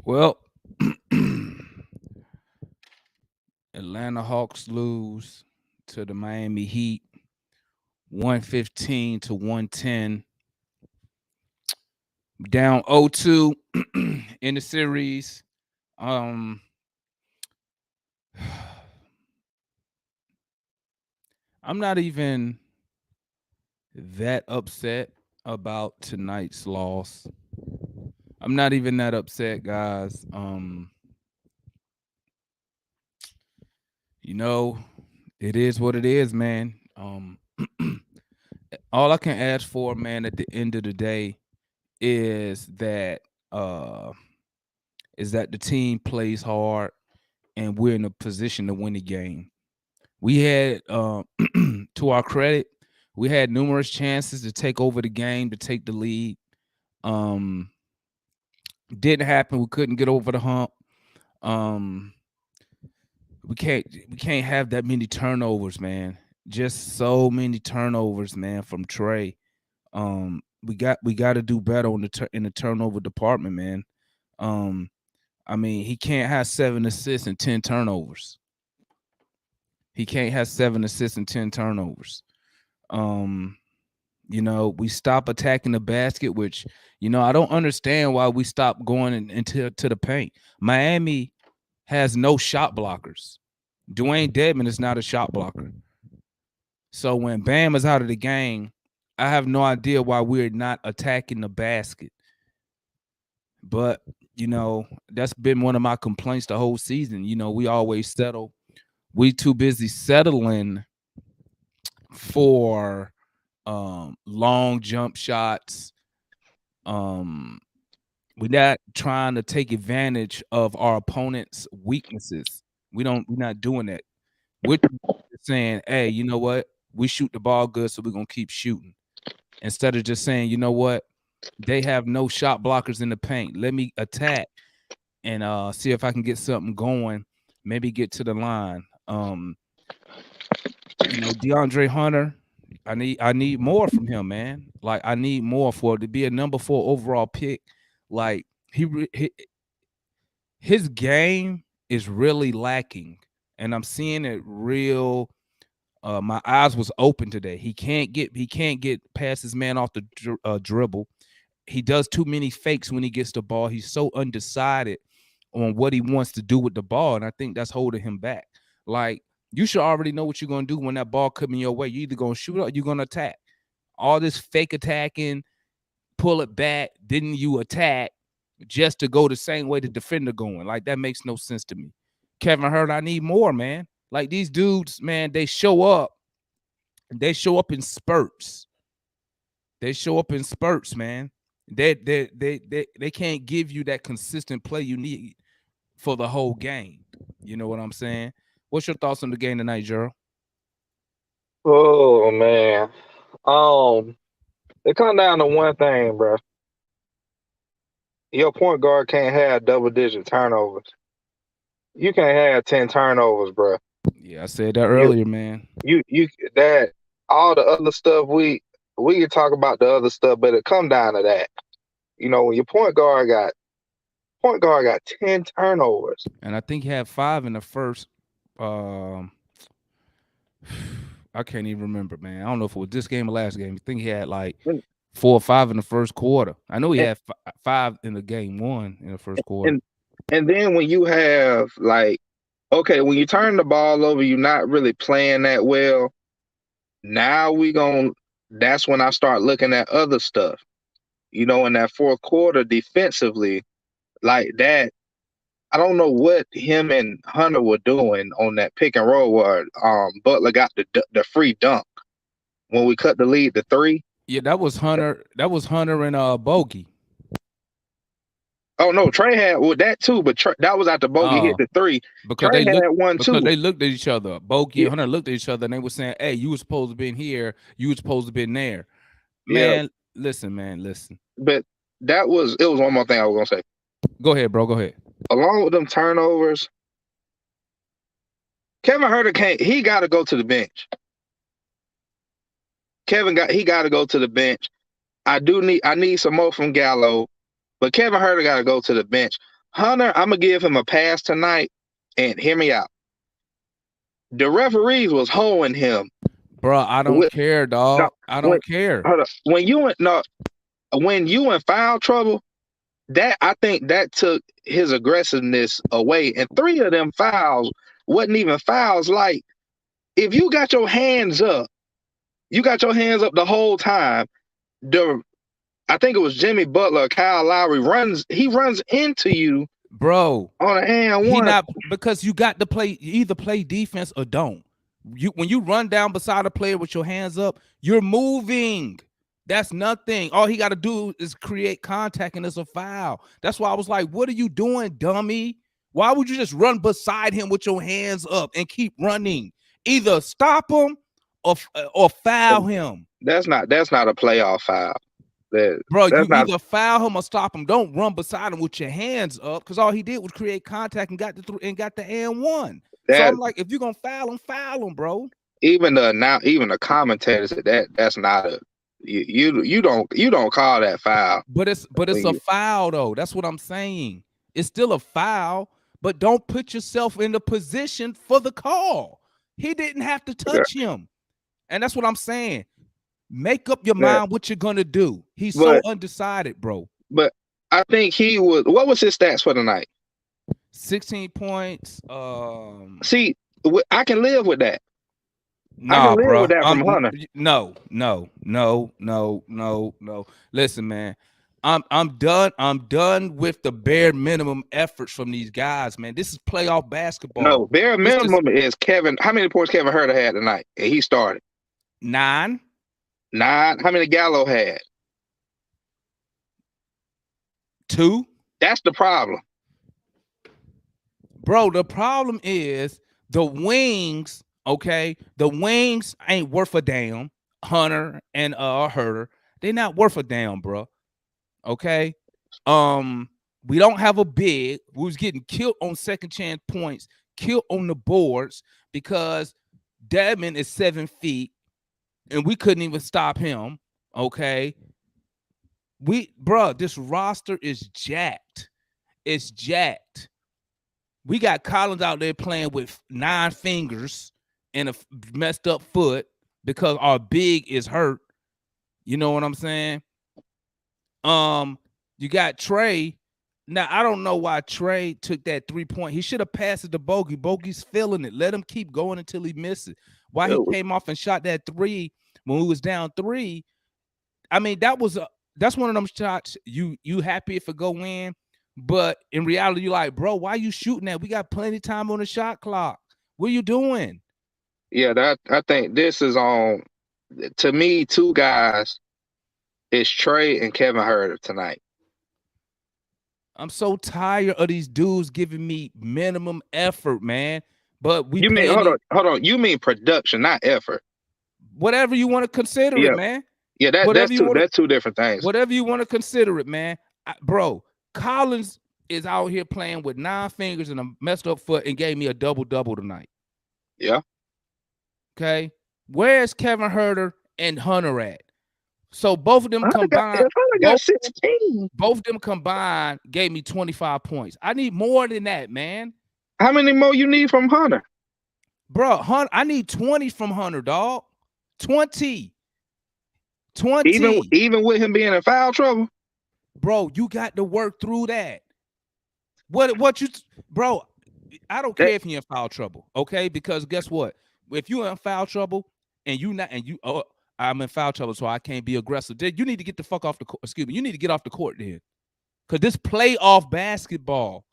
Well, Atlanta Hawks lose to the Miami Heat 115 to 110. Down 0-2 in the series. Um I'm not even that upset about tonight's loss. I'm not even that upset, guys. You know, it is what it is, man. All I can ask for, man, at the end of the day is that uh the team plays hard and we're in a position to win the game. We had to our credit, we had numerous chances to take over the game, to take the lead. Um didn't happen. We couldn't get over the hump. Um we can't have that many turnovers, man. Just so many turnovers, man, from Trey. We got to do better on in the turnover department, man. Um, I mean, he can't have 7 assists and 10 turnovers. He can't have 7 assists and 10 turnovers. Um, we stop attacking the basket, which I don't understand why we stop going into the paint. Miami has no shot blockers. Dwayne Dedman is not a shot blocker. So when Bam is out of the game, I have no idea why we're not attacking the basket. But, that's been one of my complaints the whole season. We always settle. We too busy settling for long jump shots. We're not trying to take advantage of our opponent's weaknesses. We're not doing that. We're saying, hey, you know what? We shoot the ball good, so we're gonna keep shooting. Instead of just saying, you know what? They have no shot blockers in the paint. Let me attack and see if I can get something going. Maybe get to the line. DeAndre Hunter, I need more from him, man. Like I need more for to be a number 4 overall pick. Like his game is really lacking, and I'm seeing it real. My eyes was open today. He can't get past his man off the dribble. He does too many fakes when he gets the ball. He's so undecided on what he wants to do with the ball, and I think that's holding him back. Like you should already know what you're gonna do when that ball coming your way. You're either gonna shoot or you're gonna attack. All this fake attacking, pull it back, didn't you attack just to go the same way the defender going? Like that makes no sense to me. Kevin Hurt, I need more, man. Like these dudes, man, they show up. They show up in spurts. They show up in spurts, man. They can't give you that consistent play you need for the whole game. You know what I'm saying? What's your thoughts on the game tonight, Gerald? Oh man. Um, it come down to one thing, bro. Your point guard can't have double digit turnovers. You can't have 10 turnovers, bro. Yeah, I said that You earlier, man. you that all the other stuff we can talk about the other stuff, but it come down to that. When your point guard got 10 turnovers. And I think he had 5 in the first. Um, I can't even remember, man. I don't know if it was this game or last game. I think he had like And 4 or 5 in the first quarter. I know he and had 5 in the game one in the first quarter. and, and then when you have like okay, when you turn the ball over, you're not really playing that well. Now we gon' that's when I start looking at other stuff. In that fourth quarter defensively, like that, I don't know what him and Hunter were doing on that pick and roll where Butler got the free dunk when we cut the lead to 3. Yeah, that was Hunter. That was Hunter and Bogey. Oh no, Trey had that too, but that was after Bogey hit Uh the 3. because Trey they had looked one because too. they looked at each other. Bogey Yeah, and Hunter looked at each other and they were saying, "Hey, you were supposed to be in here. You were supposed to be in there." yeah, Man, listen, man, listen. but it was one more thing I was gonna say. Go ahead, bro. Go ahead. Along with them turnovers, Kevin Herter can't. He got to go to the bench. He got to go to the bench. I need some more from Gallo, but Kevin Herter got to go to the bench. Hunter, I'm gonna give him a pass tonight, and hear me out. The referees was hoeing him. Bro, I don't care, dog. No, I don't care. When you in foul trouble, that I think that took his aggressiveness away. And 3 of them fouls wasn't even fouls. Like, if you got your hands up, the whole time. I think it was Jimmy Butler, Kyle Lowry runs into you, bro, on an and one. Not because you got to play, you either play defense or don't. When you run down beside a player with your hands up, you're moving. That's nothing. All he got to do is create contact, and it's a foul. That's why I was like, what are you doing, dummy? Why would you just run beside him with your hands up and keep running? Either stop him or foul him. That's not a playoff foul. Bro, you either foul him or stop him. Don't run beside him with your hands up, because all he did was create contact and got the and one. So I'm like, if you're gonna foul him, bro. Even the commentators said that's not a you don't call that foul. But it's a foul though. That's what I'm saying. It's still a foul, but don't put yourself in the position for the call. He didn't have to touch him, and that's what I'm saying. Make up your mind what you're gonna do. He's so undecided, bro. But I think he was. What was his stats for the night? 16 points. See, I can live with that. Nah, bro. With that from Hunter. No. Listen, man. I'm done. I'm done with the bare minimum efforts from these guys, man. This is playoff basketball. No, bare minimum is Kevin. How many points Kevin Huerter had tonight? And he started 9. How many Gallo had? 2. That's the problem, bro. The problem is the wings. Okay, the wings ain't worth a damn. Hunter and Huerter, they're not worth a damn, bro. Okay, we don't have a big. We was getting killed on second chance points, killed on the boards because Dedmon is 7 feet, and we couldn't even stop him. Okay, this roster is jacked. It's jacked. We got Collins out there playing with 9 fingers and a messed up foot because our big is hurt. You know what I'm saying? You got Trey. Now, I don't know why Trey took that 3-point. He should have passed it to Bogey. Bogey's feeling it. Let him keep going until he misses. Why he came off and shot that 3 when we was down 3? I mean, that's one of them shots you happy if it go in, but in reality, you're like, bro, why you shooting that? We got plenty of time on the shot clock. What are you doing? Yeah, I think this is on, to me, 2 guys. It's Trey and Kevin Huerter tonight. I'm so tired of these dudes giving me minimum effort, man. But you mean hold on. You mean production, not effort. Whatever you want to consider it, man. Yeah, that's 2 different things. Whatever you want to consider it, man. Bro, Collins is out here playing with 9 fingers and a messed up foot and gave me a double-double tonight. Yeah. Okay. Where's Kevin Huerter and Hunter at? So both of them combined, both of them combined gave me 25 points. I need more than that, man. How many more you need from Hunter? Bro, I need 20 from Hunter, dog. 20. Even with him being in foul trouble? Bro, you got to work through that. Bro, I don't care if you're in foul trouble, okay? Because guess what? If you're in foul trouble I'm in foul trouble, so I can't be aggressive. You need to get the fuck off the court. Excuse me. You need to get off the court then. Because this playoff basketball,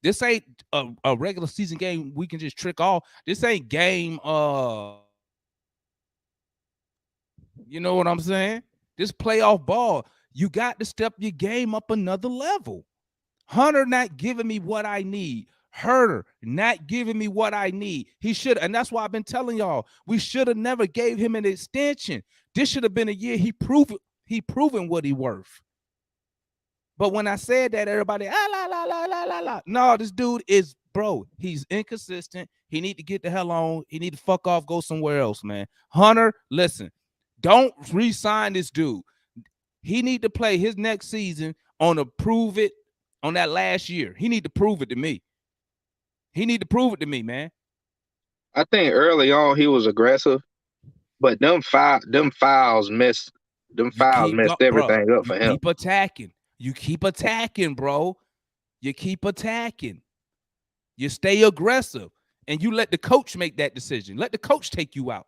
this ain't a regular season game we can just trick off. This ain't game, you know what I'm saying? This playoff ball, you got to step your game up another level. Hunter not giving me what I need. Huerter not giving me what I need. He should, and that's why I've been telling y'all, we should have never gave him an extension. This should have been a year he proven what he worth. But when I said that, everybody, no, this dude is, bro, he's inconsistent. He need to get the hell on. He need to fuck off, go somewhere else, man. Hunter, listen, don't re-sign this dude. He need to play his next season on a prove it on that last year. He need to prove it to me. He need to prove it to me, man. I think early on he was aggressive, but them fouls messed everything up for him. Keep attacking. You keep attacking, bro. You keep attacking. You stay aggressive, and you let the coach make that decision. Let the coach take you out,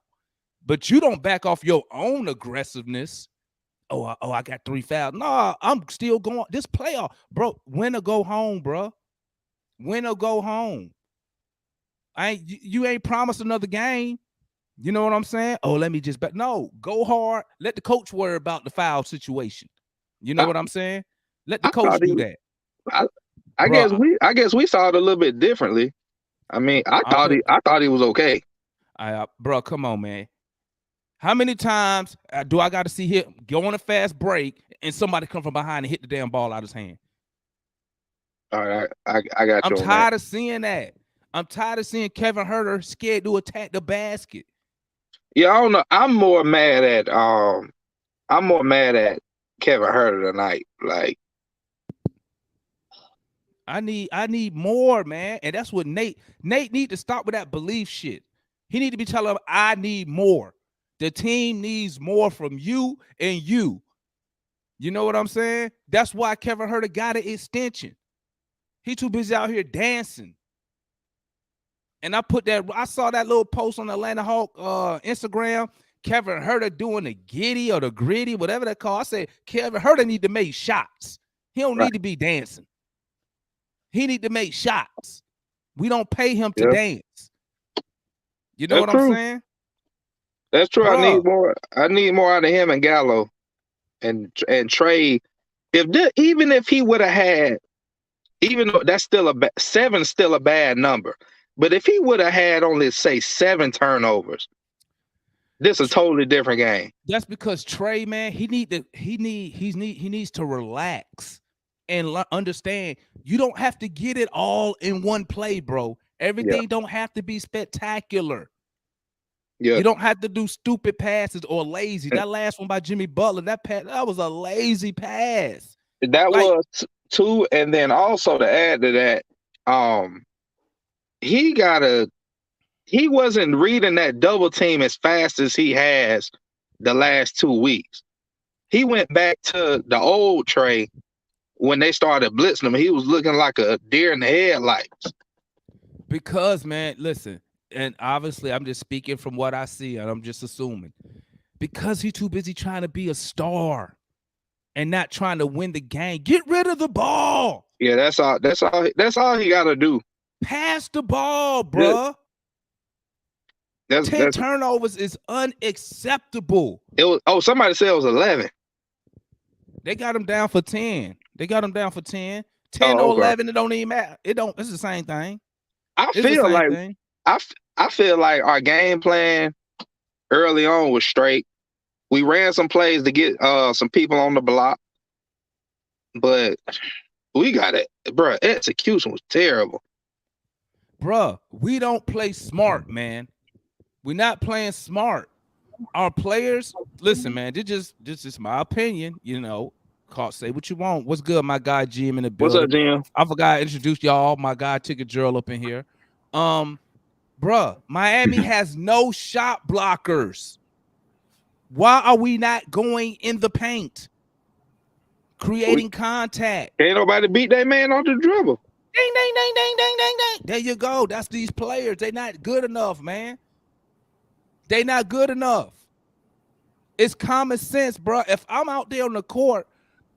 but you don't back off your own aggressiveness. I got 3 fouls. Nah, I'm still going. This playoff, bro. Win or go home, bro. Win or go home. You ain't promised another game. You know what I'm saying? Oh, let me just bet. No, go hard. Let the coach worry about the foul situation. You know what I'm saying? Let the coach do that. I guess we saw it a little bit differently. I mean, I thought he was okay. Bro, come on, man. How many times do I got to see him go on a fast break and somebody come from behind and hit the damn ball out of his hand? All right, I got you. I'm tired of seeing that. I'm tired of seeing Kevin Huerter scared to attack the basket. Yeah, I don't know. I'm more mad at Kevin Huerter tonight. Like, I need more, man. And that's what Nate need to stop with that belief shit. He need to be telling him, I need more. The team needs more from you and you. You know what I'm saying? That's why Kevin Huerter got an extension. He too busy out here dancing. And I saw that little post on the Atlanta Hawk Instagram. Kevin Huerter doing the giddy or the gritty, whatever they call. I said, Kevin Huerter need to make shots. He don't need to be dancing. He need to make shots. We don't pay him to dance. You know what I'm saying? That's true. Bruh. I need more out of him and Gallo and Trey. Even if he would have had, even though that's still 7's still a bad number. But if he would have had only, say, 7 turnovers, this is a totally different game. That's because Trey, man, he needs to relax and understand you don't have to get it all in one play, bro. Everything don't have to be spectacular. Yeah. You don't have to do stupid passes or lazy. That last one by Jimmy Butler, that was a lazy pass. That was 2, and then also to add to that, he wasn't reading that double team as fast as he has the last 2 weeks. He went back to the old Trey when they started blitzing him. He was looking like a deer in the headlights. Because, man, listen, and obviously I'm just speaking from what I see, and I'm just assuming. Because he's too busy trying to be a star and not trying to win the game. Get rid of the ball. Yeah, that's all he got to do. Pass the ball, bro. 10 turnovers is unacceptable. Somebody said it was 11. They got him down for 10. 10 or 11, it don't even matter. It's the same thing. I feel like our game plan early on was straight. We ran some plays to get some people on the block, but we got it, bro. Execution was terrible. Bruh, we don't play smart, man. We're not playing smart. Our players, listen, man, this is my opinion, you know. Say what you want. What's good, my guy Jim in the building? What's up, Jim? I forgot to introduce y'all. My guy Ticket Gerald up in here. Bruh, Miami has no shot blockers. Why are we not going in the paint? Creating contact. Ain't nobody beat that man on the dribble. Ding, ding, ding, ding, ding, ding, ding. There you go. That's these players. They not good enough, man. They not good enough. It's common sense, bro. If I'm out there on the court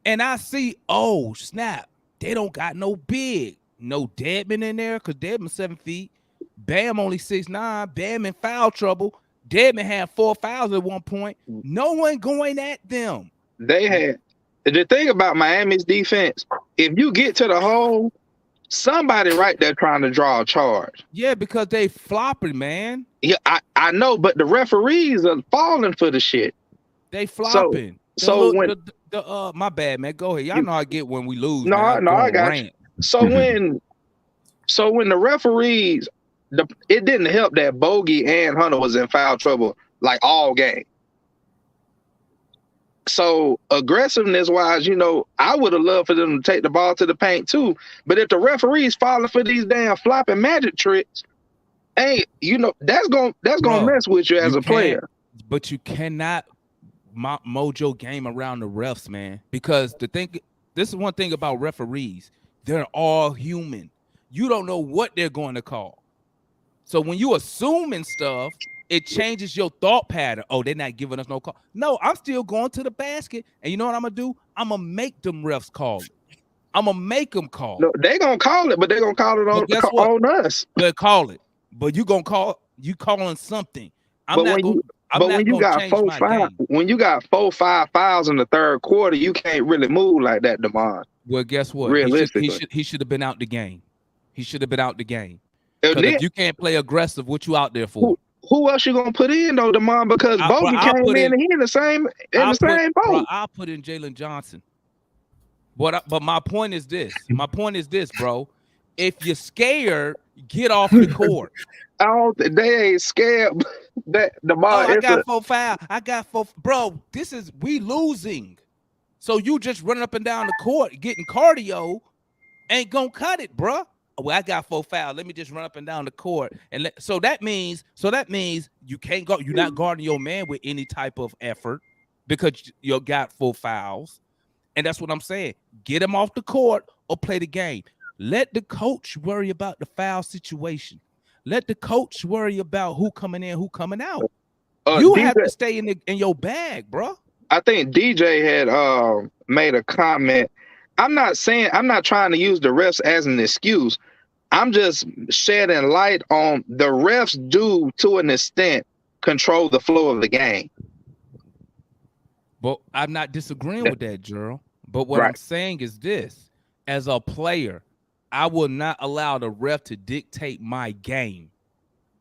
and I see, oh, snap, they don't got no big. No Dedmon in there because Dedmon 7 feet. Bam only 6'9". Bam in foul trouble. Dedmon had 4 fouls at one point. No one going at them. They had. The thing about Miami's defense, if you get to the hole, somebody right there trying to draw a charge. Yeah, because they flopping, man. Yeah, I know, but the referees are falling for the shit. They flopping. My bad, man. Go ahead. Y'all know I get when we lose. No, I got you. So when the referees, it didn't help that Bogey and Hunter was in foul trouble like all game. So aggressiveness wise, I would have loved for them to take the ball to the paint too. But if the referee's falling for these damn flopping magic tricks, hey, that's gonna Bro, mess with you as you a can't, player. but you cannot mojo game around the refs, man. Because this is one thing about referees, they're all human. You don't know what they're going to call. So when you assuming stuff, it changes your thought pattern. Oh, they're not giving us no call. No, I'm still going to the basket. And you know what I'm gonna do? I'm gonna make them refs call it. I'm gonna make them call. No, they gonna call it, but they gonna call it But guess what? on us. They'll call it. But you calling something. I'm But not when you gonna got change my game. when you got 4-5 fouls in the third quarter, you can't really move like that, DeMond. Well, guess what? Realistically, He should have been out the game. He should have been out the game. And Because then, if you can't play aggressive, what you out there for? who else you gonna put in though, DeMond? Because Bogey came in and he in the same boat. I'll put in Jalen Johnson. But my point is this. My point is this, bro. If you're scared, get off the court. They ain't scared. That DeMond. I got 4 fouls. I got 4. Bro, we losing. So you just running up and down the court, getting cardio, ain't gonna cut it, bro. Well, I got 4 fouls. Let me just run up and down the court, and so that means you can't go. You're not guarding your man with any type of effort because you got 4 fouls, and that's what I'm saying. Get him off the court or play the game. Let the coach worry about the foul situation. Let the coach worry about who coming in, who coming out. You have to stay in your bag, bro. I think DJ had made a comment. I'm not trying to use the refs as an excuse. I'm just shedding light on the refs do, to an extent, control the flow of the game. But I'm not disagreeing with that, Gerald. But what I'm saying is this. As a player, I will not allow the ref to dictate my game.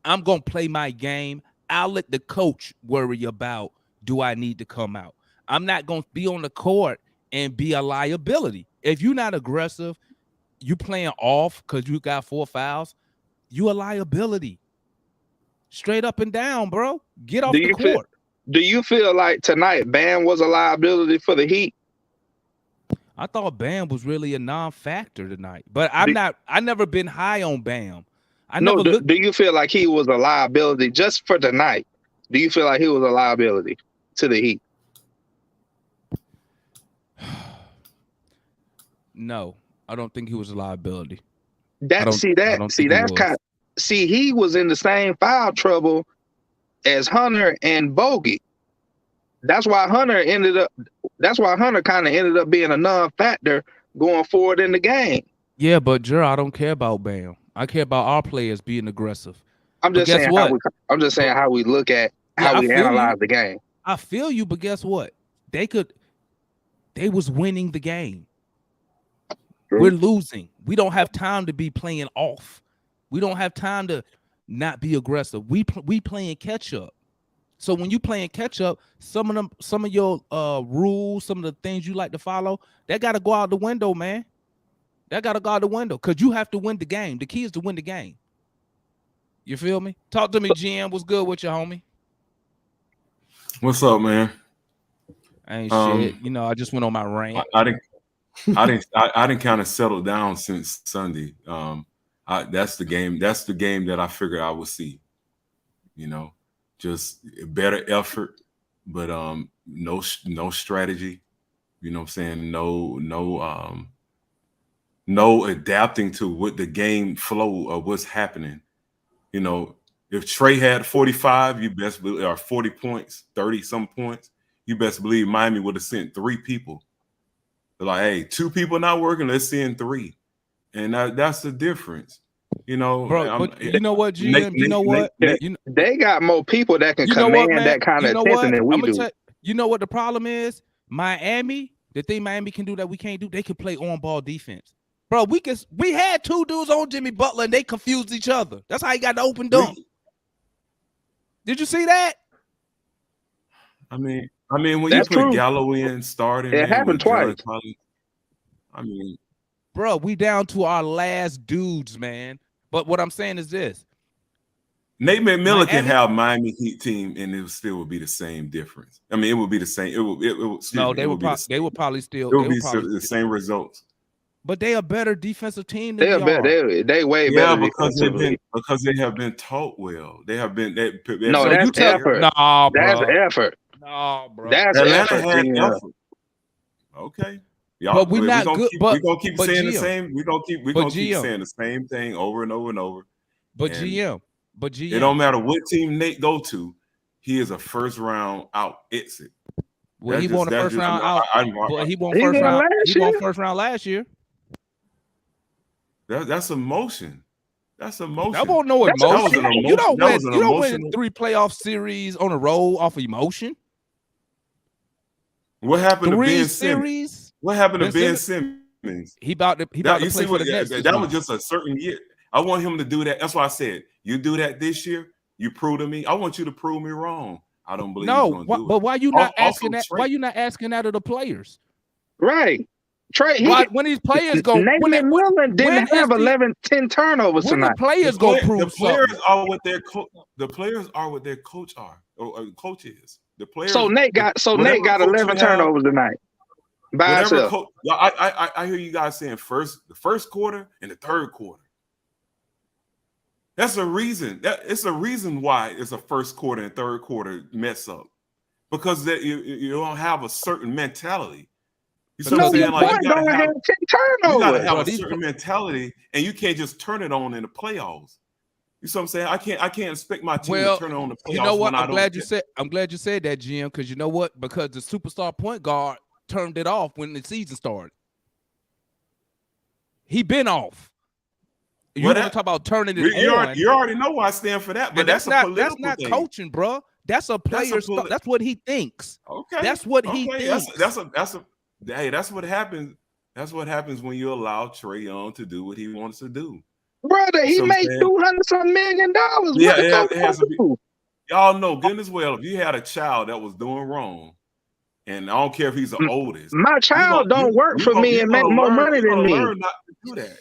I'm going to play my game. I'll let the coach worry about, do I need to come out? I'm not going to be on the court and be a liability. If you're not aggressive, you playing off because you got 4 fouls, you a liability. Straight up and down, bro. Get off the court. Do you feel like tonight Bam was a liability for the Heat? I thought Bam was really a non-factor tonight, but I never been high on Bam. Do you feel like he was a liability just for tonight? Do you feel like he was a liability to the Heat? No, I don't think he was a liability. He was in the same foul trouble as Hunter and Bogey. That's why Hunter kind of ended up being a non-factor going forward in the game. Yeah, but Gerald, I don't care about Bam. I care about our players being aggressive. I'm just saying how we look at how we analyze the game. I feel you, but guess what? They was winning the game. True. We're losing. We don't have time to be playing off. We don't have time to not be aggressive. We playing catch up. So when you playing catch up, some of your rules, some of the things you like to follow, that got to go out the window, man. That got to go out the window because you have to win the game. The key is to win the game. You feel me? Talk to me, GM. What's good with you, homie? What's up, man? Ain't shit. I just went on my rant. I didn't kind of settle down since Sunday. That's the game. That's the game that I figured I would see. Just better effort, but no strategy. You know what I'm saying? No adapting to what the game flow of what's happening. If Trey had 45, you best believe, or 40 points, 30 some points, you best believe Miami would have sent 3 people. They're like, hey, 2 people not working, let's send 3. And that's the difference. Bro, but you know what, GM? You know what? They got more people that can command that kind of attention than we do. You know what the problem is? Miami, the thing Miami can do that we can't do, they can play on-ball defense. Bro, we had 2 dudes on Jimmy Butler and they confused each other. That's how he got the open dunk. Did you see that? I mean, when you put Gallo in starting, it happened twice. Bro, we down to our last dudes, man. But what I'm saying is this. Nate McMillan can Miami- have Miami Heat team, and it still would be the same difference. I mean, it would be the same. It would. No, they would probably still. The same results. But they a better defensive team than They're better. They way better defensively. because they have been taught well. They have been. No, So that's effort. Nah, bro. That's effort. No, bro. That's Atlanta effort. had Yeah. effort. Okay. Y'all, But we're not good. We're gonna keep saying GM, the same. We're gonna keep saying the same thing over and over and over. But And GM. it don't matter what team Nate go to, he is a first round out exit. Well, he won the first round out. But he won first round. He won first round last year. That's emotion. That's emotion. That won't no emotion. You don't win 3 playoff series on a roll off of emotion. What happened to Ben series? Simmons? What happened to Ben Simmons? He about to play for the Nets. That was just a certain year. I want him to do that. That's why I said, you do that this year, you prove to me. I want you to prove me wrong. I don't believe he's gonna do it. But why you not asking that? Why you not asking that of the players? Right. Trey, when these players go, Nate McMillan didn't have 10 turnovers tonight. The players go prove the players are what their coach are or coach is. The players. So Nate got 11 turnovers tonight. By himself. I hear you guys saying the first quarter and the third quarter. That's a reason. It's a reason why it's a first quarter and third quarter mess up, because you don't have a certain mentality. You see what I'm saying? Like you gotta have a certain mentality, and you can't just turn it on in the playoffs. You see what I'm saying? I can't expect my team to turn it on the playoffs. You know what? I'm glad you said that, GM, because you know what? Because the superstar point guard turned it off when the season started. He been off. You want to talk about turning it on? You already know why I stand for that, but that's not coaching, bro. That's a player. That's what he thinks. Okay, that's what he thinks. That's what happens. That's what happens when you allow Trae Young to do what he wants to do. Brother, he made $200-some million. Yeah, it has to be. Y'all know good as well. If you had a child that was doing wrong, and I don't care if he's the oldest, my child don't work for me and make more money than me. Learn not to do that.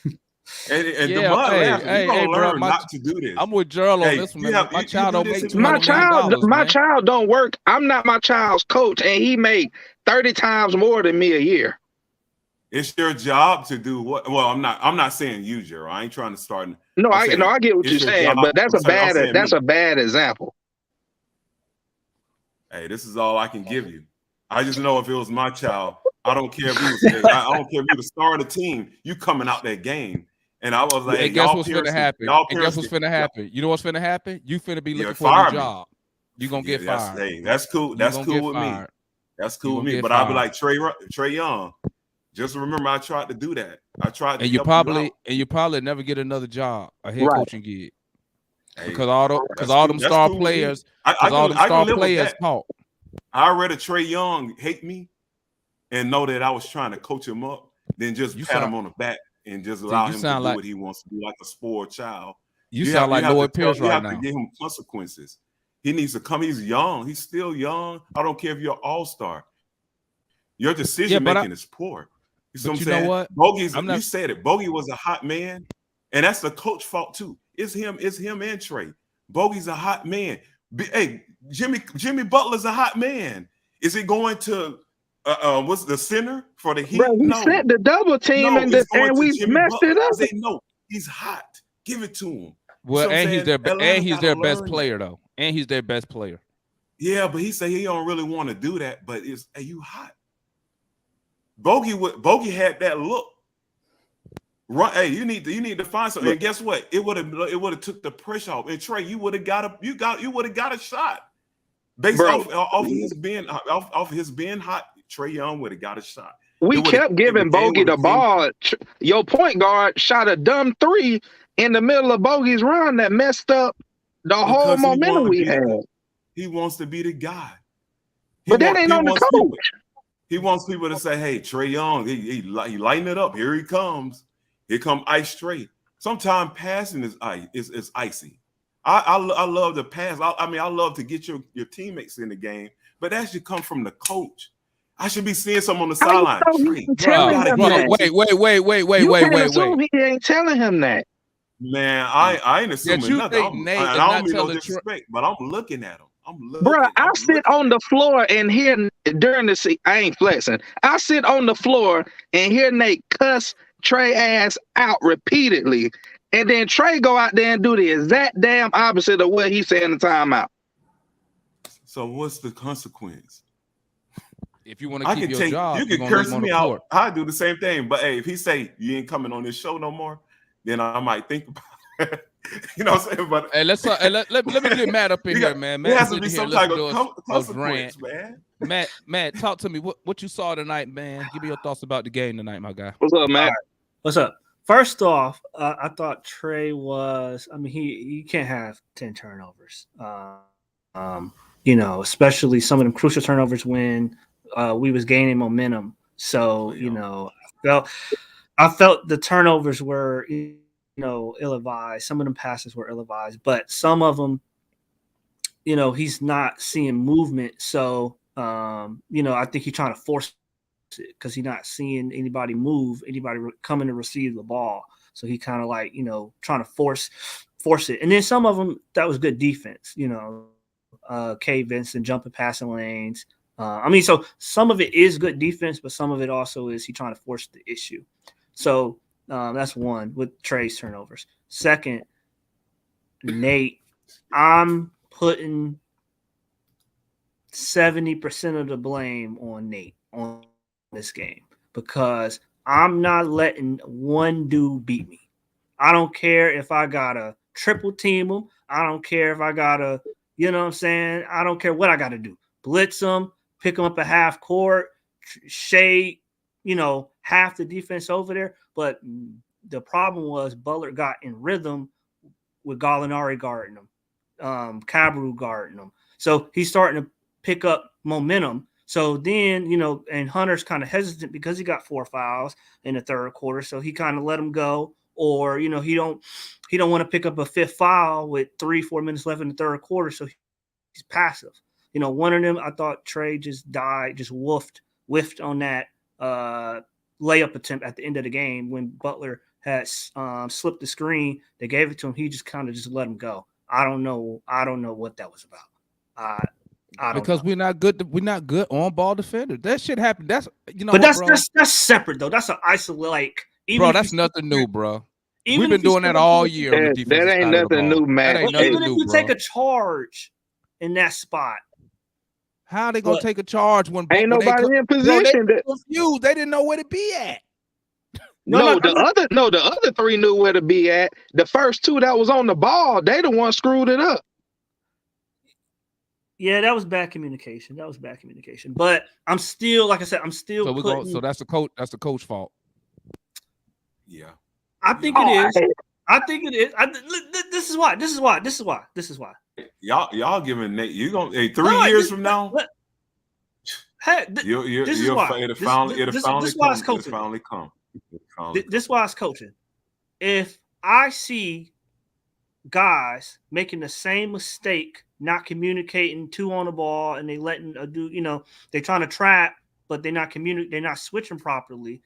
And you're gonna learn not to do this. I'm with Gerald on this one. My child don't make my child don't work. I'm not my child's coach, and he make 30 times more than me a year. It's your job to do what? Well, I'm not saying you, Gerald. I ain't trying to start. No, I get what you're saying, but that's a bad example. Hey, this is all I can give you. I just know if it was my child, I don't care if he was. I don't care if he was the star of the team. You coming out that game, and I was like, hey, guess what's finna happen? And guess what's finna happen? You know what's finna happen? You finna be looking for a new job. You gonna get fired. Hey, that's cool. That's cool with me. That's cool with me. But I'll be like Trae Young. Just remember, I tried to do that. I tried to. And you probably never get another job, a head coaching gig, because all them star players, talk. I read a Trae Young hate me, and know that I was trying to coach him up, then just pat him on the back and just allow him to do what he wants to do, like a spoiled child. You sound like Lloyd Pierce right now. You have to give him consequences. He needs to come. He's young. He's still young. I don't care if you're an all-star. Your decision making is poor. You see what I'm saying? Know what? Bogey's, you said it. Bogey was a hot man, and that's the coach fault too. It's him and Trae. Bogey's a hot man. Hey, Jimmy Butler's a hot man. Is he going to what's the center for the Heat? Bro, he sent the double team and we messed it up. They know he's hot. Give it to him. Well, and he's their best player though. And he's their best player. Yeah, but he said he don't really want to do that. But you hot? Bogey had that look. Right, hey, you need to find something. And guess what? It would have took the pressure off. And Trae, you would have got a shot based off his being hot. Trae Young would have got a shot. We kept giving Bogey the ball. Your point guard shot a dumb 3 in the middle of Bogey's run that messed up the whole momentum we had. He wants to be the guy. But that ain't on the coach. He wants people to say, "Hey, Trae Young, he lighten it up. Here he comes. Here come Ice Trae." Sometimes passing is icy. I love to pass. I love to get your teammates in the game, but that should come from the coach. I should be seeing someone on the sideline. Wait. He ain't telling him that. Man, I ain't assuming you nothing. think Nate is I not don't mean no telling disrespect, but I'm looking at him. Bruh, I sit on the floor and hear during the season. I ain't flexing. I sit on the floor and hear Nate cuss Trey ass out repeatedly, and then Trey go out there and do the exact damn opposite of what he said in the timeout. So what's the consequence? If you want to keep your job, you can curse me out. I do the same thing. But hey, if he say you ain't coming on this show no more, then I might think about it. You know what I'm saying? But hey, let me get Matt up in here, man. Matt there has to be some type of consequence, man. Matt, talk to me. What you saw tonight, man? Give me your thoughts about the game tonight, my guy. What's up, Matt? Right. What's up? First off, I thought Trey was. I mean, you can't have 10 turnovers. You know, especially some of them crucial turnovers when we was gaining momentum. So you know, I felt the turnovers were, you know, ill-advised. Some of them passes were ill-advised, but some of them, you know, he's not seeing movement. So, you know, I think he's trying to force it because he's not seeing anybody move, anybody coming to receive the ball. So he kind of like, you know, trying to force it. And then some of them, that was good defense, you know, K Vincent jumping passing lanes. I mean, so some of it is good defense, but some of it also is he trying to force the issue. So that's one with Trey's turnovers. Second, Nate, I'm putting 70% of the blame on Nate on this game because I'm not letting one dude beat me. I don't care if I gotta triple team him. I don't care if I gotta, you know what I'm saying? I don't care what I gotta do. Blitz him, pick him up at half court, shade, you know, half the defense over there. But the problem was Butler got in rhythm with Gallinari guarding him, Cabru guarding him. So he's starting to pick up momentum. So then, you know, and Hunter's kind of hesitant because he got 4 fouls in the third quarter. So he kind of let him go. Or, you know, he don't want to pick up a 5th foul with 3-4 minutes left in the third quarter. So he's passive. You know, one of them, I thought Trey just whiffed on that layup attempt at the end of the game when Butler had slipped the screen. They gave it to him. He just kind of just let him go. I don't know what that was about. I don't because know. we're not good on ball defenders. That shit happened. That's, you know, but what, that's separate though. That's an isolate. Like, bro, that's nothing new, bro. We've been doing that all year on the defensive that ain't side of the nothing ball. new, Matt. That ain't nothing even new, if you bro. take a charge in that spot, how are they gonna take a charge when ain't nobody in position? They confused. They didn't know where to be at. The other 3 knew where to be at. The first 2 that was on the ball, they the one screwed it up. Yeah, that was bad communication. But I'm still, like I said, So that's the coach. That's the coach fault. Yeah, I think it is. I think it is. This is why. Y'all giving Nate. You gonna 3 years from now? Hey, this is why. This is why it's coaching. Finally come. This is why it's coaching. If I see guys making the same mistake, not communicating 2 on the ball, and they letting a dude, you know, they're trying to trap, but they're not they're not switching properly.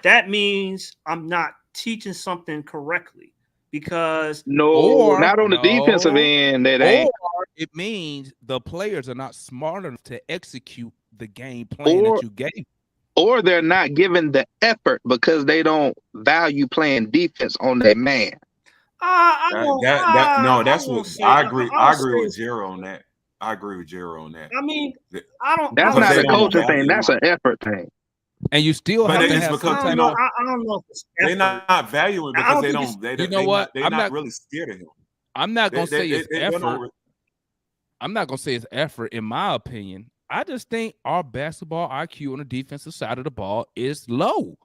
That means I'm not teaching something correctly because not on the defensive end. That ain't. Or it means the players are not smart enough to execute the game plan that you gave. Or they're not giving the effort because they don't value playing defense on their man. That's what I agree. I agree with Jero on that. I mean, I don't. That's not a coaching thing. That's an effort thing. And you still have to have because I don't know if it's effort. they're not valuing because they don't. You know what? They're not really scared of him. I'm not gonna say it's effort. I'm not gonna say it's effort. In my opinion, I just think our basketball IQ on the defensive side of the ball is low.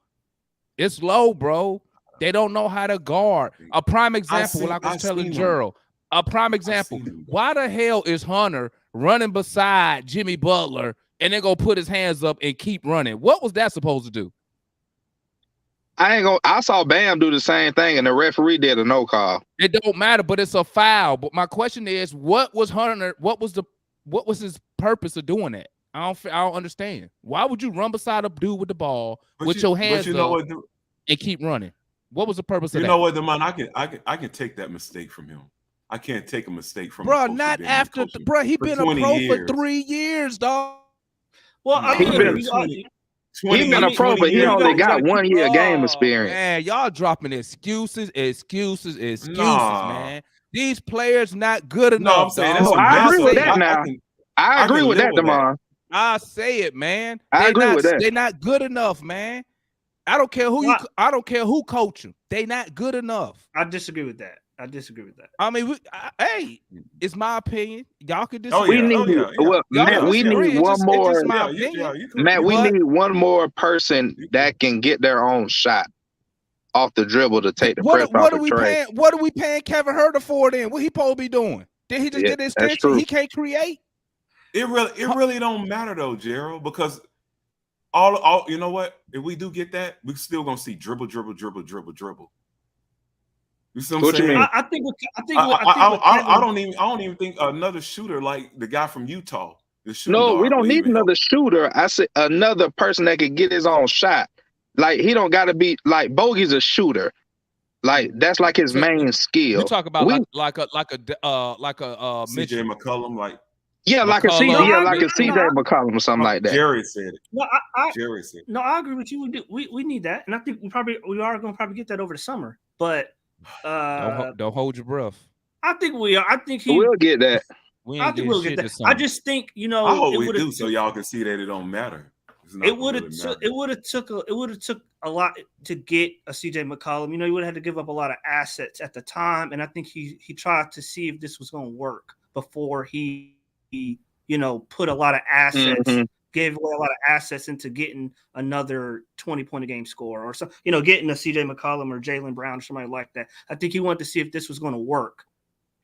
It's low, bro. They don't know how to guard. A prime example, like I was telling Gerald. A prime example. Why the hell is Hunter running beside Jimmy Butler and then go put his hands up and keep running? What was that supposed to do? I saw Bam do the same thing, and the referee did a no call. It don't matter, but it's a foul. But my question is, what was Hunter? What was his purpose of doing that? I don't understand. Why would you run beside a dude with the ball with your hands up and keep running? What was the purpose of You that? know what, Damon? I can take that mistake from him. I can't take a mistake from Bro, a coach not who's been after, coaching bro. He for been a 20 pro years. for 3 years, dog. Well, Nah, I mean, been- you 20 He been a pro, 20 but he years. only got gotta 1 year game Oh, experience. man, y'all dropping excuses, Nah. man. These players not good enough. No, I'm saying dog. that's No, a I I agree with say that it. now. I I agree can with live that, with that. Damon. I say it, man. I agree with that. They not good enough, man. I don't care who What? I don't care who coach them. They not good enough. I disagree with that. I mean, hey, it's my opinion. Y'all could Oh, disagree. We yeah. need yeah. well, Y'all Matt. can We disagree. need It's one just more. my Yeah, opinion. Matt, we But- need one more person that can get their own shot off the dribble to take the press off What are the we tray. paying? What are we paying Kevin Herter for then? What he supposed to be doing? Did he just Yeah, get his that's extension? true. He can't create. It really don't matter though, Gerald, because all you know what? If we do get that, we're still gonna see dribble. You see what I'm What you saying? mean? I think. I don't even think another shooter like the guy from Utah. The shooting No, we guard don't will need even another help. shooter. I said another person that could get his own shot. Like he don't got to be like Bogey's a shooter. Like that's like his So, main skill. You talk about We- like a CJ Mitchell. McCollum, like Yeah, like a McCollum. CJ, No, yeah, I like a agree. CJ McCollum or something like that. Jerry said it. No, Jerry said it. no, I agree with you. We need that, and I think we are going to probably get that over the summer. But Don't hold your breath. I think we are. I think he. We'll get that. We I ain't think getting we'll shit get this that. I summer. just think I hope it we would do, have. so y'all can see that it don't matter. It's not It would have. really matter. It would have took a lot to get a CJ McCollum. You know, he would have had to give up a lot of assets at the time, and I think he tried to see if this was going to work before he put a lot of assets. Mhm. Gave away a lot of assets into getting another 20-point a game score or so, getting a CJ McCollum or Jaylen Brown or somebody like that. I think he wanted to see if this was going to work,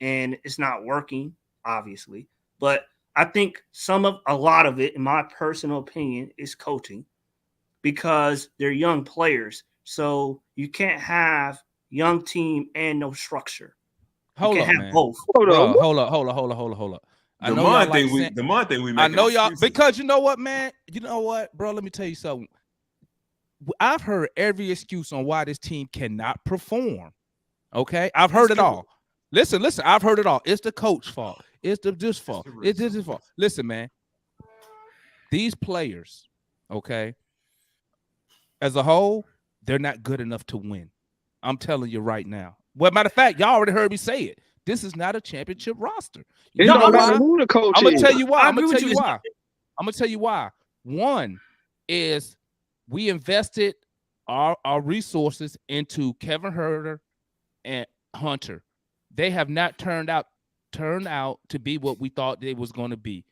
and it's not working, obviously. But I think a lot of it, in my personal opinion, is coaching because they're young players. So you can't have young team and no structure. Hold you up, can't have man. both. Hold Bro, on. hold up. I The know y'all month like thing we saying- the month thing we I make. know y'all because you know what, man. You know what, bro. Let me tell you something. I've heard every excuse on why this team cannot perform. Okay, I've heard it all. Listen. I've heard it all. It's the coach fault. It's this fault. It's this fault. Listen, man. These players, okay, as a whole, they're not good enough to win. I'm telling you right now. Well, matter of fact, y'all already heard me say it. This is not a championship roster. It You know don't matter why? who the coach I'm gonna is. tell you why. I I'm gonna agree tell with you you. why. I'm gonna tell you why. One is we invested our resources into Kevin Herter and Hunter. They have not turned out to be what we thought they was going to be.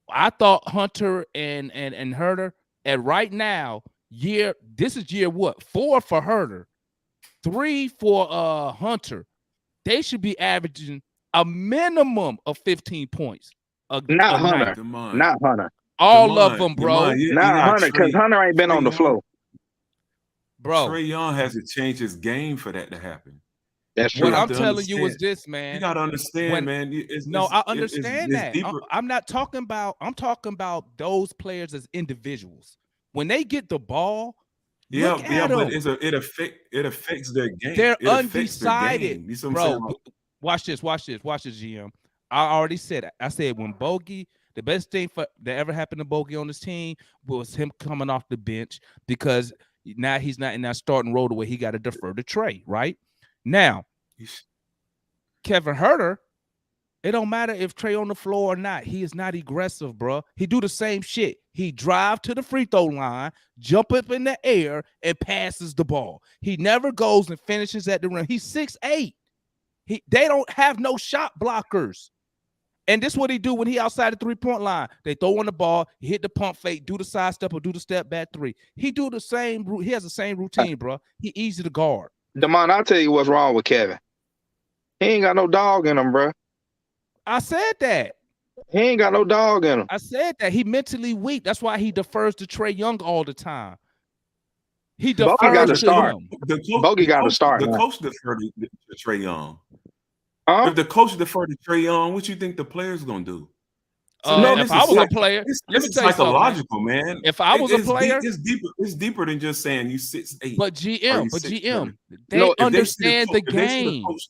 I thought Hunter and Herter, and right now, this is year what? 4 for Herter, 3 for Hunter. They should be averaging a minimum of 15 points. Not Hunter. night. Demond. Not Hunter. All of them, bro. Demond, you Not got Hunter, because Hunter ain't been Trae on the Young. floor. Bro, Trey Young has to change his game for that to happen. That's what true. I'm to telling you is understand. this, man. You gotta understand, When- man. It's, No, it's, I it's- understand it's that. deeper. I'm not talking about. I'm talking about those players as individuals. When they get the ball, Yeah, look at but them. it affects their game. They're It affects their undecided, game. You see what I'm bro. saying? Watch this, GM. I already said it. I said when Bogey, the best thing that ever happened to Bogey on this team was him coming off the bench because now he's not in that starting role the way he got to defer to Trey. Right now, Kevin Herter, it don't matter if Trey on the floor or not. He is not aggressive, bro. He do the same shit. He drive to the free throw line, jump up in the air, and passes the ball. He never goes and finishes at the rim. He's 6'8". They don't have no shot blockers. And this is what he do when he outside the three-point line. They throw on the ball, he hit the pump fake, do the side step or do the step back three. He do the same. He has the same routine, bro. He easy to guard. Demond, I'll tell you what's wrong with Kevin. He ain't got no dog in him, bro. I said that. He ain't got no dog in him. I said that. He mentally weak. That's why he defers to Trey Young all the time. He Bogey defers gotta to start. him. Bogey gotta start The now. coach deferred to Trey Young. Huh? If the coach deferred to Trey Young, what you think the players gonna do? Man, If this I is was a psych- player, this- let this me is tell you something, man. psychological, man. If I was a It's deep- player, it's deeper than just saying you 6'8". but Are you GM, 6'7"? they No, If they see understand the if they see the game. coach,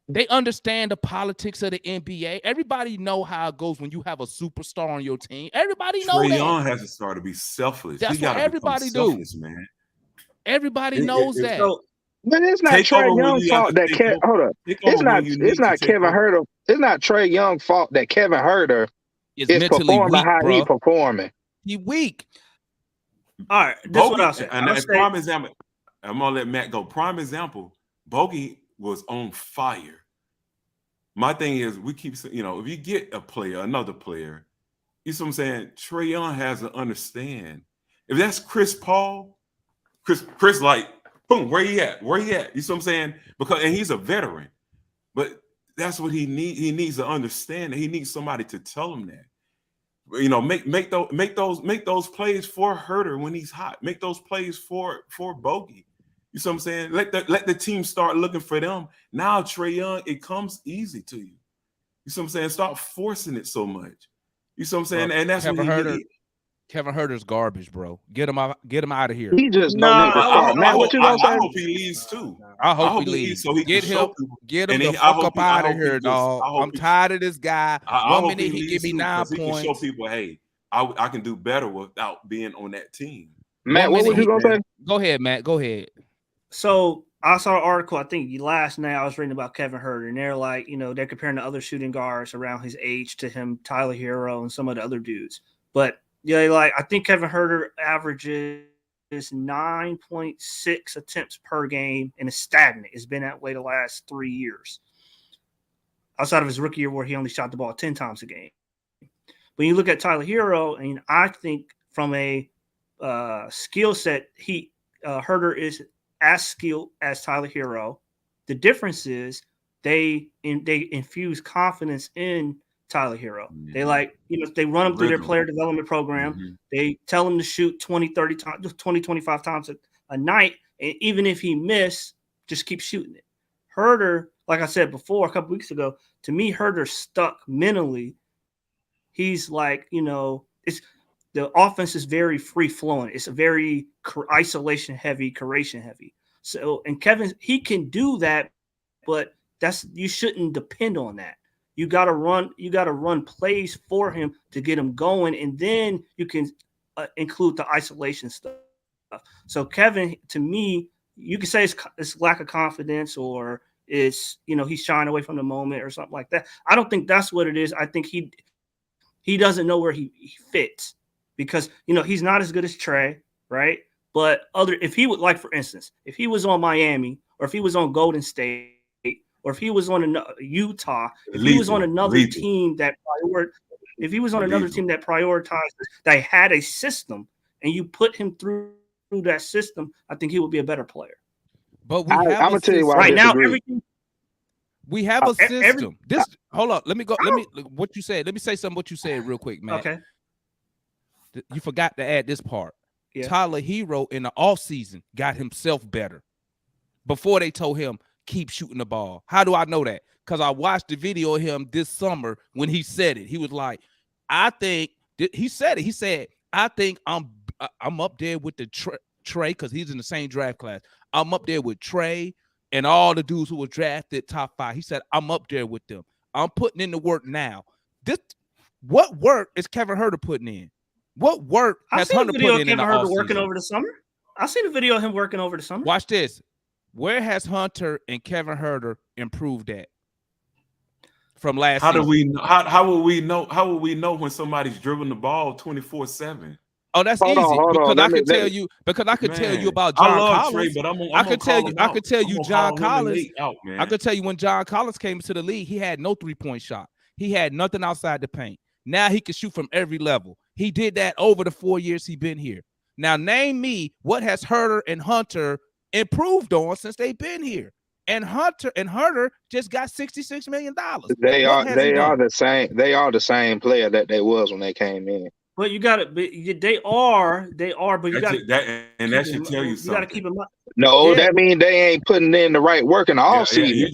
They understand the politics of the NBA. Everybody know how it goes when you have a superstar on your team. Everybody know Trae that. Young has to start to be selfless. That's He got what to become everybody do. selfless, man. Everybody It- knows it- that. So but it's not Take over Trey when Young's you have fault to that take over. hold up. Take It's over not when you need it's to not take Kevin over. Herter. It's not Trey Young's fault that Kevin Herter It's is mentally performing weak, how he bro. performing. He weak. all right, this is what I'll say. And I'll a say prime example, I'm gonna let Matt go. Prime example, Bogey was on fire. My thing is, we keep saying, if you get a player, another player, you see what I'm saying? Trae Young has to understand. If that's Chris Paul, Chris like, boom, where he at? Where he at? You see what I'm saying? And he's a veteran, but that's what he needs. He needs to understand that he needs somebody to tell him that. Make those plays for Herter when he's hot. Make those plays for Bogey. You see what I'm saying? Let the team start looking for them. Now, Trae Young, it comes easy to you. You see what I'm saying? Stop forcing it so much. You see what I'm saying? And that's Kevin what Herter. Kevin Herter's garbage, bro. Get him out of here. He just No, don't need to start. Matt, what you gonna I say? hope he leaves too. I hope he leaves. so he Get can show him, people. get him And the then I fuck hope up he- I out of hope he here, just- I dog. hope I'm he- tired of this guy. I 1 hope minute he give leaves me too, 9 'cause he can show points. people, hey, I can do better without being on that team. Matt, what was you gonna say? Go ahead, Matt. Go ahead. So I saw an article, I think last night I was reading about Kevin Herter, and they're like, they're comparing the other shooting guards around his age to him, Tyler Hero, and some of the other dudes. But I think Kevin Herter averages 9.6 attempts per game and is stagnant. It's been that way the last 3 years. Outside of his rookie year where he only shot the ball 10 times a game. When you look at Tyler Hero, and I think from a skill set, Herter is as skilled as Tyler Hero. The difference is they infuse confidence in Tyler Hero. Mm-hmm. They run him through their Rhythm. player development program. Mm-hmm. They tell him to shoot 20, 30 times, 20, 25 times a night. And even if he miss, just keep shooting it. Herter, like I said before, a couple weeks ago, to me, Herter's stuck mentally. He's like, it's the offense is very free flowing. It's a very isolation heavy, curation heavy. So, and Kevin, he can do that, but you shouldn't depend on that. You got to run plays for him to get him going, and then you can include the isolation stuff. So Kevin, to me, you can say it's lack of confidence, or it's he's shying away from the moment or something like that. I don't think that's what it is. I think he doesn't know where he fits, because he's not as good as Trae, right? But if he would, like, for instance, if he was on Miami, or if he was on Golden State, or if he was on Utah, if he was on another team that prioritized, that had a system, and you put him through that system, I think he would be a better player. But I'm gonna tell you why. Right now, everything. We have a system. Hold up. Let me go. What you said. Let me say something. What you said real quick, man. Okay. You forgot to add this part. Yeah. Tyler Hero in the offseason got himself better before they told him keep shooting the ball. How do I know that? Because I watched the video of him this summer when he said it. He was like, he said, I think I'm up there with the Trae, because he's in the same draft class. I'm up there with Trae and all the dudes who were drafted top 5. He said, I'm up there with them. I'm putting in the work now. What work is Kevin Herter putting in? What work has Hunter put in the offseason? Working over the summer. I've seen a video of him working over the summer. Watch this. Where has Hunter and Kevin Herter improved at from last season? How will we know? How will we know when somebody's dribbling the ball 24/7? Oh, that's easy. Because I could tell you. Because I could tell you about John Collins. Trey, but I could tell you John Collins. I could tell you when John Collins came into the league, he had no 3-point shot. He had nothing outside the paint. Now he can shoot from every level. He did that over the 4 years he's been here. Now name me what has Herter and Hunter improved on since they've been here. And Herter just got $66 million. They are the same. They are the same player that they was when they came in. But you got to. They are. But you got that, and that should tell you something. You got to keep them up. No, that means they ain't putting in the right work in the off season.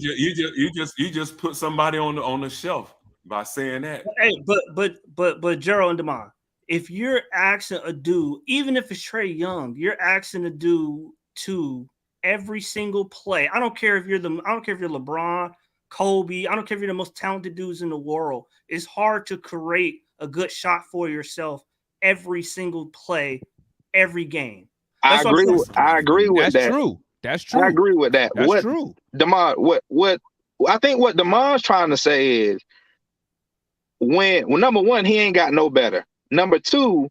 You just put somebody on the shelf. by saying that. Hey, but Gerald and Demond, if you're asking a dude, even if it's Trae Young, you're asking a dude to every single play. I don't care if you're LeBron, Kobe. I don't care if you're the most talented dudes in the world. It's hard to create a good shot for yourself every single play, every game. I agree with That's that. true. That's true. I agree with that. That's true. Demond, what I think what Demond's trying to say is when number one, he ain't got no better. Number two,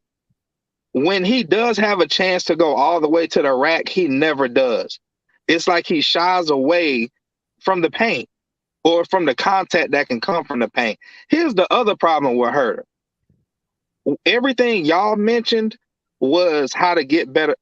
when he does have a chance to go all the way to the rack, he never does. It's like he shies away from the paint or from the contact that can come from the paint. Here's the other problem with Huerter. Everything y'all mentioned was how to get better,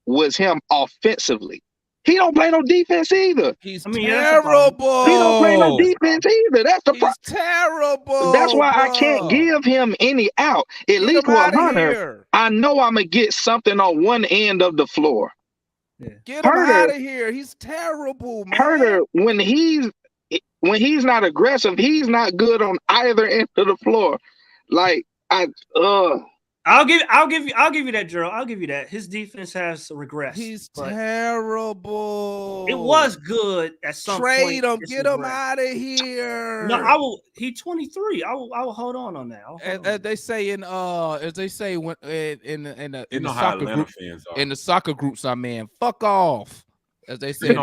was him offensively. He don't play no defense either. He's I mean, terrible. He don't play no defense either. That's the problem. He's terrible. That's why I bro. can't give him any out. At Get least him with outta Hunter, here. I know I'm gonna get something on one end of the floor. Get him Huerter- out of here. He's terrible, man. Huerter, when he's not aggressive, he's not good on either end of the floor. Like I'll give you that, Gerald. I'll give you that. His defense has regressed. He's but terrible. it was good at some point. Trade him. It's Get him regressed. out of here. No, I will. He's 23. I will hold on that. As they say as they say when in the You know how soccer Atlanta group, fans are. in the soccer groups I'm in, fuck off. As they say, You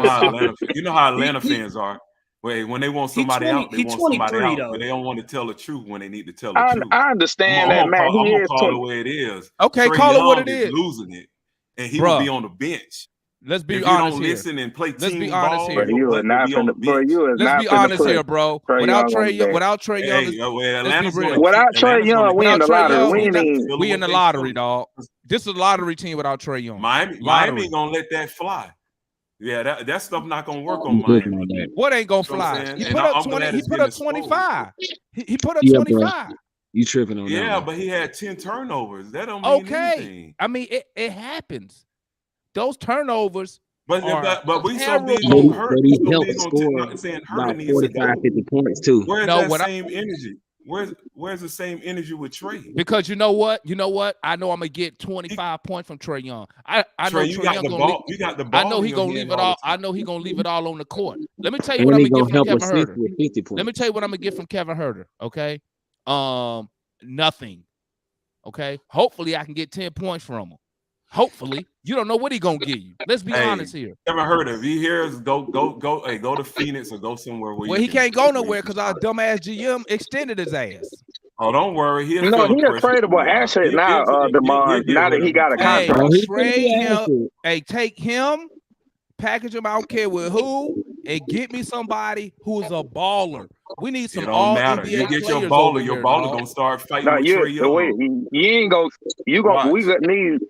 know how Atlanta fans are. Wait, when they want somebody out, they want somebody out, though. but they don't want to tell the truth when they need to tell the truth. I understand I'm that, man. I'm He gonna is call it where it is. Okay, Trae call it what Young it is. Losing it, and he Bruh. will be on the bench. Let's be If you honest don't here. listen and play Let's team be honest ball, here. Bro, you your are butt will not be on the finna, bro. bench. You is Let's not be finna honest put here, bro. Trae Without Young on Trae the Young, bench. without Trae Young, Hey, well, let's be Atlanta's real. gonna Without keep- Trae Atlanta's Young, gonna we keep in the Without Trae lottery. Young, We we ain't not- even. we in the what they lottery, feel. dog. This is a lottery team without Trae Young. Miami Lottery. ain't gonna let that fly. Yeah, that stuff not gonna work I'm on working Miami. on that. What ain't gonna You know what I'm fly? saying? He And put up I'm 20. glad He it's put getting up exposed. 25. He put up Yeah, bro. 25. You tripping on that Yeah, one. but he had 10 turnovers. That don't mean Okay. anything. I mean, it happens. Those turnovers. But we so big terrible. on hurt. But We he so helped big on score saying about hurt needs to 45, go. 50 points too. Where's No, that what I- same energy? Where's the same energy with Trae? Because you know what? I know I'm gonna get 25 points from Trae Young. I know Trae, you Trae got Young the gonna ball. You got the ball. I know he in your gonna hand leave it all all. the I time. know he gonna leave it all on the court. Let me tell you And what I'm he gonna gonna get from help Kevin assist Huerter. with 50 points. Let me tell you what I'm gonna get from Kevin Huerter. Okay, nothing. Okay, hopefully I can get 10 points from him. Hopefully, you don't know what he gonna give you. Let's be Hey, honest here. Never heard of. If he hears, go. Hey, go to Phoenix or go somewhere where. Well, you he can't go where you nowhere can because our start. dumbass GM extended his ass. Oh, don't worry. He'll No, feel he the a pressure. tradable asset now, Demond. Now that he got a Hey, contract. Oh, he trade could be him. accurate. Hey, take him, package him. I don't care with who, and get me somebody who is a baller. We need It some don't all matter. NBA You get players your baller. over Your here, baller dog. gonna start fighting No, with Trae Young. you ain't go. You gonna we Watch. gonna need.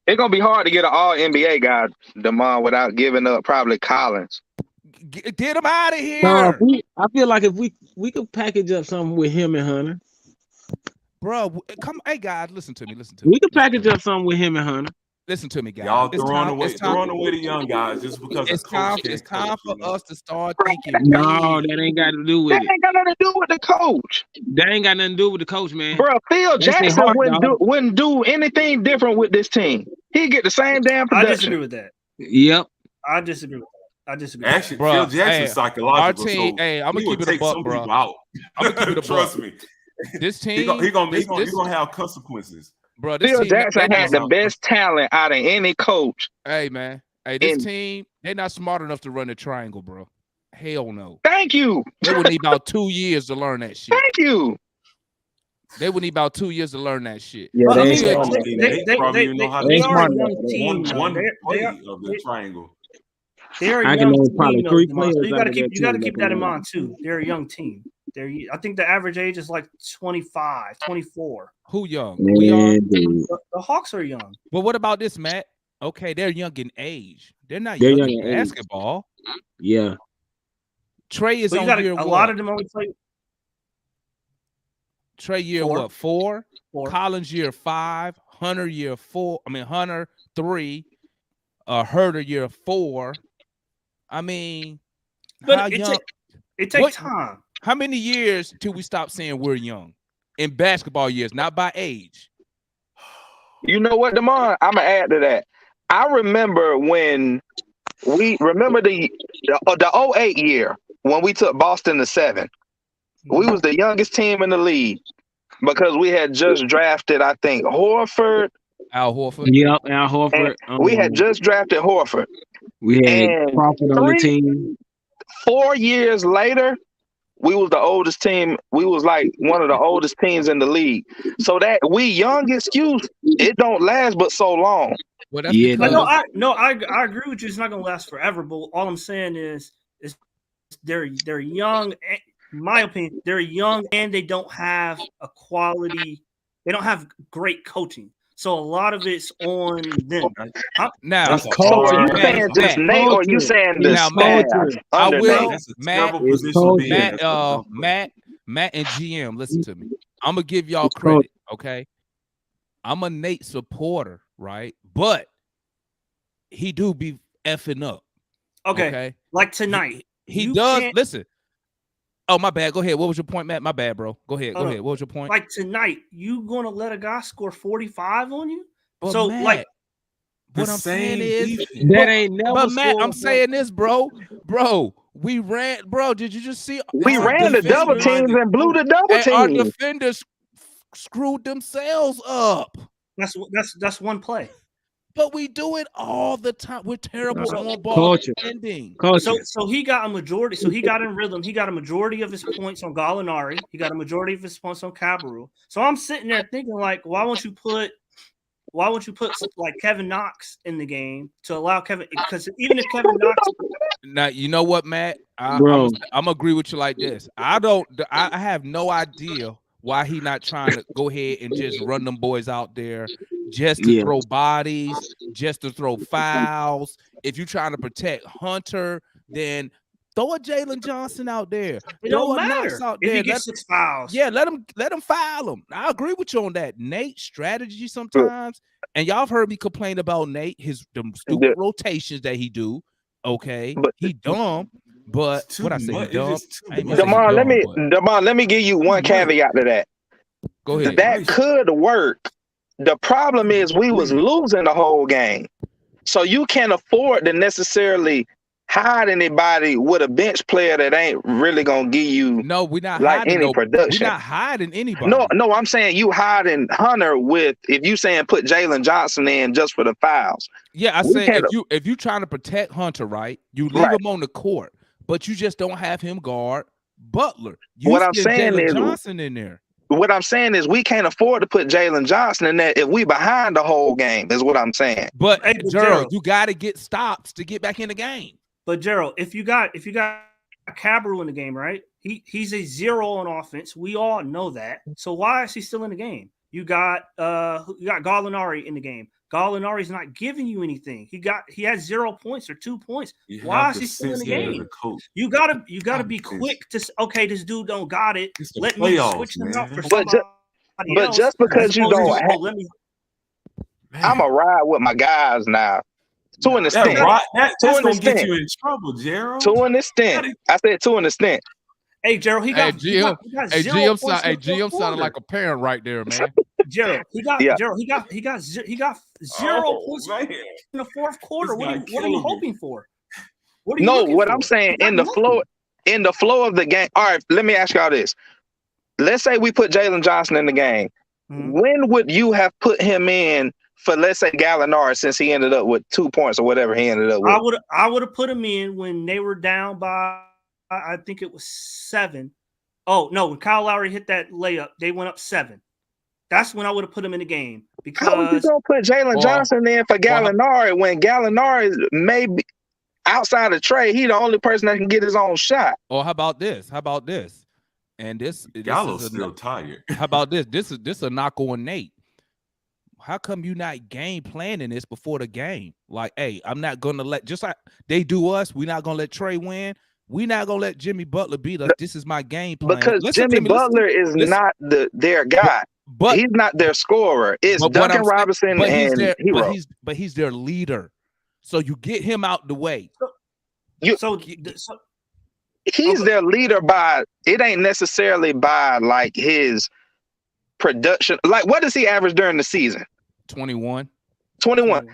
It's gonna be hard to get an All NBA guy, Demond, without giving up probably Collins. Get him out of here, I feel like if we could package up something with him and Hunter. bro. Come, hey guys, listen to me. We could package up something with him and Hunter. Listen to me, guys. Y'all It's throwing time- away, it's time- throwing away the young guys just because It's the time. coach can't It's time coach, for you know? us to start thinking. No, big. that ain't got to do with That it. ain't got nothing to do with the coach, That ain't got nothing to do with the coach, man. bro. Phil That's their Jackson heart, wouldn't do anything different with this team. He'd get the same damn I production. disagree with that. Yep. I disagree with that. I disagree. Actually, Bruh, Phil Jackson's hey, psychological. our team- so hey, I'ma he would keep it a take buck, some bruh. people out. I'ma keep it a Trust buck. me. This team, He gonna this, have consequences. bro. This Phil team, they Jackson not had the smart. best talent out of any coach. Hey man, hey, this And- team, they're not smart enough to run the triangle, bro. Hell no. Thank you, They would need about 2 years to learn that shit. thank you. They would need about 2 years to learn that shit. Yeah, Well, they I ain't mean, smart smart. enough. They probably don't know how to they They are a smart young enough. team. one though. play They are, of the triangle. they're a I can young name team. probably though, 3 Demond. players So you got to out keep of you got to that keep team that that in can mind too. They're a young team. I think the average age is like 25, 24. Who young? Man, We are. dude. The Hawks are young. But what about this, Matt? Okay, they're young in age. They're not They're young young in in age. basketball. Yeah. Trey is But you on got year a what? lot of them only play Trey year 4. what? 4. 4. Collins year 5. Hunter year 4. I mean Hunter 3. Herder year 4. I mean, how But young? it takes What- time. How many years till we stop saying we're young? In basketball years, not by age. You know what, Damon? I'm gonna add to that. I remember when the 08 year when we took Boston to 7. We was the youngest team in the league because we had just drafted, I think, Horford. Al Horford. Yep, Al Horford. We had just drafted Horford. We had And Crawford on the team. 4 years later, we was the oldest team. We was like one of the oldest teams in the league. So that we young excuse, it don't last but so long. Well, that's Yeah, because I agree with you. It's not gonna last forever. But all I'm saying is they're young. In my opinion, they're young and they don't have a quality. They don't have great coaching. So a lot of it's on them. now. That's a So are you hard- saying just Nate or you saying the Now, staff I under will. Nate? That's a Matt, terrible position to be in. Matt and GM, listen to me. I'm gonna give y'all credit, okay? I'm a Nate supporter, right? But he do be effing up. Okay. Like tonight. He You does. can't- Listen. Oh, my bad. Go ahead. What was your point, Matt? My bad, bro. Go ahead. Go Hold ahead. up. What was your point? Like tonight, you gonna let a guy score 45 on you? But So Matt, like what I'm saying is, That ain't never. but Matt, I'm scored saying this, bro. We ran, bro. Did you just see? We our ran the double defenders- teams and blew the double and our teams. defenders screwed themselves up. that's one play. But we do it all the time. We're terrible on ball Culture. defending. Culture. So he got a majority. So he got in rhythm. He got a majority of his points on Gallinari. He got a majority of his points on Cabarrot. So I'm sitting there thinking, like, why won't you put like Kevin Knox in the game to allow Kevin? Because even if Kevin Knox, Now you know what, Matt? Bro. I'm agree with you like this. I have no idea why he not trying to go ahead and just run them boys out there just to throw bodies, just to throw fouls. If you're trying to protect Hunter, then throw a Jalen Johnson out there. it Throw don't a matter Knox out if there. he gets 6 fouls. Yeah, let him foul him. I agree with you on that. Nate's strategy sometimes, and y'all have heard me complain about Nate, them stupid rotations that he do. Okay, But- he dumb, but It's too what I say, much. he dumb. It's just too I ain't much. gonna say he Damon, dumb, let me give you one caveat to that. but go ahead. That could work. The problem is we was losing the whole game. So you can't afford to necessarily hide anybody with a bench player that ain't really gonna give you No, we're not like hiding any We're production. not hiding anybody. No, I'm saying you hiding Hunter with if you saying put Jalen Johnson in just for the fouls. Yeah, I We said can't- if you trying to protect Hunter, right? You leave Right. him on the court, but you just don't have him guard Butler. What I'm send saying Jalen is- Johnson in there. What I'm saying is we can't afford to put Jalen Johnson in there if we behind the whole game, is what I'm saying. But Hey, but Gerald, Gerald. you got to get stops to get back in the game. But Gerald, if you got Cabarrot in the game, right? He's a 0 on offense. We all know that. So why is he still in the game? You got Gallinari in the game. Gallinari's not giving you anything. He had 0 points or 2 points. You Why have is to he still in the sense that as game? a coach. You gotta be Sense. quick to okay, this dude don't got it. It's the Let me playoffs, switch him out for man. But somebody else. just because as you opposed to don't just, have- let me. I'm a ride with my guys now. To an That extent. that's To an gonna get extent. you in trouble, Gerald. To an extent. I said to an extent. Hey, Gerald, he got Hey, GM, he got Hey, 0 GM, points sound, in hey, the fourth GM sounded quarter. like a parent right there, man. Gerald, he got Yeah. Gerald, he got 0 Oh, points man. in the fourth quarter. This What guy are you killing me. hoping for? What are you No, looking what for? I'm saying You in got the flow of the game. All right, let me ask y'all this. Let's say we put Jalen Johnson in the game. Mhm. When would you have put him in for, let's say, Gallinari, since he ended up with 2 points or whatever he ended up with? I would have put him in when they were down by I think it was 7. Oh no, when Kyle Lowry hit that layup, they went up 7. That's when I would have put him in the game How would you because gonna put Jalen Well, Johnson in for Gallinari when Gallinari may be outside of Trey? He the only person that can get his own shot. Or how about this? And this Gallo's is still tired. how about this? This is a knock on Nate. How come you not game planning this before the game? Like, hey, I'm not gonna let just like they do us. We're not gonna let Trey win. We're not gonna let Jimmy Butler beat us. This is my game plan. Because Listen Jimmy to me, listen to Butler me. is Listen. not their guy. But He's not their scorer. It's but what Duncan I'm saying- Robinson but he's and their, Hero. but he's their leader. So you get him out the way. You- so he's their leader by it ain't necessarily by like his production. Like what does he average during the season? 21. 21.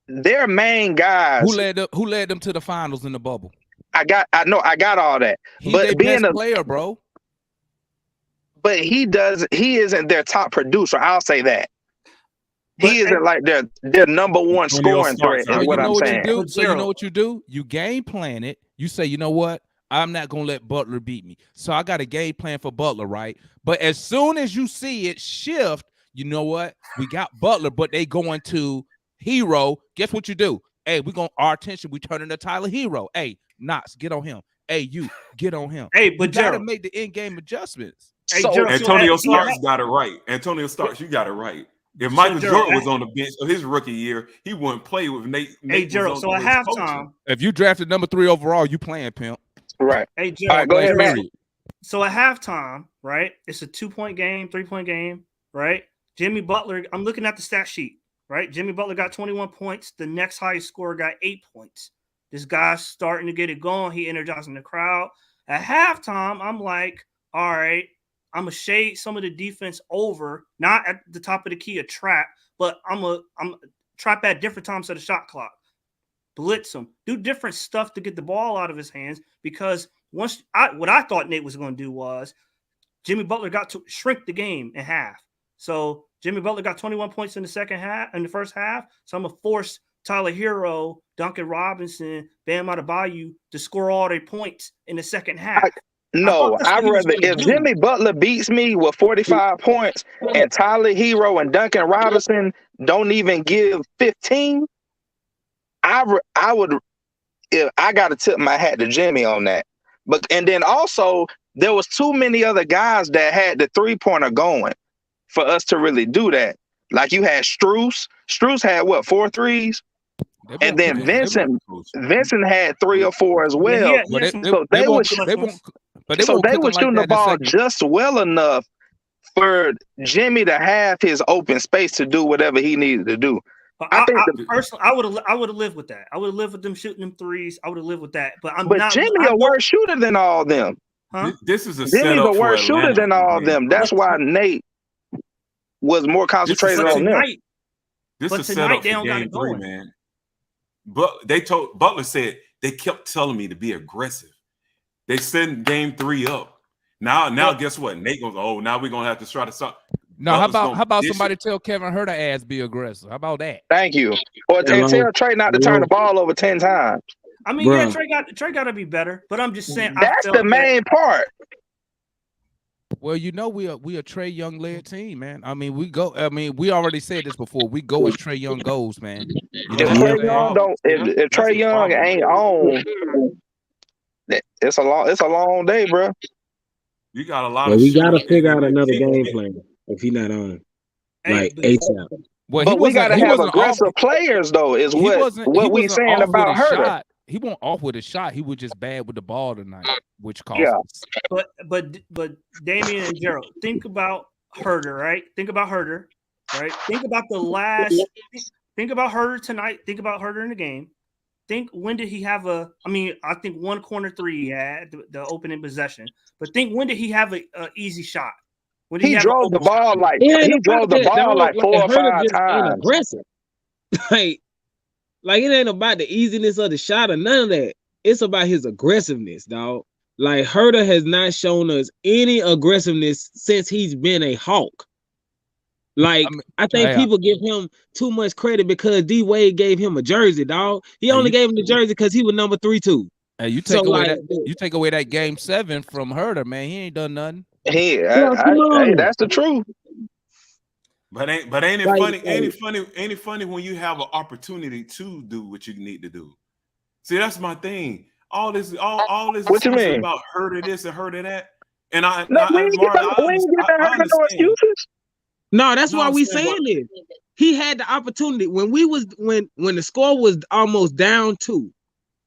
Their main guys. Who led them to the finals in the bubble? I got all that. He's But their being best player, bro. But he isn't their top producer. I'll say that. He isn't like their number one scoring threat, is what I'm saying. So you know what you do? You game plan it. You say, you know what? I'm not gonna let Butler beat me. So I got a game plan for Butler, right? But as soon as you see it shift, you know what? We got Butler, but they going to Hero. Guess what you do? Hey, our attention, we turning to Tyler Hero. Hey, Knox, get on him. Hey, you get on him. Hey, but you gotta make the in-game adjustments. Hey, Antonio Starks got it right. Antonio Starks, you got it right. If Michael Jordan was on the bench of his rookie year, he wouldn't play with Nate. Hey, Gerald, so at halftime, if you drafted number 3 overall, you playing, pimp. Right. Hey, Gerald, all right, go ahead, man. So at halftime, right? It's a 2-point game, 3-point game, right? Jimmy Butler, I'm looking at the stat sheet, right? Jimmy Butler got 21 points. The next highest scorer got 8 points. This guy's starting to get it going. He energizing the crowd. At halftime, I'm like, all right, I'm gonna shade some of the defense over, not at the top of the key, a trap, but I'm trap at different times of the shot clock. Blitz him, do different stuff to get the ball out of his hands, because what I thought Nate was going to do was Jimmy Butler got to shrink the game in half. So Jimmy Butler got 21 points in the first half. So I'm gonna force Tyler Hero, Duncan Robinson, Bam Adebayo to score all their points in the second half. I'd rather if Jimmy Butler beats me with 45 points and Tyler Hero and Duncan Robinson don't even give 15, I would. I got to tip my hat to Jimmy on that. But and then also there was too many other guys that had the 3-pointer going for us to really do that. Like you had Strus. Strus had what, 4 threes? And then Vincent had 3 or 4 as well. So they were shooting the ball just well enough for Jimmy to have his open space to do whatever he needed to do. Personally, I would have lived with that. I would have lived with them shooting them threes. I would have lived with that. But Jimmy's a worse shooter than all of them. Huh? This is Jimmy's a worse shooter than all of them. That's why Nate was more concentrated on them. This is set up for game 3, man. But Butler said they kept telling me to be aggressive. They sent game 3 up. Now guess what? Nate goes, oh, now we're gonna have to try to stop. No, how about somebody tell Kevin Huerter ass be aggressive? How about that? Thank you. Or tell Trey not to turn the ball over 10 times. I mean, yeah, Trey got to be better, but I'm just saying that's the main part. Well, you know, we a Trey Young led team, man. I mean, we already said this before. We go as Trey Young goes, man. If Trey Young ain't on, it's a long day, bro. You got a lot. Well, we got to figure out another game plan if he's not on, like ASAP. Well, but we got to have aggressive players, though. Is what we saying about Huerter. He won't off with a shot. He was just bad with the ball tonight, which cost us. But Damian and Gerald, think about Huerter, right? Think about Huerter, right? Think about think about Huerter tonight. Think about Huerter in the game. Think when did he have I think 1 corner 3 he had the opening possession. But think when did he have a easy shot? When he drove the ball like 4 or 5 times. Aggressive. Like it ain't about the easiness of the shot or none of that. It's about his aggressiveness, dog. Like Huerter has not shown us any aggressiveness since he's been a Hawk. Like I think people give him too much credit because D Wade gave him a jersey, dog. He only gave him the jersey because he was number 3 too. Hey, you take away that game 7 from Huerter, man. He ain't done nothing. Hey, that's the truth. But ain't it funny? Ain't it funny when you have an opportunity to do what you need to do? See, that's my thing. All this what you mean about Huerter this and Huerter that, and excuses. No, that's why we saying this. He had the opportunity when the score was almost down 2.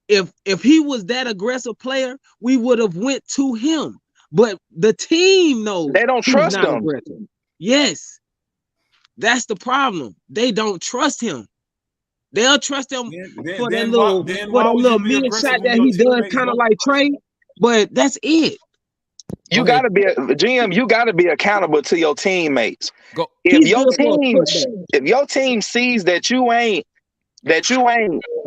If he was that aggressive player, we would have went to him. But the team knows they don't trust him. Aggressive. Yes. That's the problem. They don't trust him. They'll trust him for that little mini shot that he does, kind of like Trey. but that's it. You Go gotta be a GM. You gotta be accountable to your teammates. Go. If He's your good for a team, putback. if your team sees that you ain't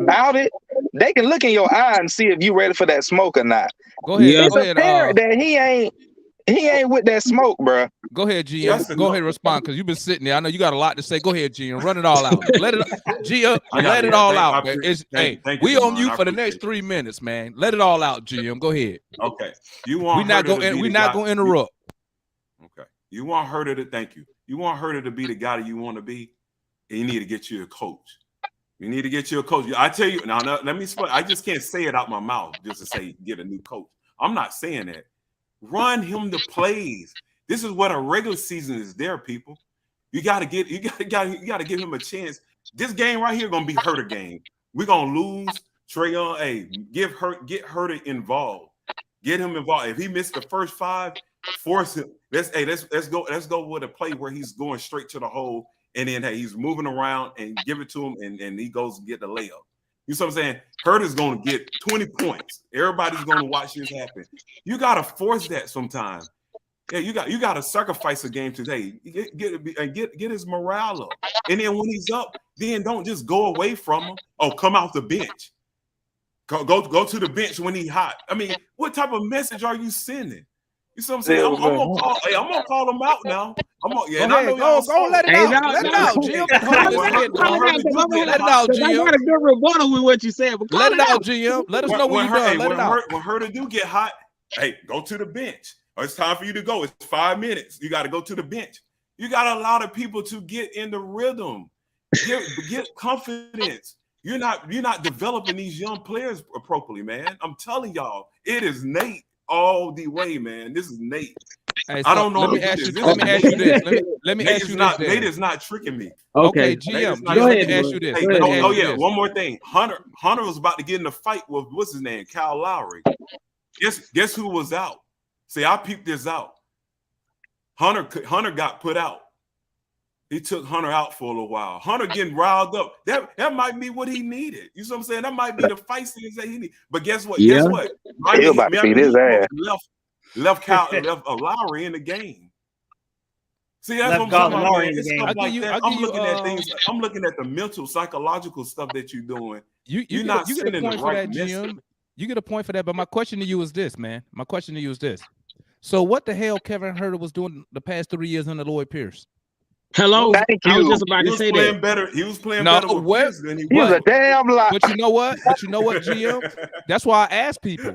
about it, they can look in your eye and see if you ready for that smoke or not. Go ahead. Yeah. It's Go ahead. apparent that he ain't with that smoke, bro. Go ahead, GM. Yes and Go no. ahead and respond because you've been sitting there. I know you got a lot to say. Go ahead, GM. Run it all out. Let it, GM. I got Let it. it all Thank- I out, man. appreciate- It's, thank- hey, thank you, we on Devon. you I for the appreciate next it. 3 minutes, man. Let it all out, GM. Go ahead. Okay. You want We're not Herter to gonna. be We're the not guy- gonna interrupt. Okay. You want Herter to thank you. You want Herter to be the guy that you want to be, and you need to get you a coach. You need to get you a coach. I tell you now. Let me explain. I just can't say it out my mouth just to say get a new coach. I'm not saying that. Run him the plays. This is what a regular season is there, people. You gotta give him a chance. This game right here gonna be Herter game. We're gonna lose. Trae Young, hey, get Herter involved. Get him involved. If he missed the first 5, force him. Let's go with a play where he's going straight to the hole, and then hey, he's moving around and give it to him, and he goes and get the layup. You see what I'm saying? Herter's gonna get 20 points. Everybody's gonna watch this happen. You gotta force that sometimes. Yeah, you got to sacrifice a game today. Get his morale up, and then when he's up, then don't just go away from him. Oh, come off the bench. Go to the bench when he's hot. I mean, what type of message are you sending? You see what I'm saying? I'm gonna call him out now. Go ahead. Go. Let it Hey, out. no, Let it no. out, GM. Hold on, Let let it out, I GM. got a good rebuttal with what you said, but Let it out, GM. Let us know when you're done. Let it out. When Herter do get hot, hey, go to the bench. It's time for you to go. It's 5 minutes. You got to go to the bench. You got to allow the people to get in the rhythm. Get confidence. You're not developing these young players appropriately, man. I'm telling y'all, it is Nate all the way, man. This is Nate. Hey, I don't know. Let me ask you this. Let me ask you this. Nate is not tricking me. Okay, Nate is GM. not Go Let ahead, me ask bro. you this. Hey, Let me ask oh you yeah, this. one more thing. Hunter was about to get in a fight with what's his name, Kyle Lowry. Guess who was out? See, I peeped this out. Hunter got put out. He took Hunter out for a little while. Hunter getting riled up. That might be what he needed. You see what I'm saying? That might be the feistiness that he needs. But guess what? Yeah. Guess what? He about to beat his ass. Left Lowry in the game. See, that's Left what I'm talking about. Lowry Man. in the It's game. stuff I'll like give you- that. I'll I'm give you, looking at things. I'm looking at the mental, psychological stuff that you're doing. You You're get not a sending point the for right that, message. GM. You get a point for that. But my question to you is this, man. My question to you is this. So what the hell Kevin Herter was doing the past 3 years under Lloyd Pierce? Hello. Thank I was you. just about He to was say playing that. better. He was playing No, better with what? Pierce than he He was was. a damn lie. But you know what, GM? That's why I ask people,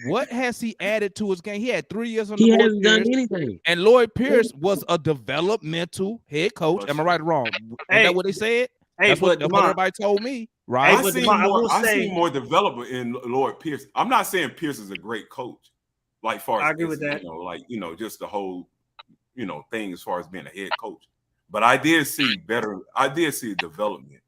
what has he added to his game? He had 3 years under He Lloyd hasn't done Pierce, anything. and Lloyd Pierce was a developmental head coach. Am I right or wrong? Ain't Hey, that what they said? Hey, That's what but Demond, everybody told me, right? Hey, I but seen Demond, I more. will I say- seen more development in Lloyd Pierce. I'm not saying Pierce is a great coach, like far as I agree with that. Just the whole thing as far as being a head coach. But I did see better. I did see development.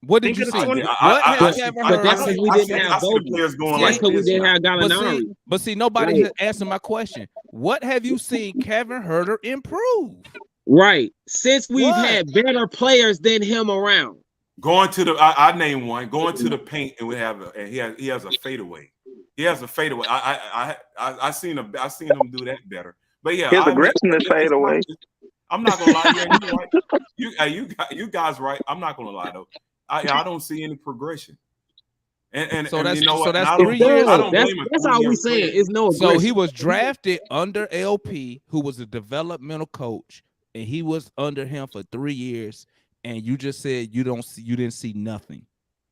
What did Think you of the see? 20 What has Kevin But Herter? that's because we didn't have I see the Bogut. players going See, like That's because we this didn't now. have Gallinari. But see, nobody Right. has answered my question. What have you seen Kevin Herter improve? Right. Since we've What? had better players than him around. Going to the, I named one. Going to the paint, and he has a fadeaway. He has a fadeaway. I seen him do that better. But yeah, His aggressiveness fade away. I'm not gonna lie. Yeah, you're right. You guys right. I'm not gonna lie though. I don't see any progression. And So and that's- you know so what? that's And I don't 3 blame- years. I don't That's, blame a that's all we 3-year saying. player. It's no So aggression. he was drafted under LP, who was a developmental coach, and he was under him for 3 years. And you just said you didn't see nothing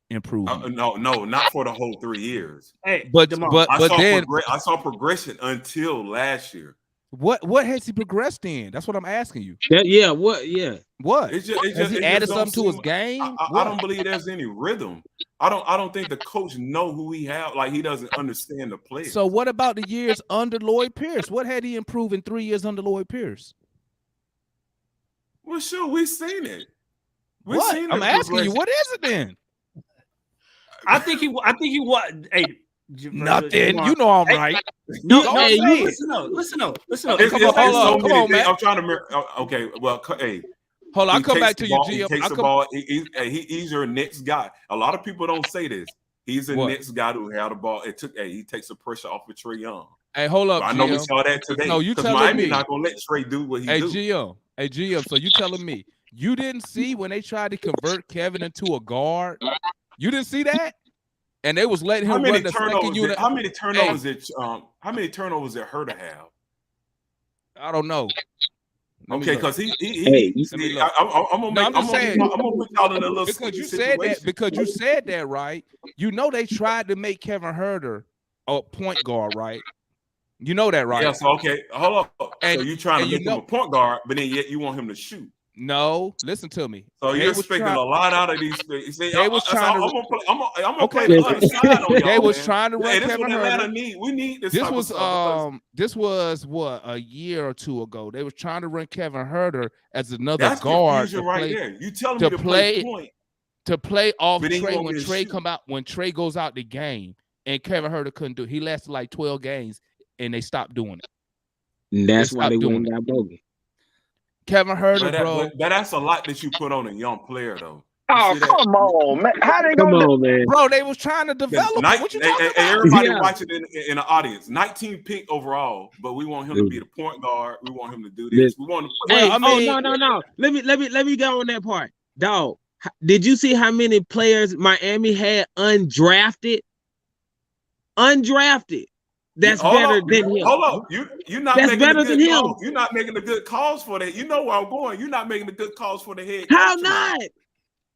improvement. No, not for the whole 3 years. Hey, But Demond, I saw progression until last year. what has he progressed in? That's what I'm asking you. Yeah, what? Yeah. What It just, has he it added just something don't to his seem- game? I What? don't believe there's any rhythm. I don't think the coach know who he have. Like he doesn't understand the play. So what about the years under Lloyd Pierce? What had he improved in 3 years under Lloyd Pierce? Well, sure, we've seen it. We've What? seen I'm the asking you, progression. what is it then? I think he was. Hey, Nothing. Demond, You know I'm Hey, right. No, Go no, ahead. no, listen though. It's Come on, so hold many on, things. man. I'm trying to. Okay, well, hey. Hold on, I'll he come takes back the to you, ball- He GM. takes I'll the come- ball. He's your next guy. A lot of people don't say this. He's the What? next guy who had the ball. He takes the pressure off of Trae Young. Hey, hold up, I know we GM. saw that today. No, you because telling Miami me. not gonna let Trey do what he Hey, do. GM. Hey, GM. So you telling me you didn't see when they tried to convert Kevin into a guard? You didn't see that? And they was letting How him many run the second turnovers? unit. How many turnovers did how many turnovers did Herter have? I don't know. Okay, because I'm I'm just saying gonna put y'all in a little because you situation. said that because you said that, right? You know they tried to make Kevin Herter a point guard, right? You know that, right? Yeah, so okay, hold up. And- so you trying to and you make him know- a point guard, but then yet you want him to shoot. No, listen to me. So They you're was expecting try- a lot out of these. See, They was trying to- I'm gonna Okay. play the other side on y'all. They was man. trying to run Hey, this Kevin what Atlanta Herter. need. We need this. This type was of stuff because this was what, a year or two ago. They was trying to run Kevin Herter as another that's guard confusion to right play, there. You telling to me to play play- point, to play off but then you Trey want when me to Trey shoot. when Trey goes out the game, and Kevin Herter couldn't do it. He lasted like 12 games and they stopped doing it. And that's why stopped they doing went and got Bogey. Kevin Herter, But bro. that's a lot that you put on a young player, though. Oh, see that? come on, man. How they Come gonna on, man. Bro, they was trying to develop him. What you talking about? Everybody Yeah. watching in the audience, 19 pick overall, but we want him to be the point guard. We want him to do this. We want to play. Well, Hey, I mean- no. Let me go on that part. Dog, did you see how many players Miami had undrafted? Undrafted. That's Hold better up, than him. Hold up, you're not That's making better a good than him. call. You're not making the good calls for that. You know where I'm going. You're not making the good calls for the head. How coach. not?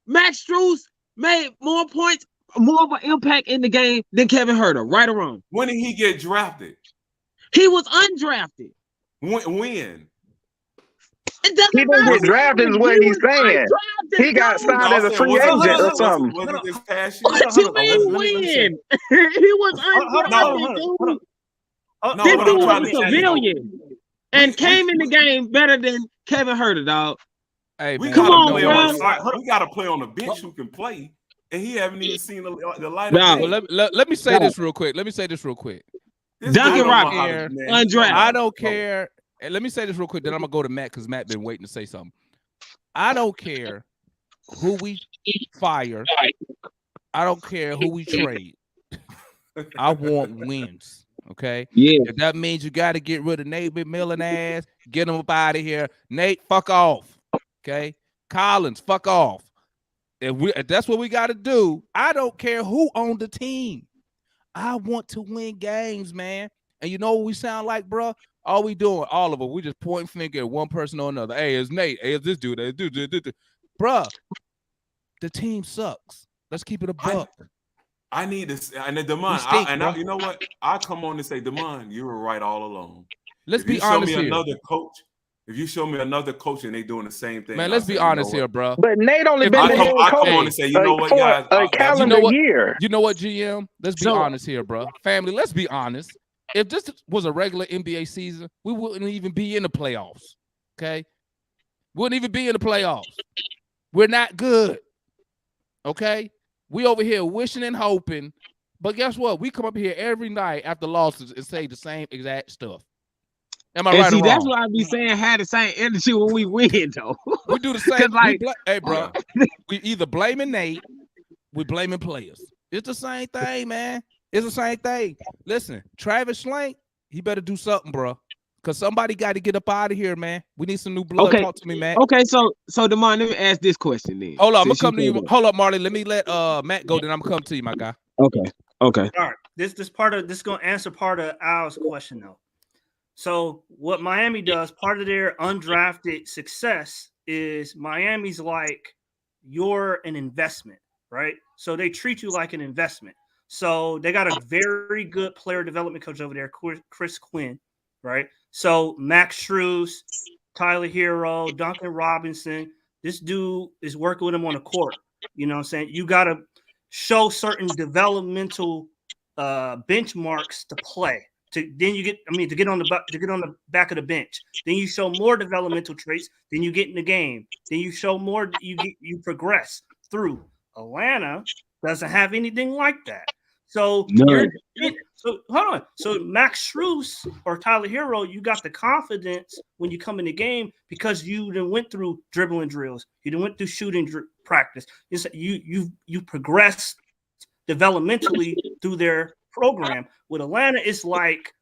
Max Strus made more points, more of an impact in the game than Kevin Herter, right or wrong. When did he get drafted? He was undrafted. When? It doesn't He didn't matter. get drafted is what He he's was saying. undrafted, He got dude. signed as a free Was it- agent or was it- something. Was it this past year? What you Hold on, mean let me say- when? He was Hold on, undrafted, hold on. dude. No, This what dude I'm was trying a to say, civilian and came in the game better than Kevin Herter, dog. Hey, We man, Come gotta on, play bro. on the, we got to play on the bench who can play, and he haven't even seen the light Nah. of day. Well, let me say No. this real quick. Let me say this real quick. This Duncan dude don't know Robinson, how to- man, undrafted. I don't care. And let me say this real quick. Then I'm gonna go to Matt because Matt been waiting to say something. I don't care who we fire. I don't care who we trade. I want wins. Okay. Yeah. If that means you got to get rid of Nate McMillan ass, get him up out of here. Nate, fuck off. Okay. Collins, fuck off. If that's what we got to do, I don't care who owned the team. I want to win games, man. And you know what we sound like, bro? All we doing, all of us, we just pointing finger at one person or another. Hey, it's Nate. Hey, it's this dude. Hey, dude. Bruh, the team sucks. Let's keep it a buck. I need this, and then Damon, stink, you know what? I come on and say, Damon, you were right all along. Let's If be you show honest me here. another coach, if you show me another coach and they doing the same thing, Man, let's I'll be say, honest you know here, bro. But Nate only If been I the come- head I come coach on and say, you know what, for guys, a I- calendar you know what? year. You know what, GM? Let's be So- honest here, bro. Family, let's be honest. If this was a regular NBA season, we wouldn't even be in the playoffs. Okay? Wouldn't even be in the playoffs. We're not good. Okay? We over here wishing and hoping. But guess what? We come up here every night after losses and say the same exact stuff. Am I And right see, or that's wrong? why I be saying had the same energy when we win, though. We do the same. 'Cause, like- Hey, bro, we either blaming Nate, we blaming players. It's the same thing, man. It's the same thing. Listen, Travis Schlenk, he better do something, bro. Because somebody got to get up out of here, man. We need some new blood. Okay. Talk to me, Matt. Okay, so Demond, let me ask this question then. Hold on, I'm gonna since come to you. said that. Hold up, Marley. Let me let Matt go, then I'm gonna come to you, my guy. Okay. All right, this is gonna answer part of Al's question though. So what Miami does, part of their undrafted success is Miami's like you're an investment, right? So they treat you like an investment. So they got a very good player development coach over there, Chris Quinn, right? So Max Strus, Tyler Hero, Duncan Robinson, this dude is working with him on the court. You know what I'm saying? You got to show certain developmental benchmarks to play. To get on the back of the bench. Then you show more developmental traits. Then you get in the game. Then you show more. You progress through. Atlanta doesn't have anything like that. So None. so hold on. So Max Strus or Tyler Hero, you got the confidence when you come in the game because you then went through dribbling drills. You then went through shooting practice. You progressed developmentally through their program. With Atlanta, it's like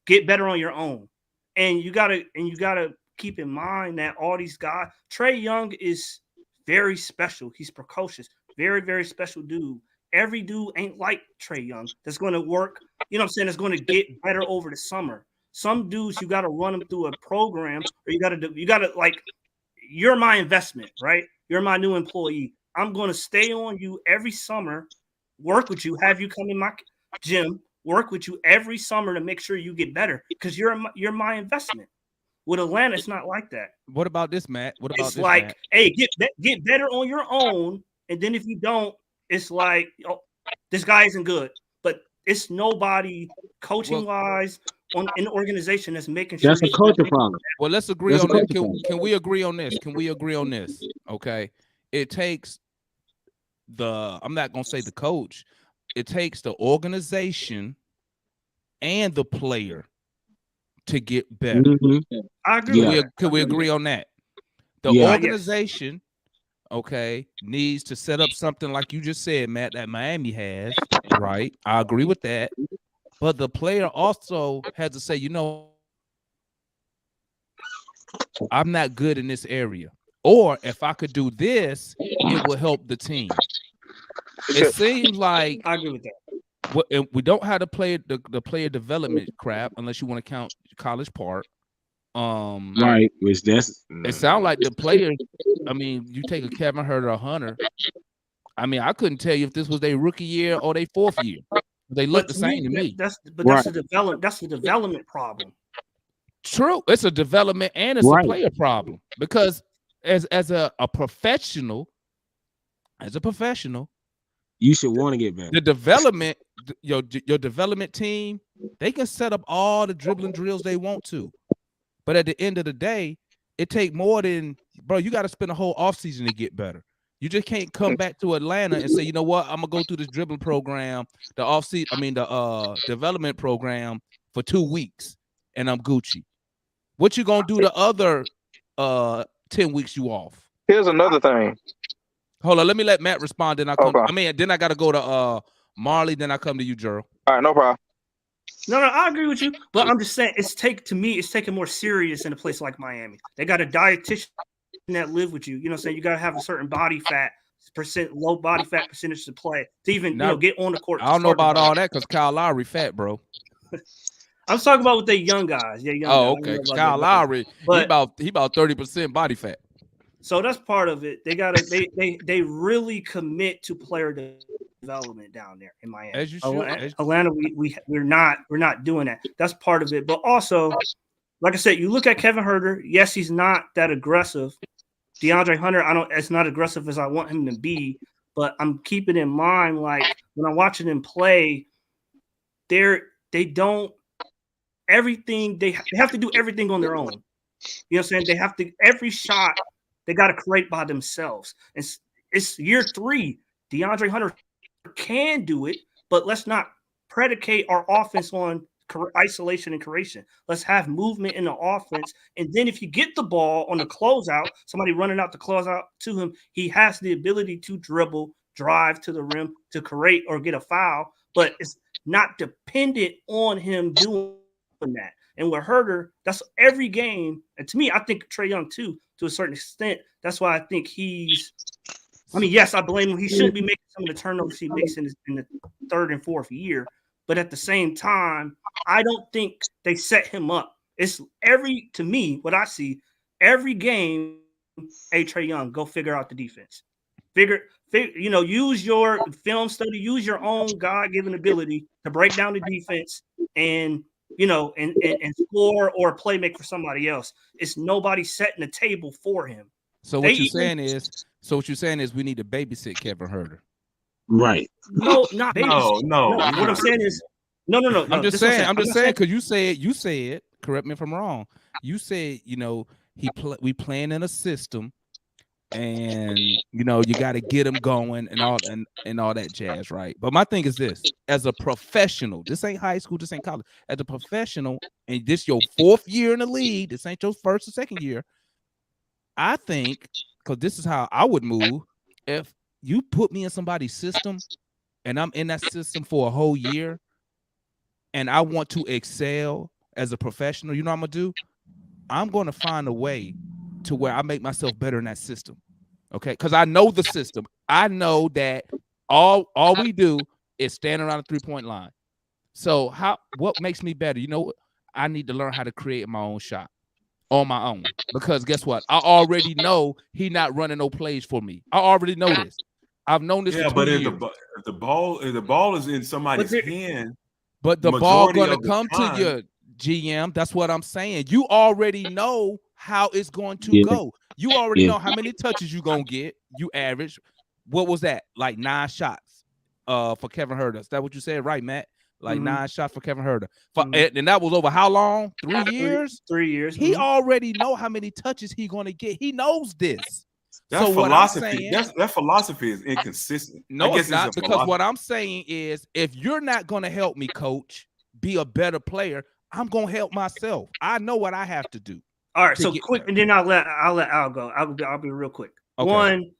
get better on your own. And you gotta keep in mind that all these guys, Trae Young is very special. He's precocious, very, very special dude. Every dude ain't like Trae Young that's going to work, you know what I'm saying, that's going to get better over the summer. Some dudes, you got to run them through a program, or you got to like, you're my investment, right? You're my new employee. I'm going to stay on you every summer, work with you, have you come in my gym, work with you every summer to make sure you get better, because you're my investment. With Atlanta, it's not like that. What about this, Matt? What about It's this, like, Matt? hey, get better on your own, and then if you don't, it's like, oh, this guy isn't good. But it's nobody coaching wise in the organization that's making sure. That's a culture problem. Well, let's agree That's on a that. culture problem. Can we agree on this? Can we agree on this? Okay. It takes I'm not gonna say the coach, it takes the organization and the player to get better. Mhm. I agree. Yeah. Can we agree on that? The Yeah. organization, okay, needs to set up something like you just said, Matt, that Miami has, right? I agree with that. But the player also has to say, you know, I'm not good in this area. Or if I could do this, it will help the team. It seems like I agree with that. we don't have to play the player development crap unless you want to count College Park. Right, which that's It sounds like the players. I mean, you take a Kevin Huerter or Hunter. I mean, I couldn't tell you if this was their rookie year or their fourth year. They look the same to me. That's Right. That's the development problem. True, it's a development and it's Right. a player problem, because as a professional, you should want to get better. the development, your development team, they can set up all the dribbling drills they want to, but at the end of the day, it take more than, bro. You got to spend a whole offseason to get better. You just can't come back to Atlanta and say, you know what, I'm gonna go through this dribbling program, the development program for 2 weeks, and I'm Gucci. What you gonna do the other 10 weeks you off? Here's another thing. Hold on, let me let Matt respond. Then I come. Okay. Then I gotta go to Marley. Then I come to you, Gerald. All right, no problem. No, I agree with you, but I'm just saying it's taken more serious in a place like Miami. They got a dietitian that live with you. You know what I'm saying? You got to have a certain low body fat percentage to play to even get on the court. I don't know about all that because Kyle Lowry fat, bro. I'm talking about with the young guys. Yeah, young guys. Okay. Kyle Lowry, he about 30% body fat. So that's part of it. They really commit to player development down there in Miami. As you should. Atlanta, we're not doing that. That's part of it. But also, like I said, you look at Kevin Huerter. Yes, he's not that aggressive. DeAndre Hunter, it's not aggressive as I want him to be. But I'm keeping in mind, like when I'm watching them play, they don't everything. They have to do everything on their own. You know what I'm saying? They have to every shot. They got to create by themselves. It's year 3. DeAndre Hunter can do it, but let's not predicate our offense on isolation and creation. Let's have movement in the offense. And then if you get the ball on the closeout, somebody running out the closeout to him, he has the ability to dribble, drive to the rim, to create or get a foul, but it's not dependent on him doing that. And with Huerter, that's every game. And to me, I think Trae Young too, to a certain extent. That's why I think yes, I blame him. He shouldn't be making some of the turnovers he makes in the 3rd and 4th year. But at the same time, I don't think they set him up. It's to me, what I see, every game, hey, Trae Young, go figure out the defense. Use your film study, use your own God-given ability to break down the defense and score or play make for somebody else. It's nobody setting the table for him. So what you're saying is we need to babysit Kevin Huerter. Right. No, not babysit. No. What I'm saying is no. I'm just saying because you said, correct me if I'm wrong. You said, we playing in a system, and you got to get him going and all that jazz, right? But my thing is this: as a professional, this ain't high school, this ain't college. As a professional, and this your 4th year in the league, this ain't your 1st or 2nd year. I think, because this is how I would move, if you put me in somebody's system and I'm in that system for a whole year, and I want to excel as a professional, you know what I'm gonna do? I'm gonna find a way to where I make myself better in that system. Okay, because I know the system. I know that all we do is stand around the 3-point line. So what makes me better? You know, I need to learn how to create my own shot on my own. Because guess what? I already know he not running no plays for me. I already know this. I've known this for 2 years. If the ball is in somebody's hand, but the ball gonna come to your GM. That's what I'm saying. You already know how it's going to go. You already know how many touches you gonna get. You average. What was that? Like 9 shots for Kevin Huerter. Is that what you said? Right, Matt? Like 9 shots for Kevin Huerter. And that was over how long? 3 years? 3 years. He already know how many touches he gonna get. He knows this. That so philosophy, that philosophy is inconsistent. No, it's not, because what I'm saying is, if you're not going to help me, coach, be a better player, I'm going to help myself. I know what I have to do. All right, so quick, and then I'll let Al go. I'll be real quick. Okay. One,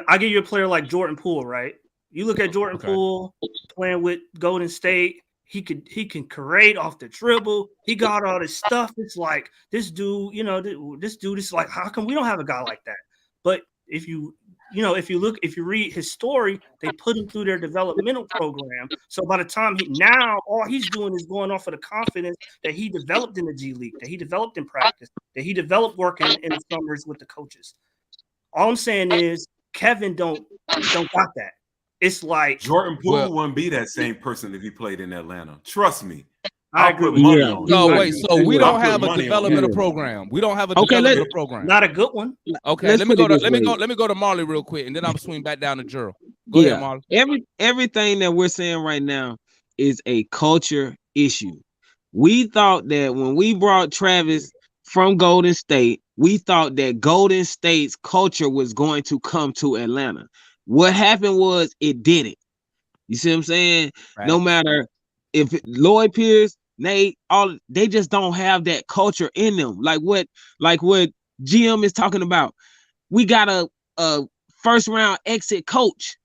I give you a player like Jordan Poole, right? You look at Jordan Poole playing with Golden State. He can create off the dribble. He got all this stuff. It's like this dude, this dude is like, how come we don't have a guy like that? But if you read his story, they put him through their developmental program. So by the time all he's doing is going off of the confidence that he developed in the G League, that he developed in practice, that he developed working in the summers with the coaches. All I'm saying is Kevin don't got that. It's like Jordan Poole wouldn't be that same person if he played in Atlanta. Trust me. I agree with money you. So we don't have a developmental program. We don't have a developmental program. Not a good one. Okay, let me go to Marley real quick, and then I'll swing back down to Gerald. Go ahead, Marley. Everything that we're saying right now is a culture issue. We thought that when we brought Travis from Golden State, we thought that Golden State's culture was going to come to Atlanta. What happened was it didn't. You see what I'm saying? Right. No matter if Lloyd Pierce, Nate, they just don't have that culture in them. Like what GM is talking about. We got a first round exit coach.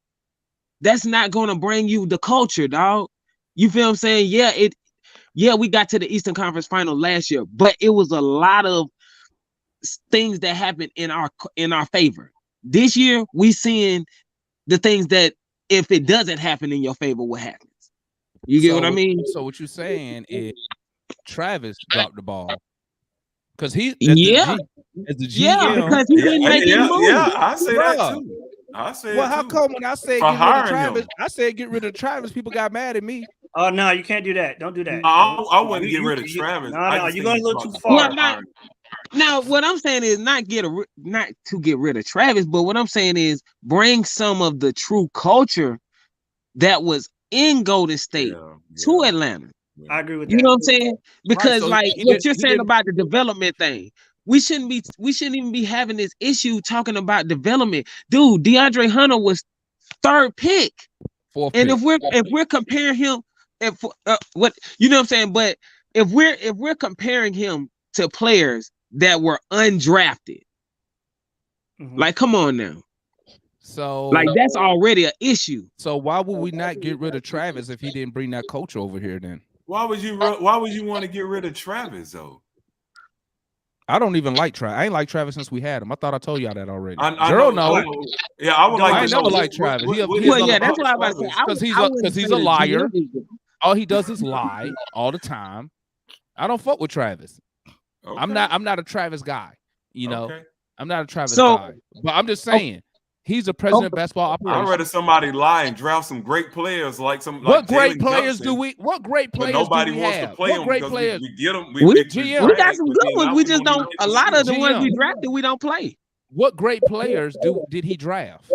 That's not going to bring you the culture, dog. You feel what I'm saying? Yeah, we got to the Eastern Conference Final last year, but it was a lot of things that happened in our favor. This year, we seeing the things that if it doesn't happen in your favor, what happens? You get what I mean? So what you're saying is Travis dropped the ball because as the GM, because he didn't make it move. Yeah, I say that too. I say. Well, how come when I said get rid of Travis, I said get rid of Travis, people got mad at me. Oh no, you can't do that. Don't do that. I wouldn't get rid of Travis. No, you're going a little too far. Now, what I'm saying is not to get rid of Travis, but what I'm saying is bring some of the true culture that was in Golden State to Atlanta. I agree with that. You know what I'm saying? Because what you're saying about the development thing, we shouldn't even be having this issue talking about development. Dude, DeAndre Hunter was 3rd pick. 4th and pick. if we're comparing him, what you know what I'm saying? But if we're comparing him to players that were undrafted, like come on now. So like that's already an issue. So why would we not get rid of Travis if he didn't bring that coach over here then? Why would you want to get rid of Travis though? I don't even like Travis. I ain't like Travis since we had him. I thought I told y'all that already. Girl, no. Yeah, I would like. I never liked Travis. That's what I was about to say. Because he's a liar. All he does is lie all the time. I don't fuck with Travis. Okay. I'm not a Travis guy. You know, I'm not a Travis guy. But I'm just saying. He's a president of basketball operations. I'd rather somebody lie and draft some great players like some. What great players do we? What great players do we have? Nobody wants to play them. What great players? We get them. We got some good ones. We just don't. A lot of the ones we drafted, we don't play. What great players did he draft?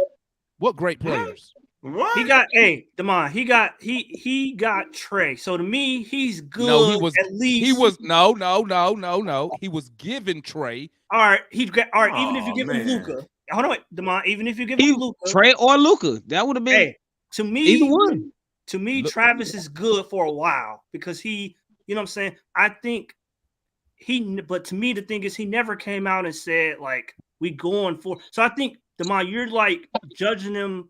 What great players? What? He got Damon. He got Trey. So to me, he's good. No, he was at least. He was no. He was given Trey. All right, even if you give him Luka. Hold on, wait, Damon. Even if you give him Luka, Trey or Luka, that would have been. Hey, to me, either one. To me, Travis is good for a while because he, you know what I'm saying. I think but to me, the thing is, he never came out and said like we going for. So I think Damon, you're like judging them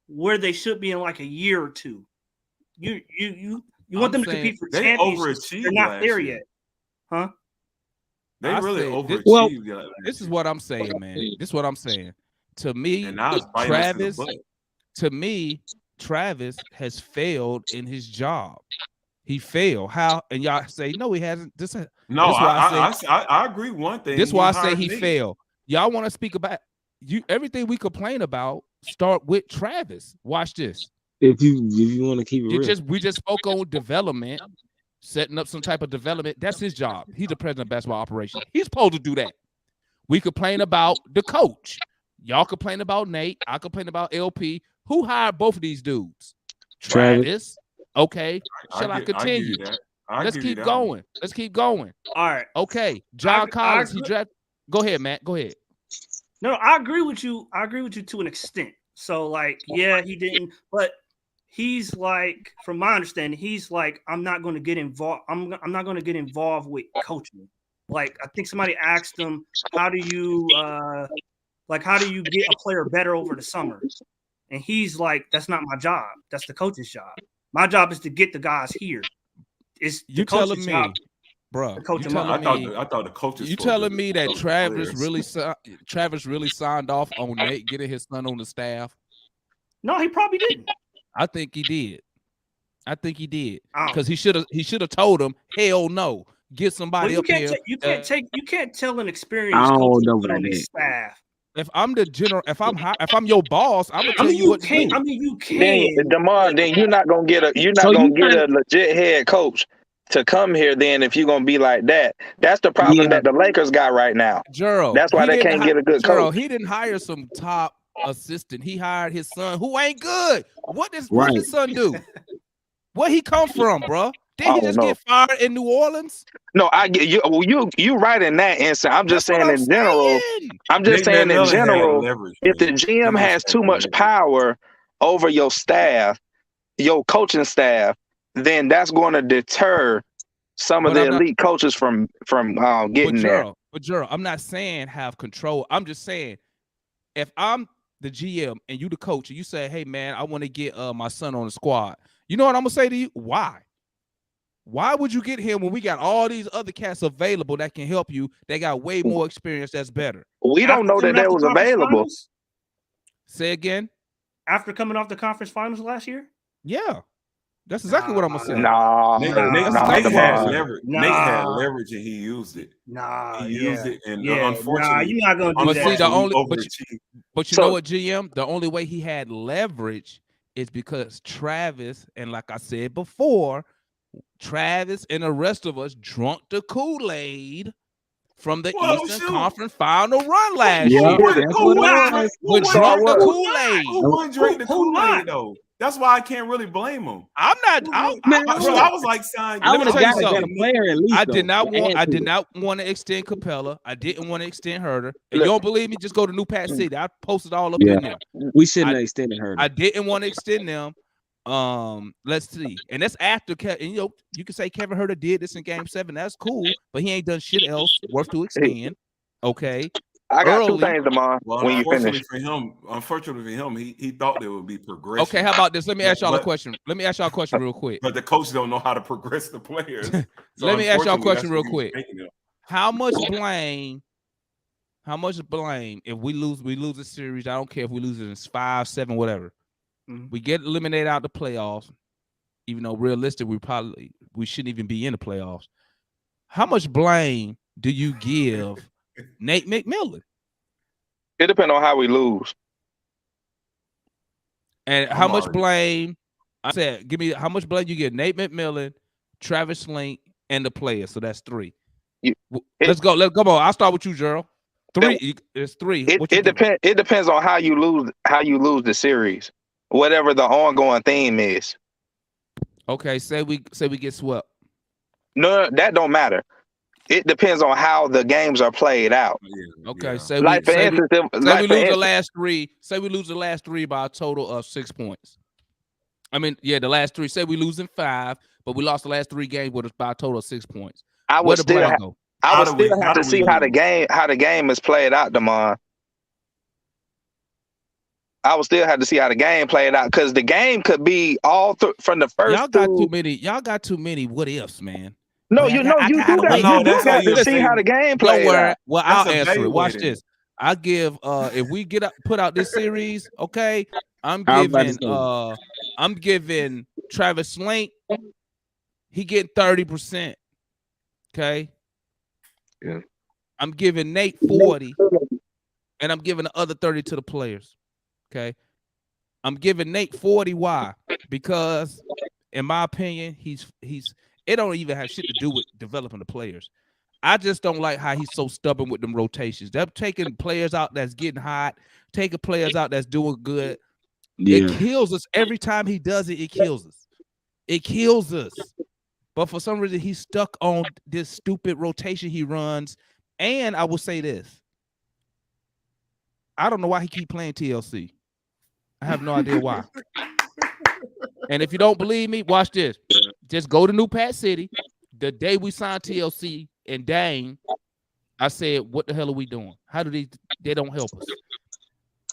where they should be in like a year or two. You You want I'm them to compete for They championships. overachieved They're not last there year. yet. Huh? They I really say overachieved. Well, last This is year. what I'm saying, man. This is what I'm saying. To me, And now it's biting us in the Travis. butt. To me, Travis has failed in his job. He failed. How? And y'all say no, he hasn't. No, This why I agree. One thing. This why I say hired he Nate. failed. Y'all want to speak about you? Everything we complain about start with Travis. Watch this. If you want to keep it real. We just spoke on development, setting up some type of development. That's his job. He's the president of basketball operations. He's supposed to do that. We complain about the coach. Y'all complain about Nate. I complain about LP. Who hired both of these dudes? Travis. Okay. Shall I continue? Let's keep going. Let's keep going. All right. Okay. John Collins. He drafted. Go ahead, Matt. Go ahead. No, I agree with you. I agree with you to an extent. So, like, yeah, he didn't, but he's like, from my understanding, he's like, I'm not going to get involved. I'm not going to get involved with coaching. Like, I think somebody asked him, how do you get a player better over the summer? And he's like, that's not my job. That's the coach's job. My job is to get the guys here. It's You telling me, bro? I thought the coaches. You telling me that Travis really signed off on Nate getting his son on the staff? No, he probably didn't. I think he did. Oh. Because he should have told him, hell no, get somebody up here. You can't tell an I experienced don't coach know to put about on his that. staff. If I'm the general, if I'm your boss, I'm gonna tell you what to do. I mean, you Then, can. Damon, then you're not gonna get a legit head coach to come here. Then if you're gonna be like that, that's the problem that the Lakers got right now. Gerald, That's why they can't get a good coach. He didn't hire some top assistant. He hired his son, who ain't good. What does his son do? Where he come from, bro? Did he just get fired in New Orleans? No, I get you. Well, you right in that instant. I'm just saying in general. I'm just saying in general. If the GM has too much power over your staff, your coaching staff, then that's going to deter some of the elite coaches from getting there. But Gerald, I'm not saying have control. I'm just saying if I'm the GM and you the coach and you say, hey man, I want to get my son on the squad. You know what I'm gonna say to you? Why? Why would you get him when we got all these other cats available that can help you? They got way more experience. That's better. We don't know that was available. Say again. After coming off the conference finals last year? Yeah. That's exactly what I'm gonna say. Nate had leverage and he used it. He used it, and unfortunately, you're not gonna do that. But you know what, GM? The only way he had leverage is because Travis, and like I said before, Travis and the rest of us drunk the Kool-Aid from the Eastern Conference final run last year. Who drunk the Kool-Aid? Who wouldn't drink the Kool-Aid though? That's why I can't really blame him. I'm not. I was like, let me tell you something. I did not want to extend Capella. I didn't want to extend Herter. If you don't believe me, just go to New Pat City. I posted all up in there. We shouldn't have extended Herter. I didn't want to extend them. Let's see. And that's after and you can say Kevin Herter did this in game 7. That's cool, but he ain't done shit else worth to extend. Okay. I got two things, Damon. Well, when you finish, unfortunately for him, he thought there would be progression. Okay, how about this? Let me ask y'all a question. Let me ask y'all a question real quick. But the coach don't know how to progress the players. So let me ask y'all a question real quick. How much blame if we lose a series? I don't care if we lose it in 5, 7, whatever. Mm-hmm. We get eliminated out the playoffs, even though realistic we shouldn't even be in the playoffs. How much blame do you give Nate McMillan? It depends on how we lose. And how much blame? I said, give me how much blame you give Nate McMillan, Travis Slink, and the players. So that's 3. Let's go. Come on. I'll start with you, Gerald. 3. It's 3. It depends on how you lose the series. Whatever the ongoing theme is. Okay, say we get swept. No, that don't matter. It depends on how the games are played out. Okay, Say we lose the last 3. Say we lose the last 3 by a total of 6 points. I mean, the last 3. Say we lose in 5, but we lost the last 3 games by a total of 6 points. I would still have to see how the game is played out, Damon. I would still have to see how the game played out because the game could be all from the first. Y'all got too many. Y'all got too many what ifs, man. No, Like, you I know got- you I do gotta that. wait. No, You do that's how got you to see say- how the game Don't played worry. out. Well, That's I'll answer it. Watch evaluating. this. I give if we put out this series, okay, I'm I was about to giving Travis Slink, he getting 30%. Okay. Yeah. I'm giving Nate 40, and I'm giving the other 30 to the players. Okay. I'm giving Nate 40. Why? Because in my opinion, he's it don't even have shit to do with developing the players. I just don't like how he's so stubborn with them rotations. They're taking players out that's getting hot, taking players out that's doing good. It kills us every time he does it. It kills us. It kills us. But for some reason, he's stuck on this stupid rotation he runs. And I will say this: I don't know why he keep playing TLC. I have no idea why. And if you don't believe me, watch this. Just go to New Pat City. The day we signed TLC and Dane, I said, "What the hell are we doing? How do they don't help us?"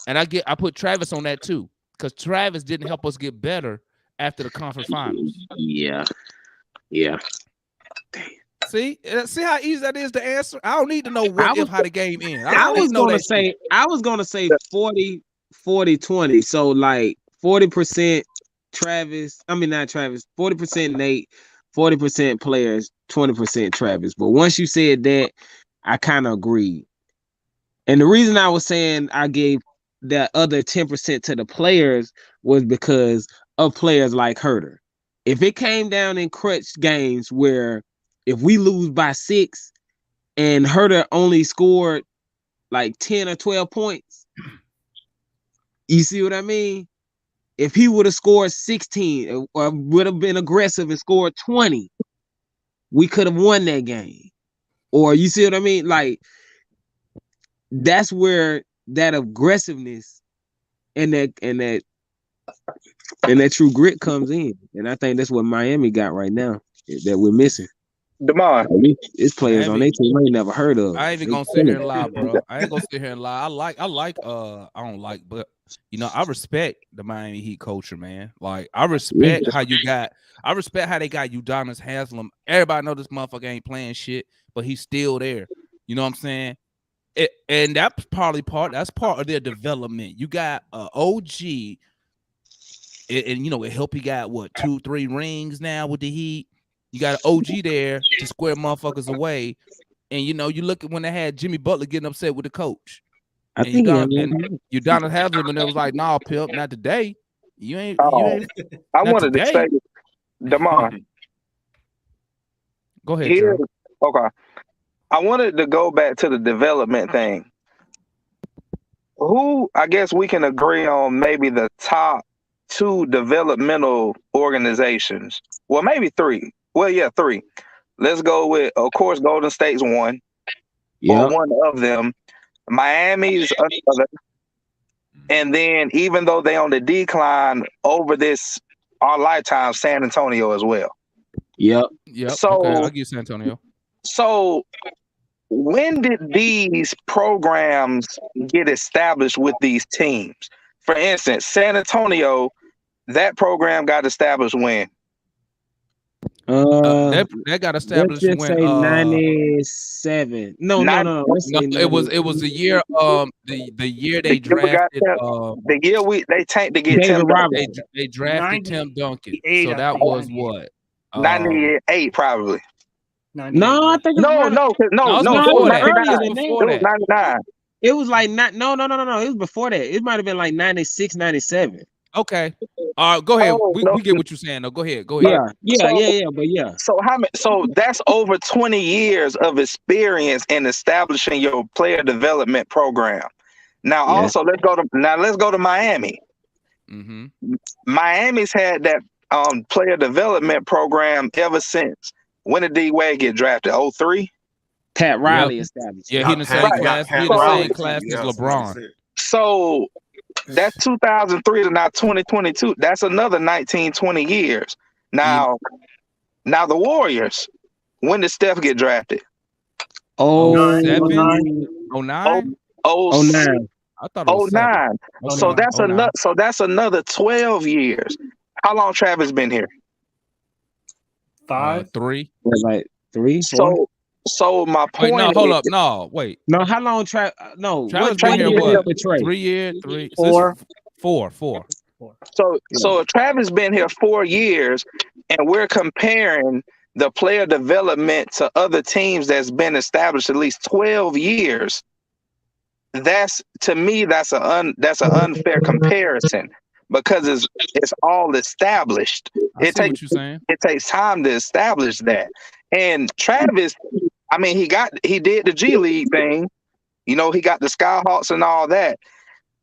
And I put Travis on that too, because Travis didn't help us get better after the conference finals. Yeah. See how easy that is to answer. I don't need to know how the game ends. I I don't need was to know gonna that shit. say 40-20. So like 40% Travis. I mean not Travis. 40% Nate, 40% players, 20% Travis. But once you said that, I kind of agreed. And the reason I was saying I gave that other 10% to the players was because of players like Herter. If it came down in crutch games where if we lose by 6 and Herter only scored like 10 or 12 points, you see what I mean? If he would have scored 16 or would have been aggressive and scored 20, we could have won that game. Or you see what I mean? Like, that's where that aggressiveness and that true grit comes in. And I think that's what Miami got right now that we're missing. Demar, It's players on their team I ain't never heard of. I ain't even gonna sit here and lie, bro. I ain't gonna sit here and lie. I don't like, but I respect the Miami Heat culture, man. Like, I respect how they got Udonis Haslem. Everybody know this motherfucker ain't playing shit, but he's still there. You know what I'm saying? And that's part of their development. You got OG, and it helped. He got 2-3 rings now with the Heat. You got an OG there to square motherfuckers away. And you look at when they had Jimmy Butler getting upset with the coach. I think Udonis Haslem, and it was like, nah, Pimp, not today. You ain't. I wanted to say, Demar. Go ahead, Joe. Okay. I wanted to go back to the development thing. Who, I guess we can agree on maybe the top 2 developmental organizations. Well, maybe 3. Well, yeah, 3. Let's go with, of course, Golden State's one. Yeah. Or one of them. Miami's another. And then even though they on the decline over our lifetime, San Antonio as well. Yep. So okay, I'll give San Antonio. So when did these programs get established with these teams? For instance, San Antonio, that program got established when? That got established when 97. No. It was the year the year they drafted the year they tanked to get David Tim Roberts. they drafted Tim Duncan. 98, So that was what? 98 probably. No, I think No, before that. It was 99. It was like no. It was before that. It might have been like 96, 97. Okay. Go ahead. We get what you're saying though. Go ahead. Yeah. So that's over 20 years of experience in establishing your player development program. Now, also let's go to Miami. Mm-hmm. Miami's had that player development program ever since. When did D Wade get drafted? 03? Pat Riley established. Yeah, he in the same class. He in the same class as LeBron. So that's 2003 to now 2022. That's another 19, 20 years. Now the Warriors, when did Steph get drafted? 09? 09. I thought it was 7. 09. So 09, that's 09. another. So that's another 12 years. How long Travis been here? 5. 3. Was like 3, 4. So my Wait, point. no, hold is, up, no, wait. No, how long no, Travis what been here year what? for Trey? 3 years, 3, 4. 4. So Travis been here 4 years, and we're comparing the player development to other teams that's been established at least 12 years. That's, to me, that's an unfair comparison because it's all established. I see what you're saying. It takes time to establish that. And Travis, I mean, he did the G League thing. You know, he got the Skyhawks and all that.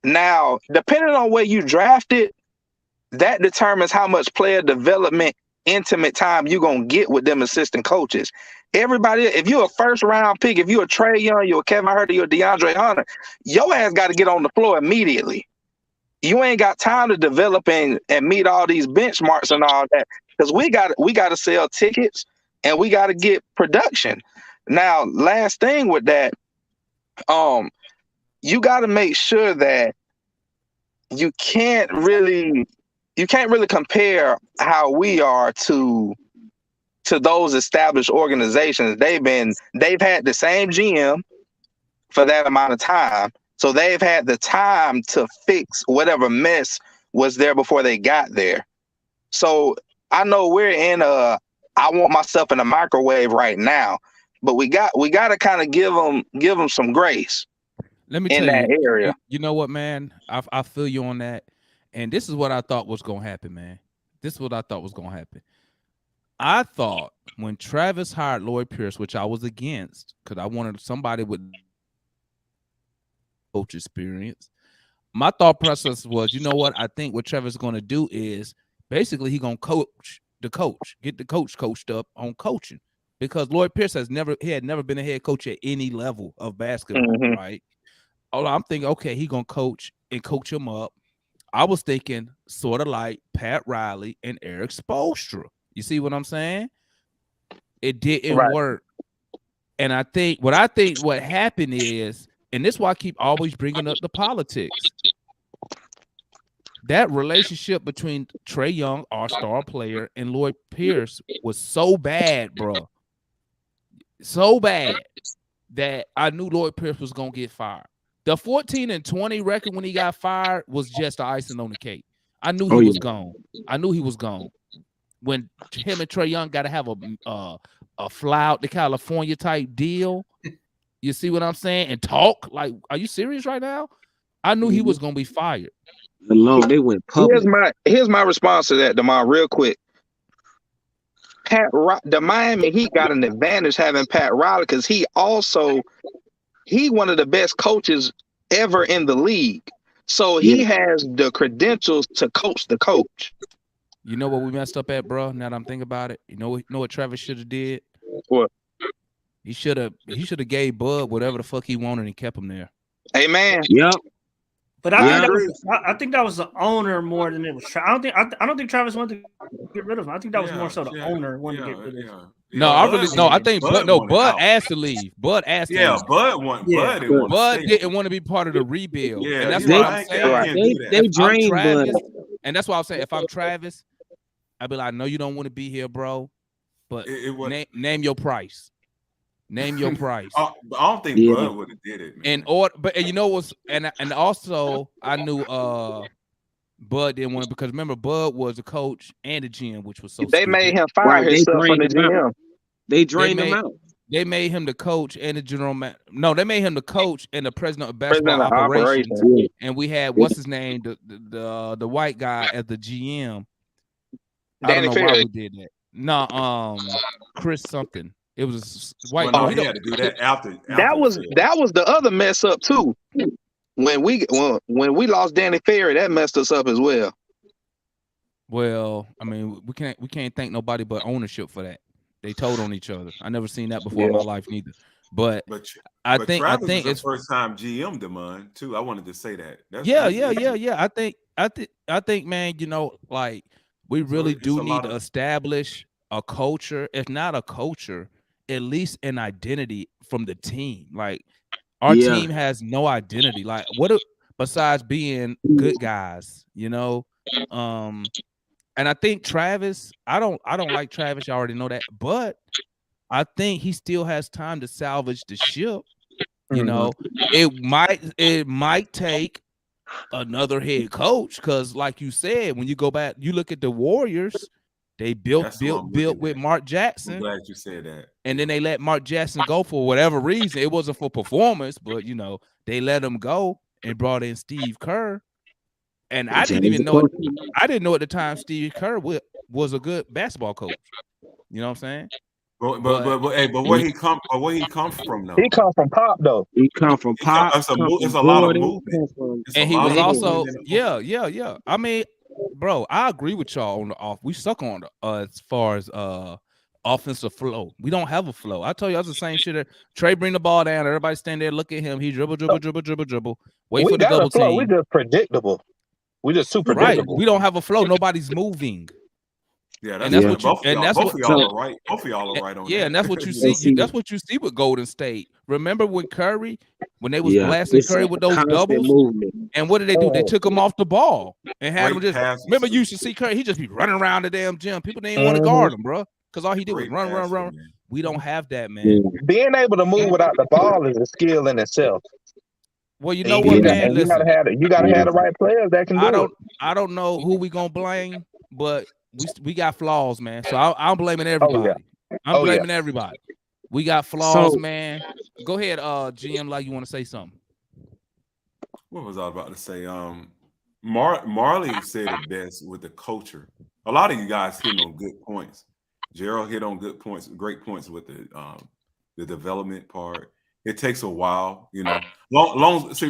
Now, depending on where you drafted, that determines how much player development, intimate time you're going to get with them assistant coaches. Everybody, if you're a first round pick, if you're a Trae Young, you're a Kevin Huerter, you're a DeAndre Hunter, your ass got to get on the floor immediately. You ain't got time to develop and meet all these benchmarks and all that because we got to sell tickets and we got to get production. Now, last thing with that, you got to make sure that you can't really compare how we are to those established organizations. They've had the same GM for that amount of time. So they've had the time to fix whatever mess was there before they got there. So I know we're in I want myself in a microwave right now, but we got to kind of give them some grace. Let me in tell that you, area. You know what, man? I feel you on that. And this is what I thought was going to happen, man. This is what I thought was going to happen. I thought when Travis hired Lloyd Pierce, which I was against because I wanted somebody with coach experience, my thought process was, you know what? I think what Travis is going to do is basically he's going to coach the coach, get the coach coached up on coaching because Lloyd Pierce had never been a head coach at any level of basketball, right? Oh, I'm thinking, okay, he's going to coach and coach him up. I was thinking sort of like Pat Riley and Eric Spoelstra. You see what I'm saying? It didn't work. And I think what happened is, and this is why I keep always bringing up the politics. That relationship between Trae Young, our star player, and Lloyd Pierce was so bad, bro. So bad that I knew Lloyd Pierce was going to get fired. The 14-20 record when he got fired was just the icing on the cake. I knew he was gone. I knew he was gone. When him and Trae Young got to have a fly out to California type deal, you see what I'm saying? And talk like, are you serious right now? I knew he was gonna be fired. They went public. Here's my response to that, DeMar, real quick. The Miami Heat got an advantage having Pat Riley because he one of the best coaches ever in the league. So he has the credentials to coach the coach. You know what we messed up at, bro? Now that I'm thinking about it, you know what Travis should have did? What? He should have gave Bud whatever the fuck he wanted and kept him there. Amen. Yep. But I think that was the owner more than it was. I don't think Travis wanted to get rid of him. I think that was more so the owner wanted to get rid of him. No, I think Bud asked to leave. Bud asked to leave. Bud didn't want to be part of the rebuild. Yeah, and that's why I'm saying they drained Bud. And that's why I'm saying if I'm Travis, I'd be like, I know you don't want to be here, bro, but name your price. Name your price. I don't think Bud would have did it, man. But you know what's and also I knew Bud didn't want it because remember Bud was the coach and the GM, which was so they stupid. made him fire himself from the GM. They drained him out. They made him the coach and the general manager. No, they made him the coach and the president of basketball operations. And we had what's his name, the white guy as the GM. I don't know why we did that. No, Chris something. It was white. Well, no, he had to do that after that was the other mess up too. When we lost Danny Ferry, that messed us up as well. Well, I mean, we can't thank nobody but ownership for that. They told on each other. I never seen that before in my life neither. But I think it's first time GM demand too. I wanted to say that. Yeah. I think, man, you know, like we really do need to establish a culture, if not a culture, at least an identity from the team. Like our team has no identity. Like besides being good guys, you know. And I think Travis, I don't like Travis, you already know that, but I think he still has time to salvage the ship. You know, it might take another head coach because, like you said, when you go back, you look at the Warriors, they built with Mark I'm Jackson, glad you said that. and then they let Mark Jackson go for whatever reason. It wasn't for performance, but you know, they let him go and brought in Steve Kerr. And I didn't even know I didn't know at the time Steve Kerr was a good basketball coach. You know what I'm saying? But where he come from though? He come from Pop though. He come from Pop. It's a lot of movement. And he was also, yeah. I mean, bro, I agree with y'all on the off. We suck on the as far as offensive flow. We don't have a flow. I told you I was the same shit. Trey bring the ball down, everybody stand there, look at him. He dribble. Wait for the double team. We just predictable. We just too predictable. Right. We don't have a flow. Nobody's moving. Yeah, that's what both of y'all are right. Both of y'all are right on that. Yeah, and that's what you see. That's what you see with Golden State. Remember with Curry, when they was blasting Curry with those doubles, and what did they do? They took him off the ball and had him just. Remember, you used to see Curry. He just be running around the damn gym. People didn't want to guard him, bro, because all he did was run. Man. We don't have that, man. Being able to move without the ball is a skill in itself. Well, you know what, man? You gotta have the right players that can do it. I don't know who we gonna blame, but we got flaws, man. So I'm blaming everybody. I'm blaming everybody. We got flaws, man. Go ahead, GM, like you want to say something. What was I about to say? Marley said it best with the culture. A lot of you guys hit on good points. Gerald hit on good points, great points with the development part. It takes a while, you know. This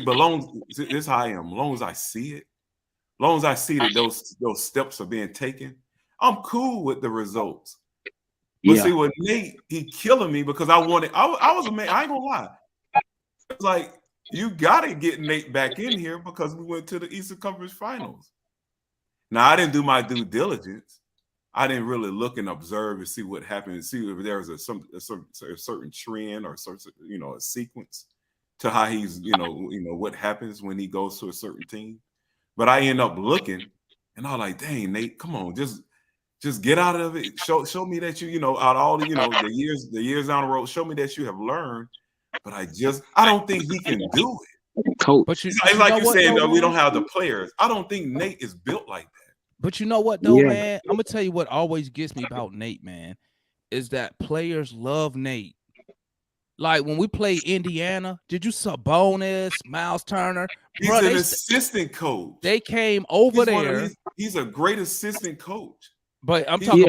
is how I am. Long as I see it, long as I see that those steps are being taken, I'm cool with the results. But see, with Nate, he killing me because I was a man. I ain't gonna lie. It's like you gotta get Nate back in here because we went to the Eastern Conference Finals. Now I didn't do my due diligence. I didn't really look and observe and see what happened and see if there was a certain trend or a sequence to how he's what happens when he goes to a certain team. But I end up looking and I'm like, dang, Nate, come on, just get out of it. Show me that out all the years down the road, show me that you have learned. But I don't think he can do it. Coach. But it's like you saying we don't have the players. I don't think Nate is built like that. But you know what, though, man? I'm going to tell you what always gets me about Nate, man, is that players love Nate. Like, when we play Indiana, did you Sabonis, Miles Turner? He's an assistant coach. They came over there. He's a great assistant coach. But I'm talking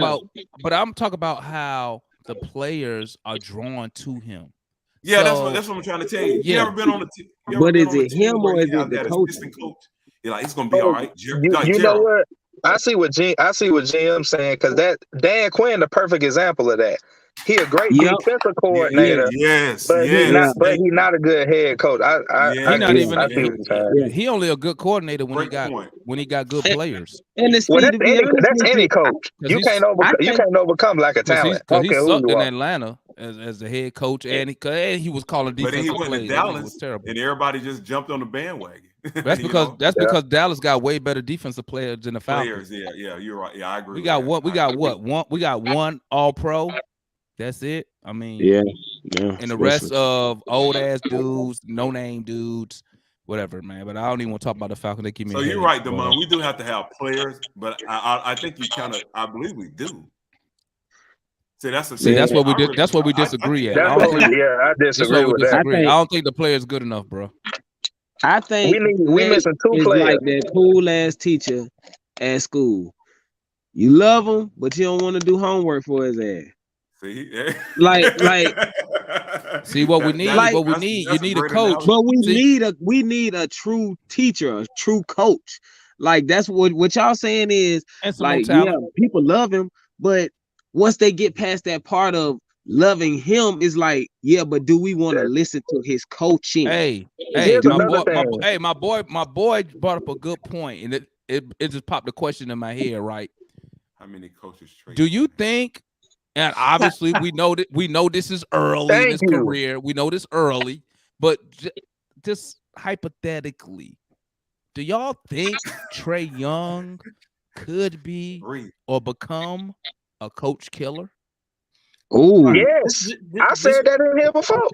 about how the players are drawn to him. Yeah, so, that's what I'm trying to tell you. You ever been on the team? But is it him or is it the coach? You're like, it's going to be all right. You know what? I see what Jim's saying because that Dan Quinn, the perfect example of that. He a great defensive coordinator. But he's not a good head coach. He only a good coordinator when he got good players. And that's any coach. You can't overcome lack of talent. Because he sucked in Atlanta as the head coach, and he was calling defensive plays. But then he went to Dallas, and everybody just jumped on the bandwagon. That's because Dallas got way better defensive players than the Falcons. Yeah, you're right. Yeah, I agree. We got one All-Pro. That's it. I mean, and the rest of old ass dudes, no name dudes, whatever, man. But I don't even want to talk about the Falcons. They keep me. So you're right, Damon. We do have to have players, but I think I believe we do. That's what we did. That's what we disagree at. I disagree with that. I don't think the player's good enough, bro. I think we missing two players. Like that cool ass teacher at school. You love him, but you don't want to do homework for his ass. See, see what we need. What we need, you need a coach. But we need a true teacher, a true coach. Like that's what y'all saying is like, people love him, but once they get past that part of loving him, is like, but do we want to listen to his coaching? Hey, my boy brought up a good point, and it just popped a question in my head. Right? How many coaches trade? Do you think? And obviously, we know this is early in his career. We know this early, but just hypothetically, Do y'all think Trae Young could be or become a coach killer? Ooh. Yes, I said that in here before.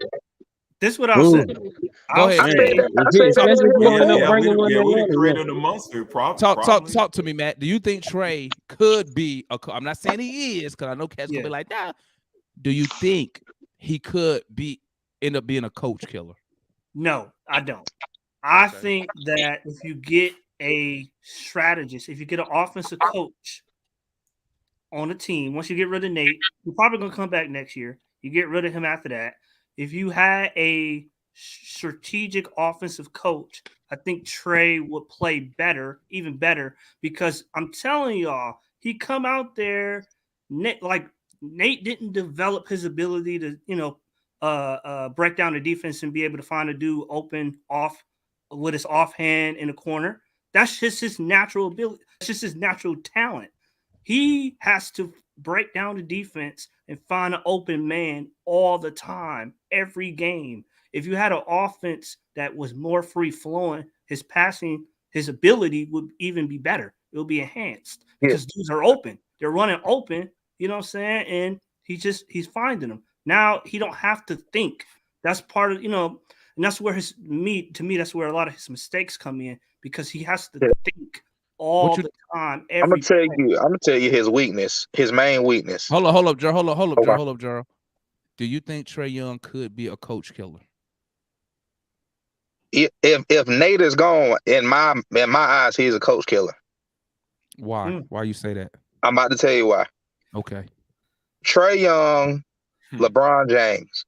This is what I'll say. Go ahead. I said that Especially in here going before. up, bringing one we that created a monster. Probably. Talk to me, Matt. Do you think Trae could be I'm not saying he is, because I know Cat's gonna be like, nah. Do you think he could end up being a coach killer? No, I don't. I think that if you get a strategist, if you get an offensive coach on a team, once you get rid of Nate, you're probably going to come back next year. You get rid of him after that. If you had a strategic offensive coach, I think Trae would play better, even better, because I'm telling y'all, he come out there, like Nate didn't develop his ability to, break down the defense and be able to find a dude open off with his offhand in the corner. That's just his natural ability. That's just his natural talent. He has to break down the defense and find an open man all the time, every game. If you had an offense that was more free flowing, his passing, his ability would even be better. It will be enhanced because dudes are open. They're running open, you know what I'm saying? And he's finding them. Now he don't have to think. That's part of, and that's where to me, that's where a lot of his mistakes come in, because he has to think all the time. I'm gonna tell you his weakness, his main weakness. Hold up, Gerald. Do you think Trae Young could be a coach killer? If Nate is gone, in my eyes, he's a coach killer. Why? Why you say that? I'm about to tell you why. Okay. Trae Young, LeBron James,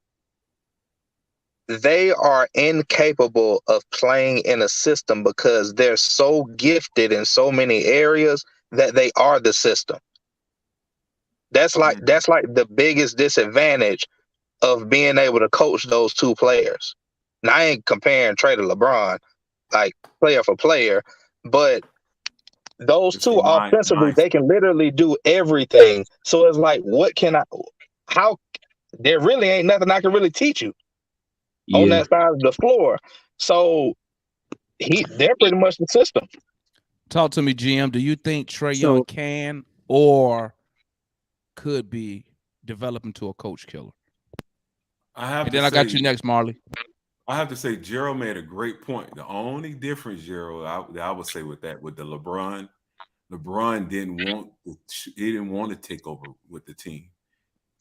they are incapable of playing in a system because they're so gifted in so many areas that they are the system. That's like the biggest disadvantage of being able to coach those two players. Now, I ain't comparing Trae to LeBron, like player for player, but those two offensively, they can literally do everything. So it's like, there really ain't nothing I can really teach you on that side of the floor. So they're pretty much the system. Talk to me, GM. Do you think Trae Young can or could be developing to a coach killer? I got you next, Marley. I have to say, Gerald made a great point. The only difference, Gerald, I would say with the LeBron didn't want to take over with the team.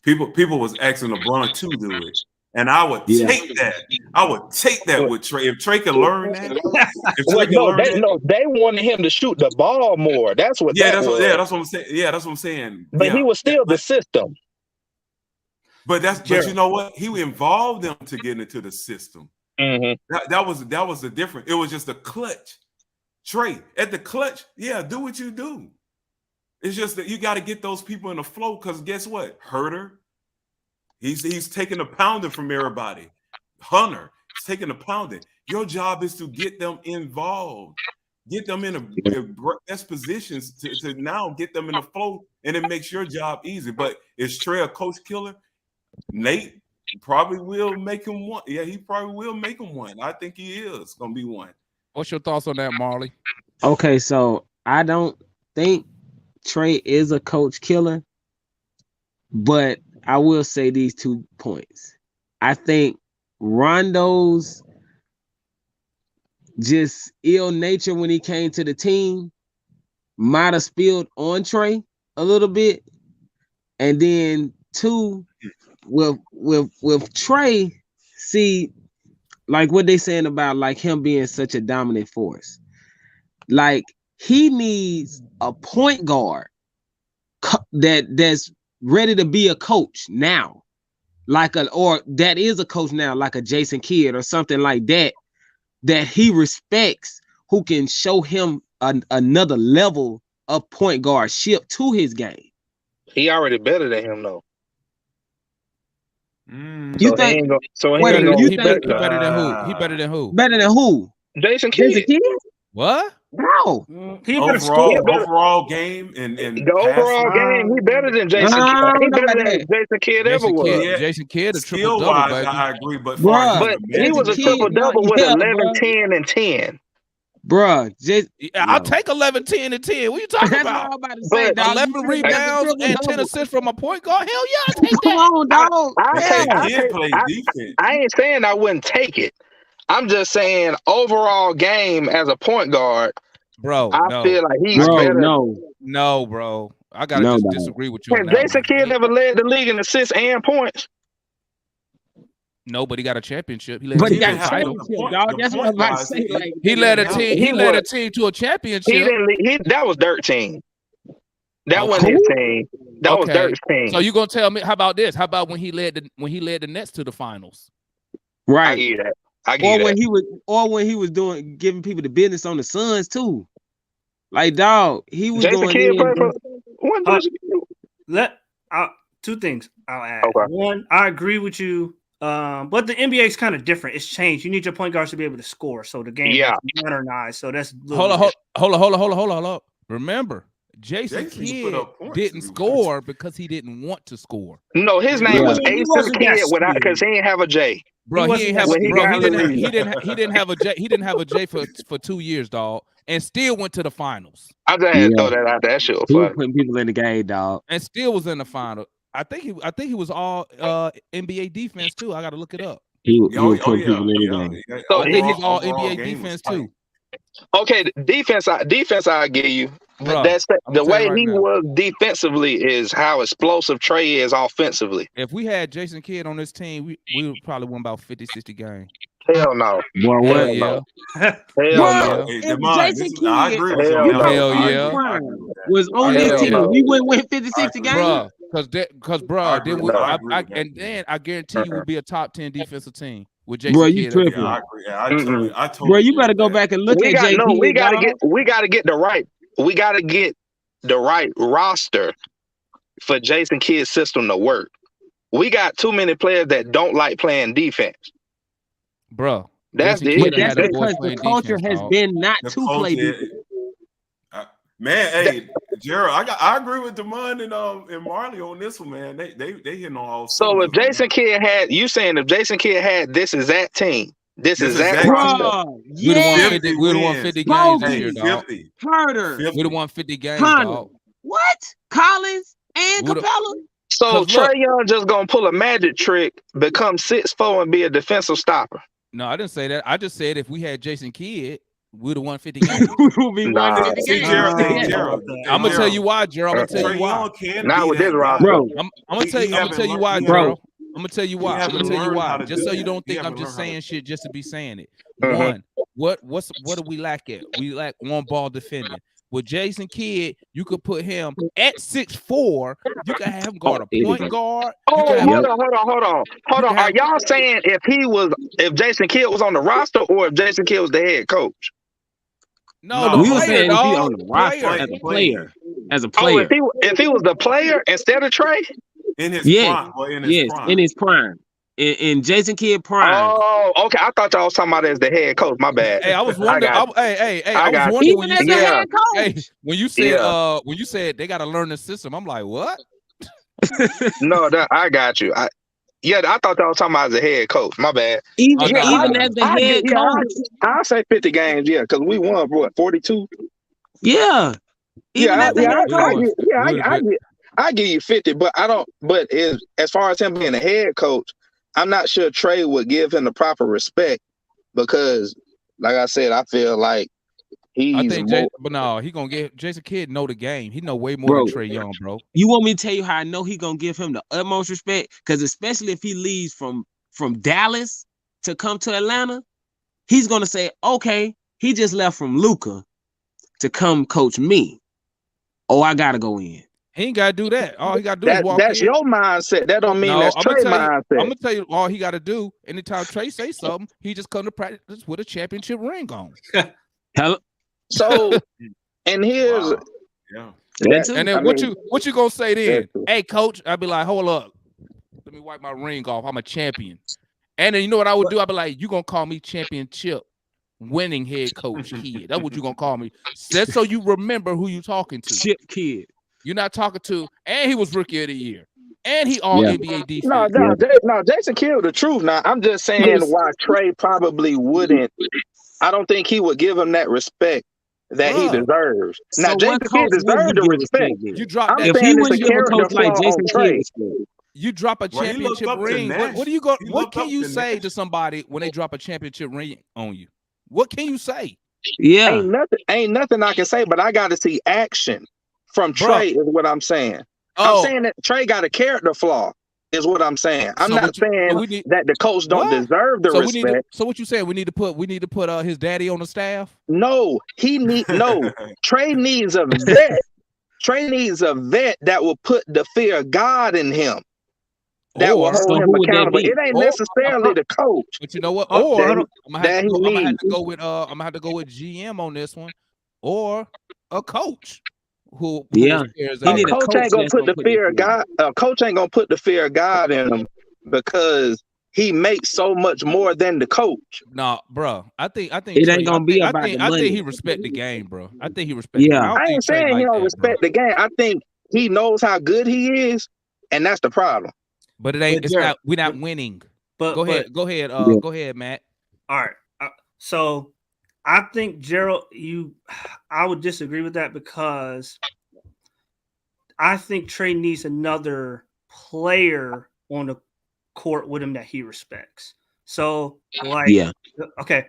People was asking LeBron to do it, and I would take that. I would take that with Trae. If Trae could learn that, they wanted him to shoot the ball more. That's what. That's what I'm saying. Yeah, that's what I'm saying. But he was still the system. But you know what? He involved them to get into the system. Mm-hmm. That was the difference. It was just a clutch. Trae at the clutch, do what you do. It's just that you got to get those people in the flow, because guess what? Herter, he's taking a pounding from everybody. Hunter, he's taking a pounding. Your job is to get them involved, get them in the best positions to now get them in the flow, and it makes your job easy. But is Trae a coach killer? Nate probably will make him one. Yeah, he probably will make him one. I think he is going to be one. What's your thoughts on that, Marley? Okay, so I don't think Trae is a coach killer, but I will say these 2 points. I think Rondo's just ill nature when he came to the team might have spilled on Trae a little bit. And then 2, with Trae, see, like what they saying about like him being such a dominant force. Like, he needs a point guard that's ready to be a coach now, or that is a coach now, like a Jason Kidd or something like that he respects, who can show him another level of point guardship to his game. He already better than him though. You think? He better than who? He better than who? Better than who? Jason Kidd. What? No. Overall game and the overall game, he better than Jason Kidd. He better than Jason Kidd ever was. Jason Kidd a triple double, baby. I agree, but he was a triple double with 11, 10, and 10. bruh. Just I'll take 11, 10, and 10. What you talking that's what about? I'm about to say, But dog. 11 You rebounds got the and 10 triple-double. assists from a point guard? Hell yeah, I'll take Come that. on, dog. I Kid plays defense. I ain't saying I wouldn't take it. I'm just saying overall game as a point guard, Bro, I no. feel like he's Bro, better. No, bro. I gotta No, just dog. disagree with you on Has that Jason one. Kidd ever led the league in assists and points? No, but he got a championship. He led But a he team got to a a title. championship, dog. That's what I'm about to say. Like, He led a Yeah. team. He He led a was. team to a He championship. didn't. That was Dirk's team. That Okay. wasn't his team. That was Okay. Dirk's team. So you gonna tell me? How about this? How about when he led the Nets to the finals? I right. give you that. I give Or you when that. he was giving people the business on the Suns too. Like, dog, he was Jason going Kidd in. played for when Jason Kidd- Two things I'll add. Okay. One, I agree with you. But the NBA is kind of different. It's changed. You need your point guards to be able to score. So the game Yeah. is modernized. So that's a little Hold bit on. Remember, Jason Jason put Kidd up points. didn't score because he didn't want to score. No, his name Yeah. was He Aces wasn't that Kidd without because he didn't have a J. Bro, wasn't he that didn't have when a, he bro, got in the he didn't have a J. He didn't have a J for 2 years, dog, and still went to the finals I just had to Yeah. throw that out there. That shit was He was funny. putting people in the game, dog. and still was in the final. I think he was all NBA defense too. I got to look it up. He was putting people in the yeah. game. So I think he's all Overall NBA game was defense tight. too. Okay, defense I give you. Bro, That's I'm the gonna tell way you right he now. was defensively is how explosive Trey is offensively. If we had Jason Kidd on this team, we would probably win about 50, 60 games. Hell no. Boy, Hell what? yeah. Hell Bro, no. Hey, if Demond, Jason I Kidd agree with you. Hell on that no. one. Hell I yeah. agree with that. was on this Hell team, no. we wouldn't win 50, 60 games. Bruh, I then agree we, with that. I, I agree with that. and then I guarantee you would be a top 10 defensive team with Jason Bro, you Kidd. tripping. Yeah, I agree. Yeah, I totally Bro, you agree better with go that. back and look We at got JP. no. We gotta dog. get the right. We gotta get the right roster for Jason Kidd's system to work. We got too many players that don't like playing defense. Bro, That's Jason the Kidd But had that's them issue. boys because the playing culture defense, has dog. been not The to play culture- defense. Man, hey, Gerald, I agree with Demond and Marley on this one, man. They hitting on all. So if cylinders on Jason Kidd had, you saying if Jason Kidd had this exact team, this This exact exact roster, Bro, We'd have won yeah, 50, we'd have won 50 Bro, games that. this year, Hey, dog. 50. Carter, 50. We'd have won 50 games, Connor. dog. What? Collins and Would've- Capella? so 'Cause Trey look- Young just gonna pull a magic trick, become 6'4" and be a defensive stopper. No, I didn't say that. I just said if we had Jason Kidd, we'd have won 50 games. We will be Nah. winning 50 See, games. Gerald, Yeah. hey, Gerald, I'm gonna tell you why, Gerald. I'm gonna tell Trey you why. Young can Not be with that this guy. roster. Bro, I'm gonna He tell you haven't why, learned- Gerald. I'm gonna tell you why. I'm haven't gonna tell you learned how why. to Just do so you that. don't He think I'm haven't just learned how saying shit just to be saying it. Mhm. One, what do we lack at? We lack on ball defending. With Jason Kidd, you could put him at 6'4". You can have him guard a point guard. Oh, can have- hold on. You can Are have- y'all saying if Jason Kidd was on the roster or if Jason Kidd was the head coach? No, No, the We were player, saying if he dog. on the roster Player. as a player. As a Oh, player. if he was the player instead of Trey? In his Yes. prime, boy, in his Yes, prime. in his prime. In Jason Kidd prime. Oh, okay. I thought y'all was talking about as the head coach. My bad. Hey, I was I wondering. got I I was got wondering Even when as you a Yeah. head coach. hey, when you said they got to learn the system. I'm like, what? No, I got you. I thought y'all was talking about as a head coach. My bad. Even, Oh, no, even no. as the head coach. I'll say 50 games, yeah, because we won what 42. Yeah. Even as the head coach. I give you 50, but I don't. But as far as him being a head coach, I'm not sure Trey would give him the proper respect because, like I said, I feel like he's. I think, but no, he gonna get Jason Kidd know the game. He know way more Bro. than Trey Young, bro. You want me to tell you how I know he gonna give him the utmost respect? Because especially if he leaves from Dallas to come to Atlanta, he's gonna say, okay, he just left from Luka to come coach me. Oh, I gotta go in. He ain't gotta do that. All he gotta do is walk that's in. your mindset. That don't mean No, that's I'm Trey gonna mindset. tell you all he gotta do. Anytime Trey say something, he just come to practice with a championship ring on. Hello. So, and here's Wow. Yeah. That's it. And then I what mean, you gonna say then? that's- Hey, coach, I'd be like, hold up, let me wipe my ring off. I'm a champion. And then you know what I would do? I'd be like, you gonna call me championship winning head coach Kid. That's what you gonna call me. Just so you remember who you talking to. Chip Kid. You're not talking to, and he was rookie of the year, and he all Yeah. NBA defense. no, Jason Kidd the truth. Now I'm just saying Yes. why Trey probably wouldn't I don't think he would give him that respect that he Bruh. deserves. So Now, what Jason coach Kidd wouldn't deserves he the give respect. respect then? You drop I'm that If he saying it's a wouldn't give a character coach like flaw Jason on Kidd Trey. respect, you drop a Well, he looked championship up to ring. Nash. What do you go? He What looked can up you to say Nash. to somebody when they drop a championship ring on you? What can you say, yeah. Ain't nothing I can say, but I got to see action from Bruh. Trey. Is what I'm saying. I'm Oh, saying that Trey got a character flaw. Is what I'm saying. I'm so not what you- so saying we need- that the coach don't What? deserve the so we need. To, respect. so what you saying? We need to put his daddy on the staff. No, Trey needs a vet. Trey needs a vet that will put the fear of God in him. That will Or hold So him who would that accountable. be? It ain't Or- necessarily the coach. but you know what? Oh, Or hold on. I'm gonna have That he to needs. go with I'm gonna have to go with GM on this one, or a coach who Yeah. cares He A need a coach coach ain't gonna that's put gonna the put fear of that fear. God. A coach ain't gonna put the fear of God in him because he makes so much more than the coach. Nah, bro. I think It Trey, ain't gonna be I about think, the I think money. he respect the game, bro. I think he respect. The game. Yeah. I don't I think ain't Trey saying he like don't that, bro. respect the game. I think he knows how good he is, and that's the problem. But it ain't. But It's Gerald, not. We're not winning. But Go ahead. but Go ahead. Yeah. Go ahead, Matt. all right. So I think Gerald, I would disagree with that because I think Trey needs another player on the court with him that he respects. So, like, Yeah. okay,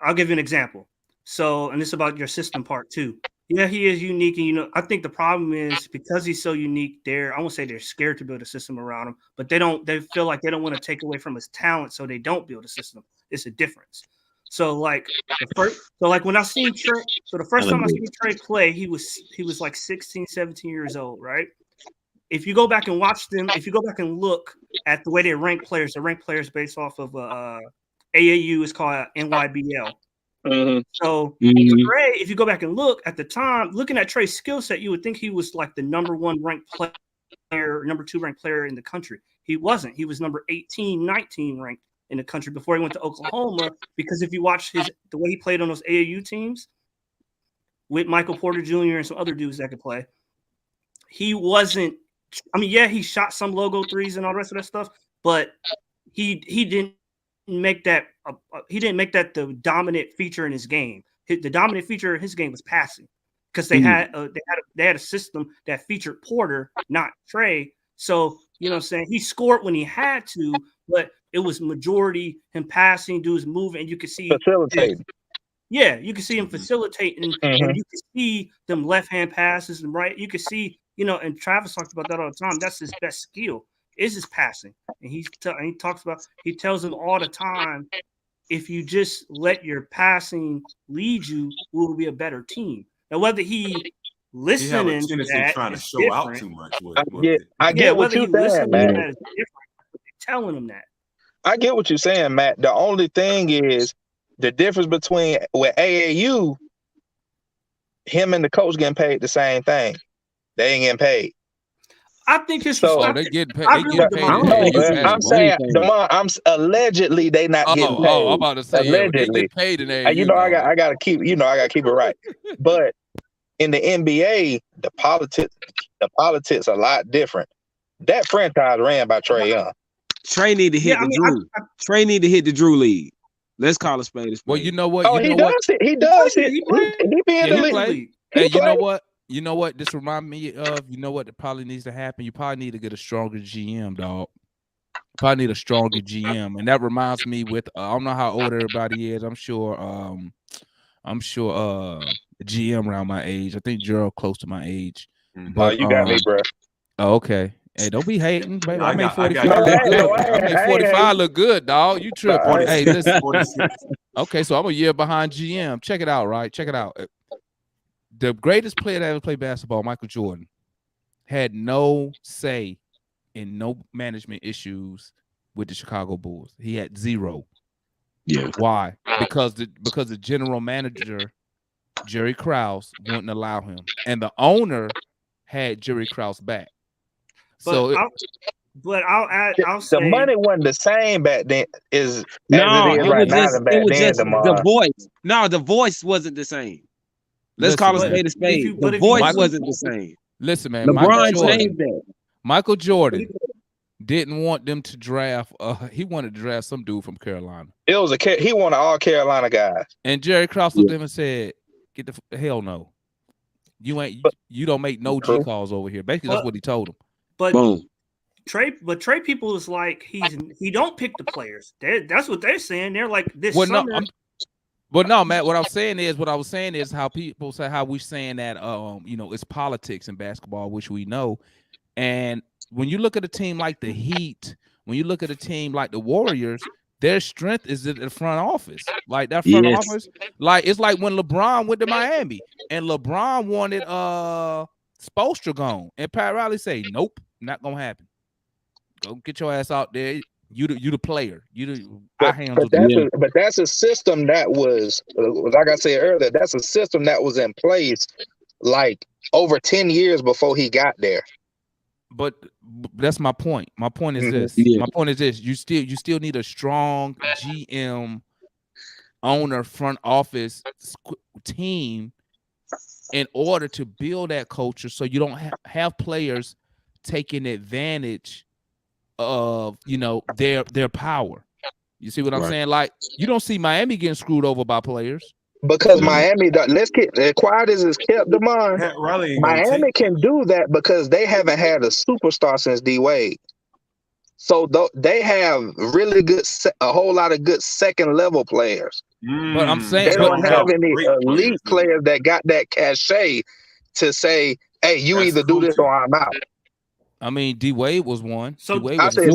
I'll give you an example. So, and this is about your system part too. Yeah, he is unique, and I think the problem is because he's so unique. I won't say they're scared to build a system around him, but they don't. They feel like they don't want to take away from his talent, so they don't build a system. It's a difference. So, like when I seen Trey, so the first time I seen Trey play, he was like 16, 17 years old, right? If you go back and watch them, if you go back and look at the way they rank players, based off of AAU is called NYBL. Mm-hmm. So Trey, if you go back and look at the time, looking at Trey's skill set, you would think he was like the number 1 ranked player, number 2 ranked player in the country. He wasn't. He was number 18, 19 ranked in the country before he went to Oklahoma. Because if you watch the way he played on those AAU teams with Michael Porter Jr. and some other dudes that could play, he wasn't. I mean, yeah, he shot some logo threes and all the rest of that stuff, but he didn't make that. He didn't make that the dominant feature in his game. The dominant feature in his game was passing because they had a system that featured Porter, not Trey. So you know what I'm saying, he scored when he had to, but it was majority him passing, dudes moving, and you could see Facilitating. Yeah, you can see him facilitating, and you can see them left-hand passes and right. You can see, and Travis talked about that all the time. That's his best skill is his passing, and he tells them all the time, if you just let your passing lead you, we'll be a better team. Now, whether he listening to that trying to is show out different. too much. I get what whether he you're saying, listening to man. that is different. But they're telling him that. I get what you're saying, Matt. The only thing is the difference between with AAU, him and the coach getting paid the same thing. They ain't getting paid. I think his they get paid. They get paid. I'm saying, allegedly they not getting paid. I'm about to say, allegedly. they get paid in AAU. I gotta keep it right. But in the NBA, the politics are a lot different. That franchise ran by Trae Young. Trey need to hit the Drew. Trey need to hit the Drew league. Let's call a spade a spade. Well, you know what? He does it. He does it. He be in the league. Hey, you know what? You know what? This remind me of. You know what? That probably needs to happen. You probably need to get a stronger GM, dog. Probably need a stronger GM, and that reminds me with. I don't know how old everybody is. I'm sure. GM around my age. I think Gerald close to my age. But you got me, bro. Oh, okay. Hey, don't be hating, baby. I made 45 look good. I made 45 look good, dog. You tripping. Hey, listen. Okay, so I'm a year behind GM. Check it out, right? Check it out. The greatest player that ever played basketball, Michael Jordan, had no say in no management issues with the Chicago Bulls. He had zero. Yeah. Why? Because the general manager, Jerry Krause, wouldn't allow him. And the owner had Jerry Krause back. I'll say the money wasn't the same back then it was just the voice. No, the voice wasn't the same. Let's call a spade a spade. The voice wasn't the same. Listen, man. LeBron changed that. Michael Jordan didn't want them to draft. He wanted to draft some dude from Carolina. It was he wanted all Carolina guys. And Jerry Krause looked at him and said, "Get the hell no. You don't make no G calls over here." Basically, that's what he told him. But Boom. Trey people is like he don't pick the players. That's what they're saying. They're like this summer. No, Matt. What I was saying is how people say how we saying that it's politics in basketball, which we know. And when you look at a team like the Heat, when you look at a team like the Warriors, their strength is in the front office. Like that front office, like it's like when LeBron went to Miami and LeBron wanted Spoelstra gone, and Pat Riley say, "Nope, not gonna happen. Go get your ass out there. You the player. But that's a system that was, like I said earlier, that's a system that was in place like over 10 years before he got there. But that's my point. My point is this. Yeah. My point is this. You still need a strong GM, owner, front office team in order to build that culture, so you don't have players taking advantage of their power. You see what I'm saying? Like you don't see Miami getting screwed over by players. Because Miami, let's get quiet as it's kept, Demond. Miami can do that because they haven't had a superstar since D Wade. So they have really good, a whole lot of good second level players. But I'm saying they don't have any elite players that got that cachet to say, "Hey, you either do this or I'm out." I mean, D Wade was one. So I said,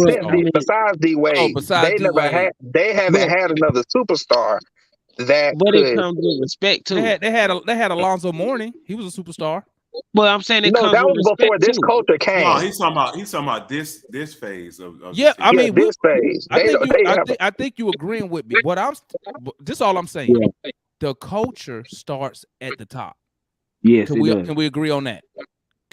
besides D Wade, they haven't had another superstar. But it comes with respect too. They had Alonzo Mourning. He was a superstar. But I'm saying that was before this culture came. No, he's talking about this phase of this phase. I think you agreeing with me. This is all I'm saying. Yeah. The culture starts at the top. Yes, can we agree on that?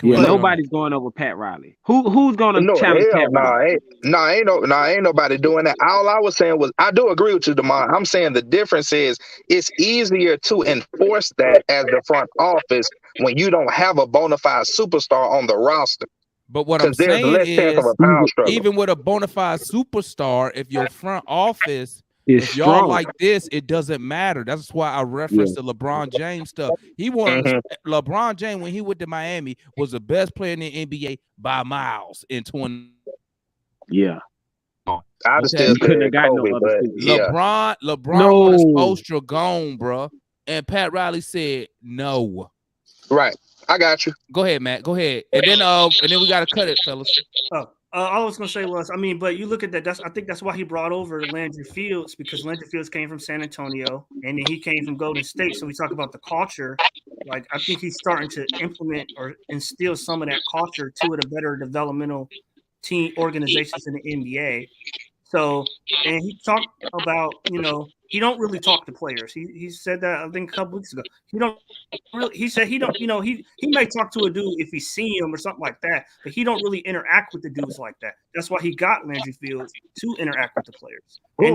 Yeah, nobody's going over Pat Riley. Who's going to challenge Pat Riley? Ain't nobody doing that. All I was saying was I do agree with you, Demond. I'm saying the difference is it's easier to enforce that as the front office when you don't have a bona fide superstar on the roster. But what I'm saying is, even with a bona fide superstar, if your front office if y'all like this, it doesn't matter. That's why I referenced the LeBron James stuff. He wanted LeBron James when he went to Miami was the best player in the NBA by miles in 20. Yeah. I still couldn't have got no other. LeBron was Spoelstra gone, bro. And Pat Riley said no. Right. I got you. Go ahead, Matt. Go ahead. And then we gotta cut it, fellas. I was gonna say but you look at that. I think that's why he brought over Landry Fields, because Landry Fields came from San Antonio and then he came from Golden State. So we talk about the culture. Like I think he's starting to implement or instill some of that culture to the better developmental team organizations in the NBA. So, and he talked about, he don't really talk to players. He said that I think a couple weeks ago. He said he don't, he may talk to a dude if he see him or something like that, but he don't really interact with the dudes like that. That's why he got Landry Fields to interact with the players. Who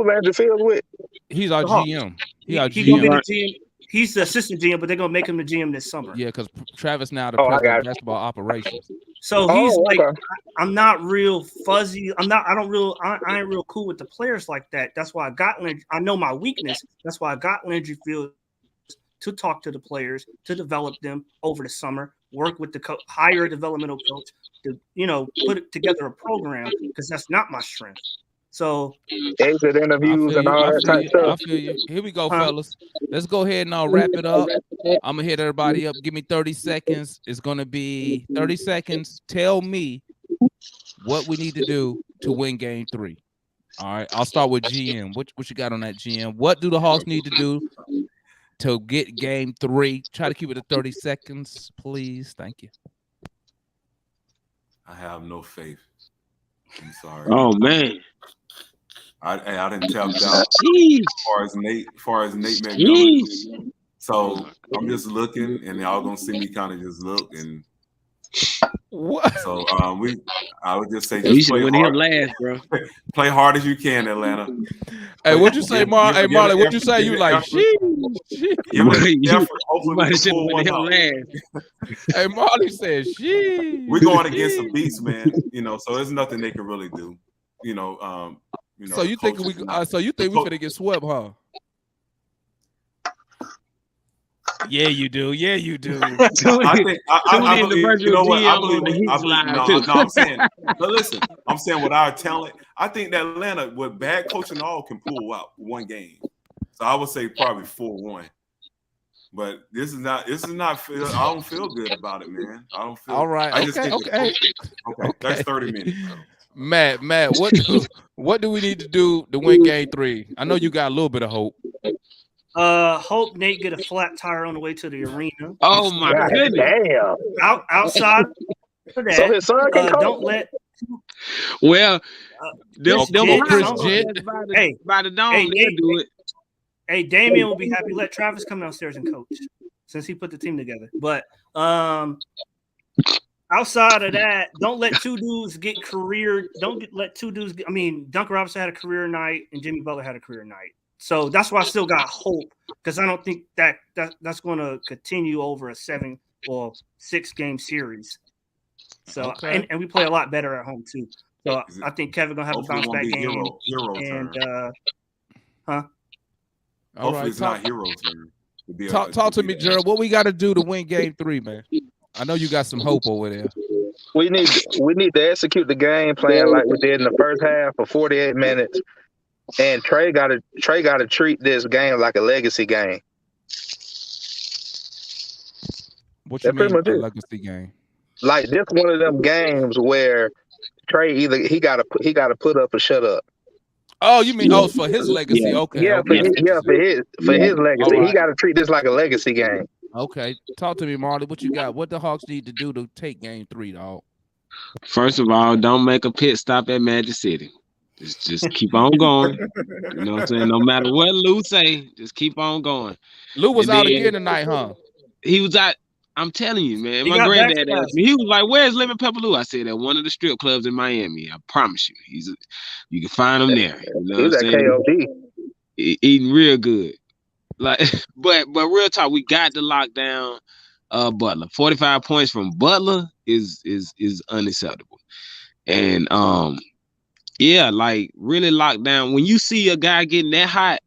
Landry Fields with? He's our GM. He's our GM. He's the assistant GM, but they're gonna make him the GM this summer. Yeah, because Travis now the president of basketball operations. So he's I'm not real fuzzy. I ain't real cool with the players like that. That's why I got Landry. I know my weakness. That's why I got Landry Fields to talk to the players, to develop them over the summer, work with the hire a developmental coach to, put together a program, because that's not my strength. So exit interviews and all that type stuff. I feel you. Here we go, fellas. Let's go ahead and wrap it up. I'm gonna hit everybody up. Give me 30 seconds. It's gonna be 30 seconds. Tell me what we need to do to win game 3. All right. I'll start with GM. What you got on that, GM? What do the Hawks need to do to get game 3? Try to keep it to 30 seconds, please. Thank you. I have no faith. I'm sorry. Oh man. I didn't tap out as far as Nate McMillan. So I'm just looking, and y'all gonna see me kind of just look and. What? So I would just say, You just should play have went him hard. last, bro. Play hard as you can, Atlanta. Hey, what'd you say, Mar? Hey, Give Marley, an what'd you effort, say? give You an like, effort. shit. Give it an You- effort. Hopefully, Somebody we should can have pull went one him out. last. Hey, Marley said, shit. We're going against some beats, man. You know, so there's nothing they can really do. You know, So you think we? So you think we finna get swept, huh? Yeah, you do. Yeah, you do. I think I in the believe, virtual you know what? I GM believe, on the Heat I believe slide, no, too. no, I'm saying, but listen, I'm saying with our talent, I think that Atlanta, with bad coaching, all can pull out one game. So I would say probably 4-1. But this is not. I don't feel good about it, man. I don't feel. All right. I just Okay. think Okay. That's 30 minutes. Matt, what do we need to do to win game 3? I know you got a little bit of hope. Hope Nate get a flat tire on the way to the arena. Oh my God goodness. damn. Outside of that, So his son can coach? don't let Well, them Chris them Jett, Ohio Chris Jett. boys by the, Hey, by the dome, hey, they'll hey, do it. Hey, Damian will be happy. Let Travis come downstairs and coach since he put the team together. But outside of that, don't let two dudes get career. Let two dudes. I mean, Duncan Robinson had a career night and Jimmy Butler had a career night. So that's why I still got hope because I don't think that's going to continue over a 7 or 6 game series. So Okay. and we play a lot better at home too. So I think Kevin gonna have a Hopefully bounce it won't back be game. hero And turn. All Hopefully right. it's not hero turn. Talk to me, Gerald. What we got to do to win game 3, man? I know you got some hope over there. We need to execute the game plan like we did in the first half for 48 minutes. And Trey got to treat this game like a legacy game. What you That pretty mean much a it. legacy game? Like this one of them games where Trey either he got to put up or shut up. Oh, you mean for his legacy? Yeah. Okay. Yeah, Okay. for his legacy. All right. He got to treat this like a legacy game. Okay. Talk to me, Marley. What you got? What the Hawks need to do to take game 3, dog? First of all, don't make a pit stop at Magic City. Just keep on going. You know what I'm saying? No matter what Lou say, just keep on going. Lou was And out then- again tonight, huh? He was out. I'm telling you, man. He My got granddad back-to-back. asked me. He was like, "Where's Lemon Pepper Lou?" I said, "At one of the strip clubs in Miami. I promise you, you can find him there." You know He was what at I'm saying? KOD. Eating real good. Like, but real talk, we got to lock down Butler. 45 points from Butler is unacceptable. And yeah, like really lock down. When you see a guy getting that hot,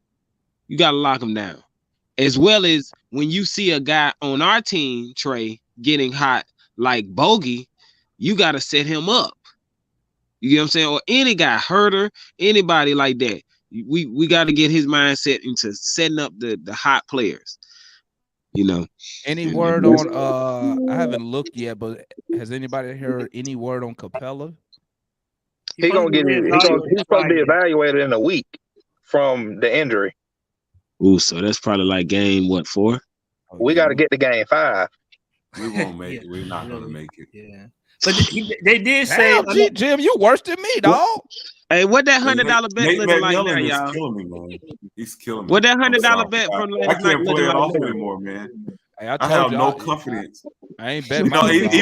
you gotta lock him down. As well as when you see a guy on our team, Trey, getting hot like Bogey, you gotta set him up. You know what I'm saying? Or any guy, Herder, anybody like that. We got to get his mindset into setting up the hot players. You know. Any word on I haven't looked yet, but has anybody heard any word on Capella? He's supposed to be evaluated in a week from the injury. Ooh, so that's probably like game 4? We got to get to game 5. We won't make it. We're not gonna make it. Yeah. But they did say Damn, Jim, you worse than me, dog. Hey, what that $100 bet Nate looking like now, McMillan is y'all? killing me, man. He's killing me. What that I'm $100 sorry. bet from I last night can't play looking it like off now? anymore, man. Hey, I have no confidence. I ain't bet You know, mine, dog.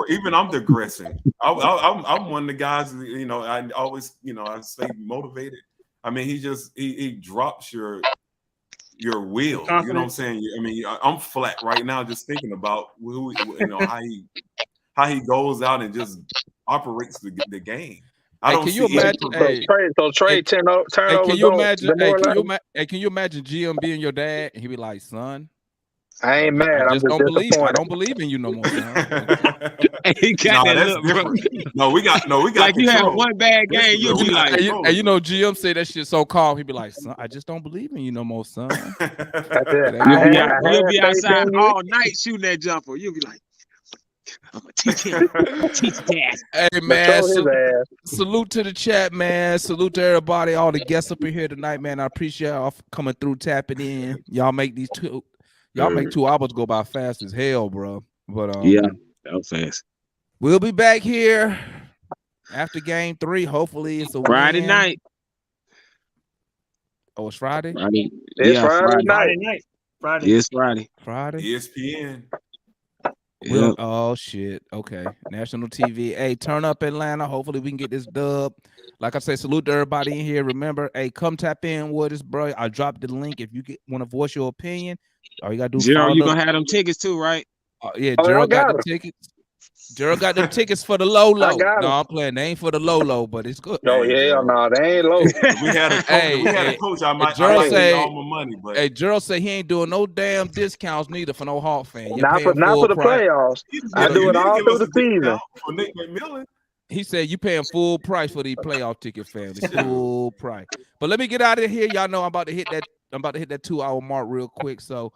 even I'm digressing. I'm one of the guys. You know, I always, I stay motivated. I mean, he drops your wheel. You know what I'm saying? I mean, I'm flat right now just thinking about how he goes out and just operates the game. I don't can you see imagine? Trey turnovers. Can you imagine? Hey, can you imagine GM being your dad? And he be like, "Son, I ain't mad. I I'm just just don't believe. I disappointed. don't believe in you no more, son." He got that that's look, bro. different. No, we got Like you have control. one bad game, you'll be like, and you know, GM say that shit so calm. He be like, "Son, I just don't believe in you no more, son." That's it. you'll be outside all night shooting that jumper. You'll be like, I'm gonna teach him. Teach dad. Hey man, salute to the chat, man. Salute to everybody, all the guests up in here tonight, man. I appreciate y'all coming through, tapping in. Y'all make 2 hours go by fast as hell, bro. But yeah, that was fast. We'll be back here after game 3. Hopefully, it's a Friday win. night. Oh, it's Friday. It's Friday night. Friday. It's Friday. Friday. ESPN. Yeah. Oh shit. Okay. National TV. Hey, turn up Atlanta. Hopefully we can get this dub. Like I say, salute to everybody in here. Remember, hey, come tap in with us, bro. I dropped the link if you want to voice your opinion. All you gotta do. Gerald, you follow. gonna have them tickets too, right? Yeah, Oh, I Gerald got got the 'em. tickets. Gerald got them tickets for the low. I got 'em. No, I'm playing. They ain't for the low, but it's good. Oh, Hey, hell Gerald. no, they ain't low. If we had a coach, Hey, if we had hey, a coach, I might Gerald give say- you all my money. But Hey, Gerald say he ain't doing no damn discounts neither for no Hawk fan. You're Not paying for full the price. playoffs. you need to I give- do you it need to all give through us the a season. discount for Nick McMillan. He said you paying full price for the playoff ticket, family. Full price. But let me get out of here. Y'all know I'm about to hit that 2-hour mark real quick. So